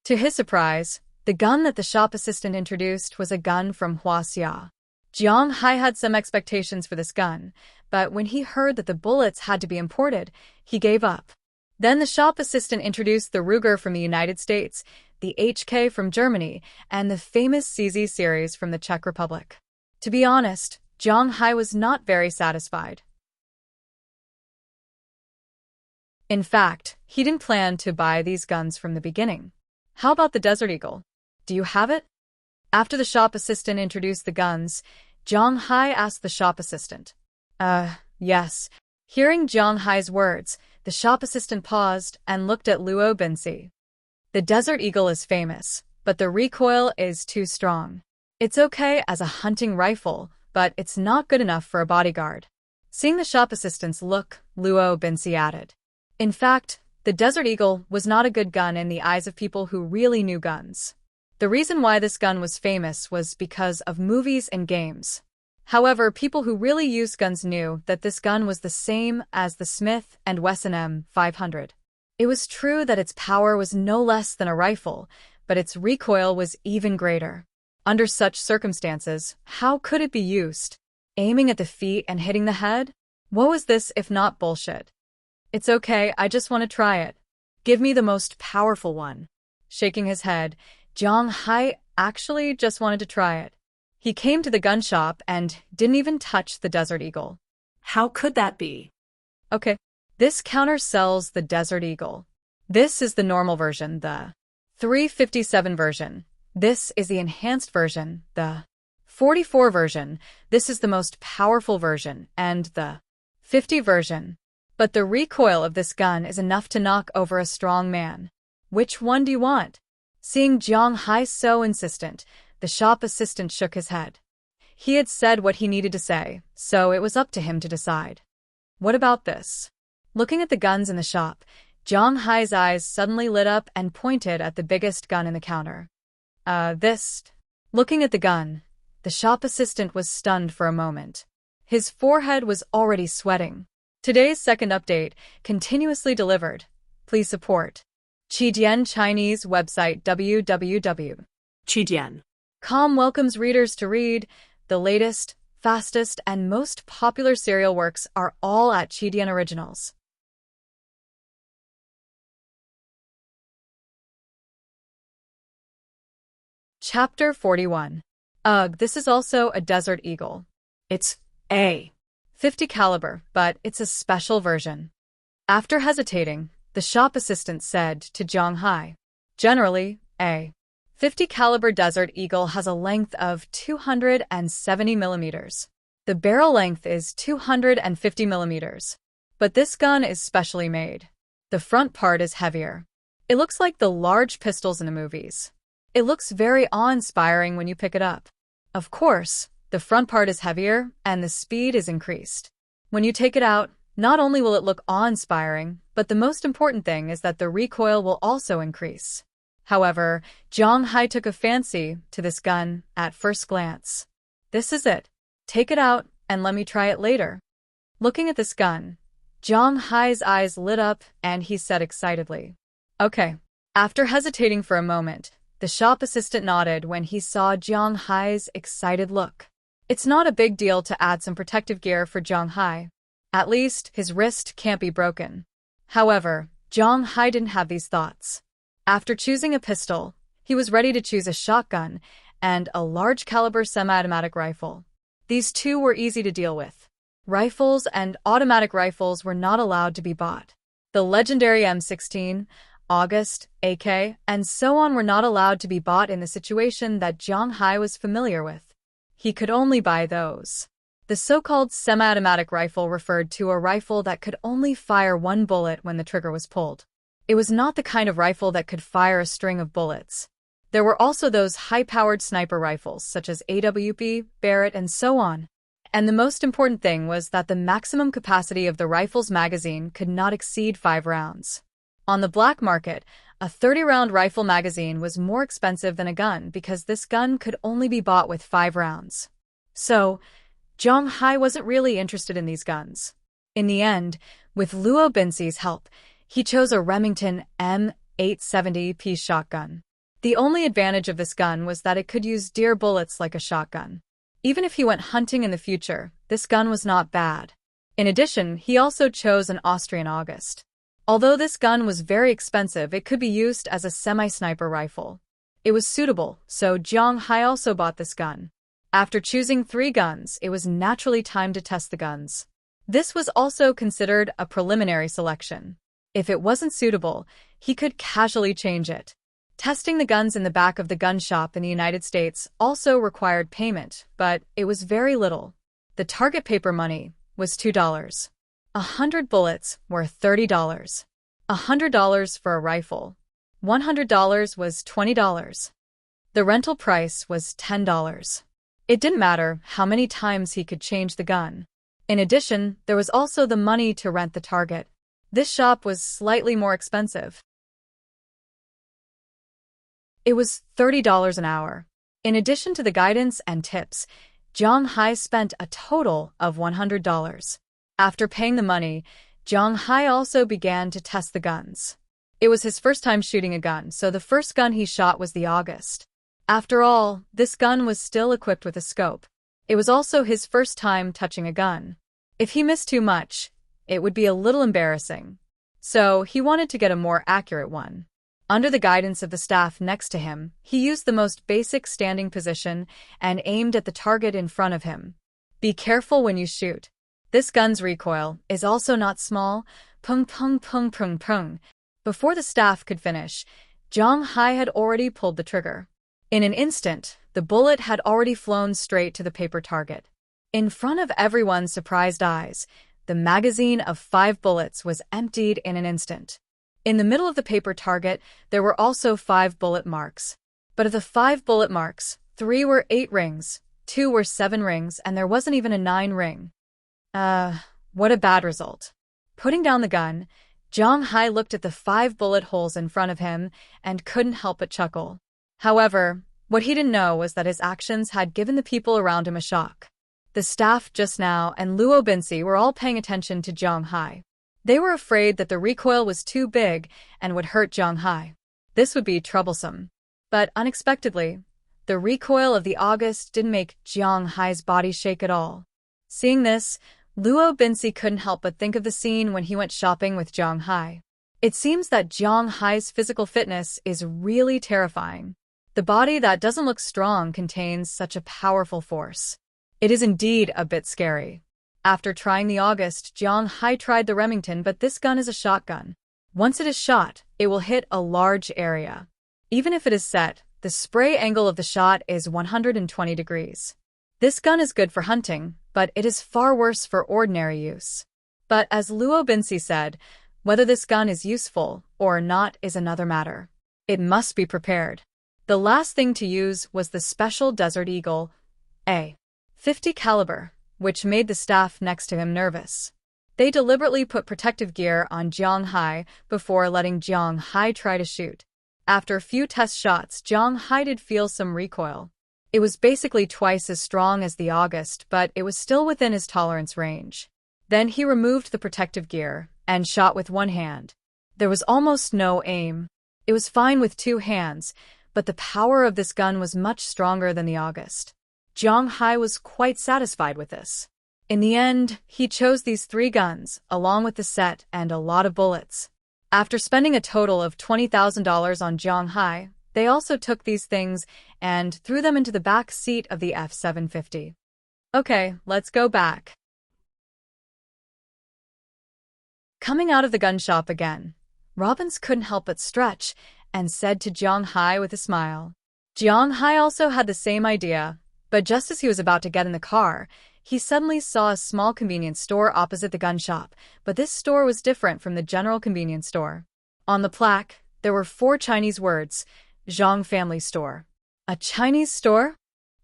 To his surprise, the gun that the shop assistant introduced was a gun from Huaxia. Jiang Hai had some expectations for this gun, but when he heard that the bullets had to be imported, he gave up. Then the shop assistant introduced the Ruger from the United States, the HK from Germany, and the famous CZ series from the Czech Republic. To be honest, Jiang Hai was not very satisfied. In fact, he didn't plan to buy these guns from the beginning. How about the Desert Eagle? Do you have it? After the shop assistant introduced the guns, Jiang Hai asked the shop assistant. Yes. Hearing Jiang Hai's words, the shop assistant paused and looked at Luo Binci. The Desert Eagle is famous, but the recoil is too strong. It's okay as a hunting rifle, but it's not good enough for a bodyguard. Seeing the shop assistant's look, Luo Binci added. In fact, the Desert Eagle was not a good gun in the eyes of people who really knew guns. The reason why this gun was famous was because of movies and games. However, people who really used guns knew that this gun was the same as the Smith & Wesson M500. It was true that its power was no less than a rifle, but its recoil was even greater. Under such circumstances, how could it be used? Aiming at the feet and hitting the head? What was this if not bullshit? It's okay, I just want to try it. Give me the most powerful one. Shaking his head, Jiang Hai actually just wanted to try it. He came to the gun shop and didn't even touch the Desert Eagle. How could that be? Okay, this counter sells the Desert Eagle. This is the normal version, the 357 version. This is the enhanced version, the 44 version. This is the most powerful version, and the 50 version. But the recoil of this gun is enough to knock over a strong man. Which one do you want? Seeing Jiang Hai so insistent, the shop assistant shook his head. He had said what he needed to say, so it was up to him to decide. What about this? Looking at the guns in the shop, Jiang Hai's eyes suddenly lit up and pointed at the biggest gun in the counter. This. Looking at the gun, the shop assistant was stunned for a moment. His forehead was already sweating. Today's second update, continuously delivered. Please support. Qidian Chinese website www.qidian.com welcomes readers to read. The latest, fastest, and most popular serial works are all at Qidian Originals. Chapter 41. Ugh, this is also a Desert Eagle. It's a 50 caliber, but it's a special version. After hesitating, the shop assistant said to Jiang Hai, generally, a 50 caliber Desert Eagle has a length of 270 millimeters. The barrel length is 250 millimeters. But this gun is specially made. The front part is heavier. It looks like the large pistols in the movies. It looks very awe-inspiring when you pick it up. Of course, the front part is heavier and the speed is increased. When you take it out, not only will it look awe-inspiring, but the most important thing is that the recoil will also increase. However, Jiang Hai took a fancy to this gun at first glance. This is it. Take it out and let me try it later. Looking at this gun, Jiang Hai's eyes lit up and he said excitedly, okay. After hesitating for a moment, the shop assistant nodded when he saw Jiang Hai's excited look. It's not a big deal to add some protective gear for Jiang Hai. At least, his wrist can't be broken. However, Jiang Hai didn't have these thoughts. After choosing a pistol, he was ready to choose a shotgun and a large caliber semi-automatic rifle. These two were easy to deal with. Rifles and automatic rifles were not allowed to be bought. The legendary M16, August, AK, and so on were not allowed to be bought in the situation that Jiang Hai was familiar with. He could only buy those. The so-called semi-automatic rifle referred to a rifle that could only fire one bullet when the trigger was pulled. It was not the kind of rifle that could fire a string of bullets. There were also those high-powered sniper rifles such as AWP, Barrett, and so on. And the most important thing was that the maximum capacity of the rifle's magazine could not exceed 5 rounds. On the black market, a 30-round rifle magazine was more expensive than a gun because this gun could only be bought with 5 rounds. So, Zhang Hai wasn't really interested in these guns. In the end, with Luo Binxi's help, he chose a Remington M870 shotgun. The only advantage of this gun was that it could use deer bullets like a shotgun. Even if he went hunting in the future, this gun was not bad. In addition, he also chose an Austrian August. Although this gun was very expensive, it could be used as a semi-sniper rifle. It was suitable, so Zhang Hai also bought this gun. After choosing 3 guns, it was naturally time to test the guns. This was also considered a preliminary selection. If it wasn't suitable, he could casually change it. Testing the guns in the back of the gun shop in the United States also required payment, but it was very little. The target paper money was $2. 100 bullets were $30. $100 for a rifle. $100 was $20. The rental price was $10. It didn't matter how many times he could change the gun. In addition, there was also the money to rent the target. This shop was slightly more expensive. It was $30 an hour. In addition to the guidance and tips, Zhang Hai spent a total of $100. After paying the money, Zhang Hai also began to test the guns. It was his first time shooting a gun, so the first gun he shot was the August. After all, this gun was still equipped with a scope. It was also his first time touching a gun. If he missed too much, it would be a little embarrassing. So he wanted to get a more accurate one. Under the guidance of the staff next to him, he used the most basic standing position and aimed at the target in front of him. Be careful when you shoot. This gun's recoil is also not small. Pung pung pung pung pung. Before the staff could finish, Zhang Hai had already pulled the trigger. In an instant, the bullet had already flown straight to the paper target. In front of everyone's surprised eyes, the magazine of 5 bullets was emptied in an instant. In the middle of the paper target, there were also 5 bullet marks. But of the 5 bullet marks, 3 were 8 rings, 2 were 7 rings, and there wasn't even a 9 ring. What a bad result. Putting down the gun, Zhang Hai looked at the 5 bullet holes in front of him and couldn't help but chuckle. However, what he didn't know was that his actions had given the people around him a shock. The staff just now and Luo Binxi were all paying attention to Zhang Hai. They were afraid that the recoil was too big and would hurt Zhang Hai. This would be troublesome. But unexpectedly, the recoil of the August didn't make Zhang Hai's body shake at all. Seeing this, Luo Binxi couldn't help but think of the scene when he went shopping with Zhang Hai. It seems that Zhang Hai's physical fitness is really terrifying. The body that doesn't look strong contains such a powerful force. It is indeed a bit scary. After trying the August, Zhang Hai tried the Remington, but this gun is a shotgun. Once it is shot, it will hit a large area. Even if it is set, the spray angle of the shot is 120 degrees. This gun is good for hunting, but it is far worse for ordinary use. But as Luo Binxi said, whether this gun is useful or not is another matter. It must be prepared. The last thing to use was the special Desert Eagle A50 caliber, which made the staff next to him nervous. They deliberately put protective gear on Zhang Hai before letting Zhang Hai try to shoot. After a few test shots, Zhang Hai did feel some recoil. It was basically twice as strong as the August, but it was still within his tolerance range. Then he removed the protective gear and shot with one hand. There was almost no aim. It was fine with 2 hands, but the power of this gun was much stronger than the August. Zhang Hai was quite satisfied with this. In the end, he chose these 3 guns, along with the set and a lot of bullets. After spending a total of $20,000 on Zhang Hai, they also took these things and threw them into the back seat of the F-750. Okay, let's go back. Coming out of the gun shop again, Robbins couldn't help but stretch and said to Zhang Hai with a smile. Zhang Hai also had the same idea, but just as he was about to get in the car, he suddenly saw a small convenience store opposite the gun shop, but this store was different from the general convenience store. On the plaque, there were 4 Chinese words, Zhang Family Store. A Chinese store?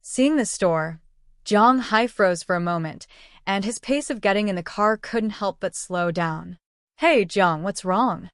Seeing this store, Zhang Hai froze for a moment, and his pace of getting in the car couldn't help but slow down. Hey, Zhang, what's wrong?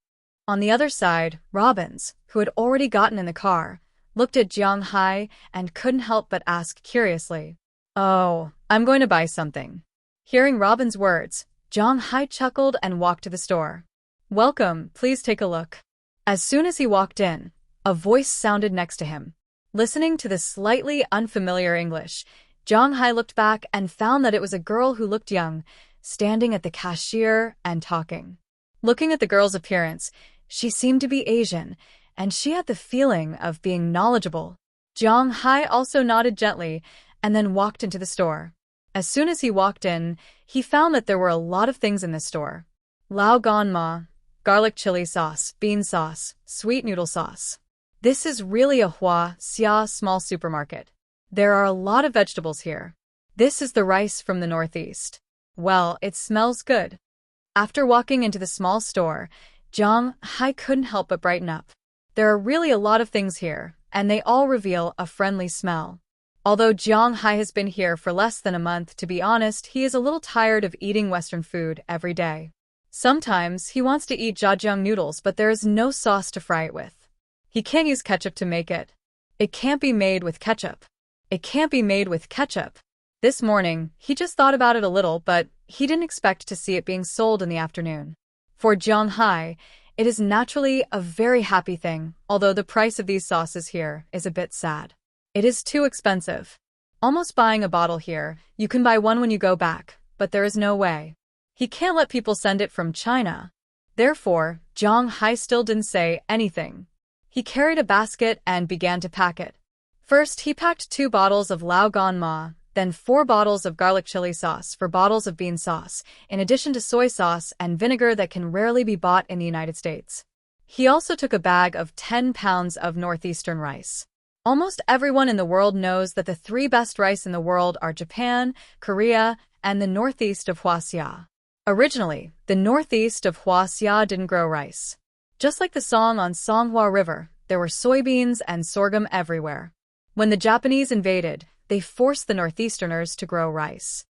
On the other side, Robbins, who had already gotten in the car, looked at Zhang Hai and couldn't help but ask curiously. Oh, I'm going to buy something. Hearing Robin's words, Zhang Hai chuckled and walked to the store. Welcome, please take a look. As soon as he walked in, a voice sounded next to him. Listening to the slightly unfamiliar English, Zhang Hai looked back and found that it was a girl who looked young, standing at the cashier and talking. Looking at the girl's appearance, she seemed to be Asian, and she had the feeling of being knowledgeable. Zhang Hai also nodded gently and then walked into the store. As soon as he walked in, he found that there were a lot of things in the store. Lao gan ma, garlic chili sauce, bean sauce, sweet noodle sauce. This is really a Hua Xia small supermarket. There are a lot of vegetables here. This is the rice from the Northeast. Well, it smells good. After walking into the small store, Zhang Hai couldn't help but brighten up. There are really a lot of things here, and they all reveal a friendly smell. Although Zhang Hai has been here for less than a month, to be honest, he is a little tired of eating Western food every day. Sometimes he wants to eat jajang noodles, but there is no sauce to fry it with. He can't use ketchup to make it. It can't be made with ketchup. It can't be made with ketchup. This morning, he just thought about it a little, but he didn't expect to see it being sold in the afternoon. For Zhang Hai, it is naturally a very happy thing, although the price of these sauces here is a bit sad. It is too expensive. Almost buying a bottle here, you can buy one when you go back, but there is no way. He can't let people send it from China. Therefore, Zhang Hai still didn't say anything. He carried a basket and began to pack it. First, he packed 2 bottles of Lao gan ma, then 4 bottles of garlic chili sauce, 4 bottles of bean sauce, in addition to soy sauce and vinegar that can rarely be bought in the United States. He also took a bag of 10 pounds of northeastern rice. Almost everyone in the world knows that the 3 best rice in the world are Japan, Korea, and the northeast of Hua Xia. Originally, the northeast of Hua Xia didn't grow rice. Just like the song on Songhua River, there were soybeans and sorghum everywhere. When the Japanese invaded, they forced the northeasterners to grow rice.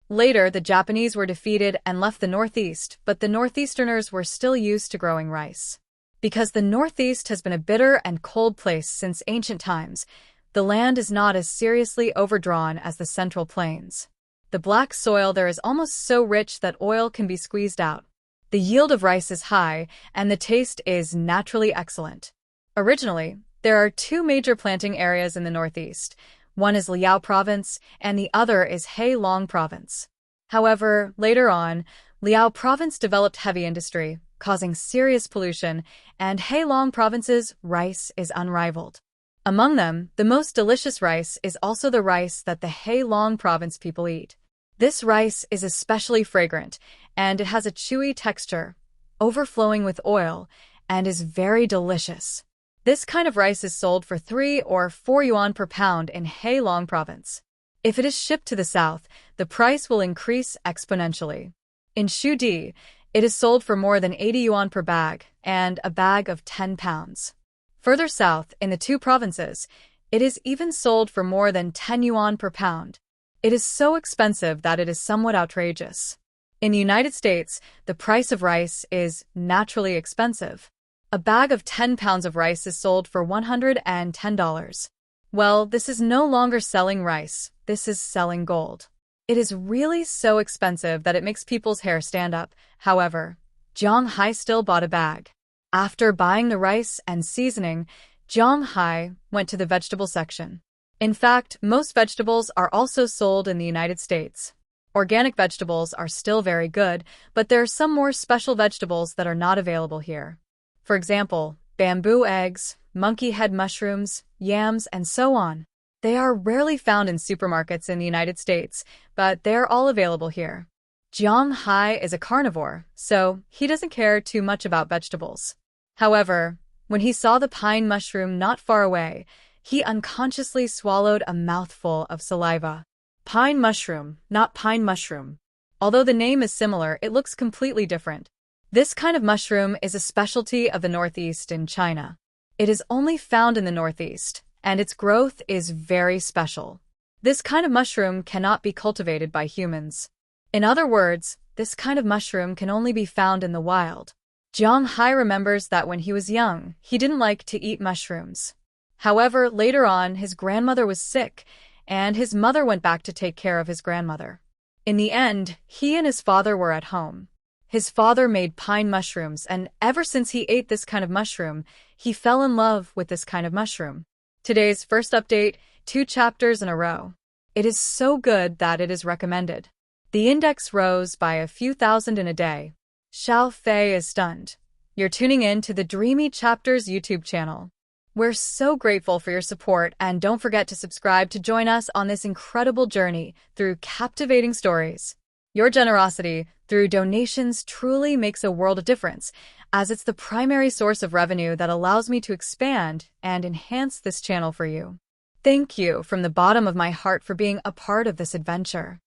Later, the Japanese were defeated and left the northeast, but the northeasterners were still used to growing rice. Because the northeast has been a bitter and cold place since ancient times, the land is not as seriously overdrawn as the Central Plains. The black soil there is almost so rich that oil can be squeezed out. The yield of rice is high, and the taste is naturally excellent. Originally, there are 2 major planting areas in the northeast. One is Liao Province, and the other is Heilong Province. However, later on, Liao Province developed heavy industry, causing serious pollution, and Heilong Province's rice is unrivaled. Among them, the most delicious rice is also the rice that the Heilong Province people eat. This rice is especially fragrant, and it has a chewy texture, overflowing with oil, and is very delicious. This kind of rice is sold for 3 or 4 yuan per pound in Heilong Province. If it is shipped to the south, the price will increase exponentially. In Shudi, it is sold for more than 80 yuan per bag, and a bag of 10 pounds. Further south, in the 2 provinces, it is even sold for more than 10 yuan per pound. It is so expensive that it is somewhat outrageous. In the United States, the price of rice is naturally expensive. A bag of 10 pounds of rice is sold for $110. Well, this is no longer selling rice, this is selling gold. It is really so expensive that it makes people's hair stand up. However, Zhang Hai still bought a bag. After buying the rice and seasoning, Zhang Hai went to the vegetable section. In fact, most vegetables are also sold in the United States. Organic vegetables are still very good, but there are some more special vegetables that are not available here. For example, bamboo eggs, monkey head mushrooms, yams, and so on. They are rarely found in supermarkets in the United States, but they're all available here. Zhang Hai is a carnivore, so he doesn't care too much about vegetables. However, when he saw the pine mushroom not far away, he unconsciously swallowed a mouthful of saliva. Pine mushroom, not pine mushroom. Although the name is similar, it looks completely different. This kind of mushroom is a specialty of the Northeast in China. It is only found in the Northeast, and its growth is very special. This kind of mushroom cannot be cultivated by humans. In other words, this kind of mushroom can only be found in the wild. Jiang Hai remembers that when he was young, he didn't like to eat mushrooms. However, later on, his grandmother was sick, and his mother went back to take care of his grandmother. In the end, he and his father were at home. His father made pine mushrooms, and ever since he ate this kind of mushroom, he fell in love with this kind of mushroom. Today's first update, 2 chapters in a row. It is so good that it is recommended. The index rose by a few thousand in a day. Xiao Fei is stunned. You're tuning in to the Dreamy Chapters YouTube channel. We're so grateful for your support, and don't forget to subscribe to join us on this incredible journey through captivating stories. Your generosity through donations truly makes a world of difference, as it's the primary source of revenue that allows me to expand and enhance this channel for you. Thank you from the bottom of my heart for being a part of this adventure.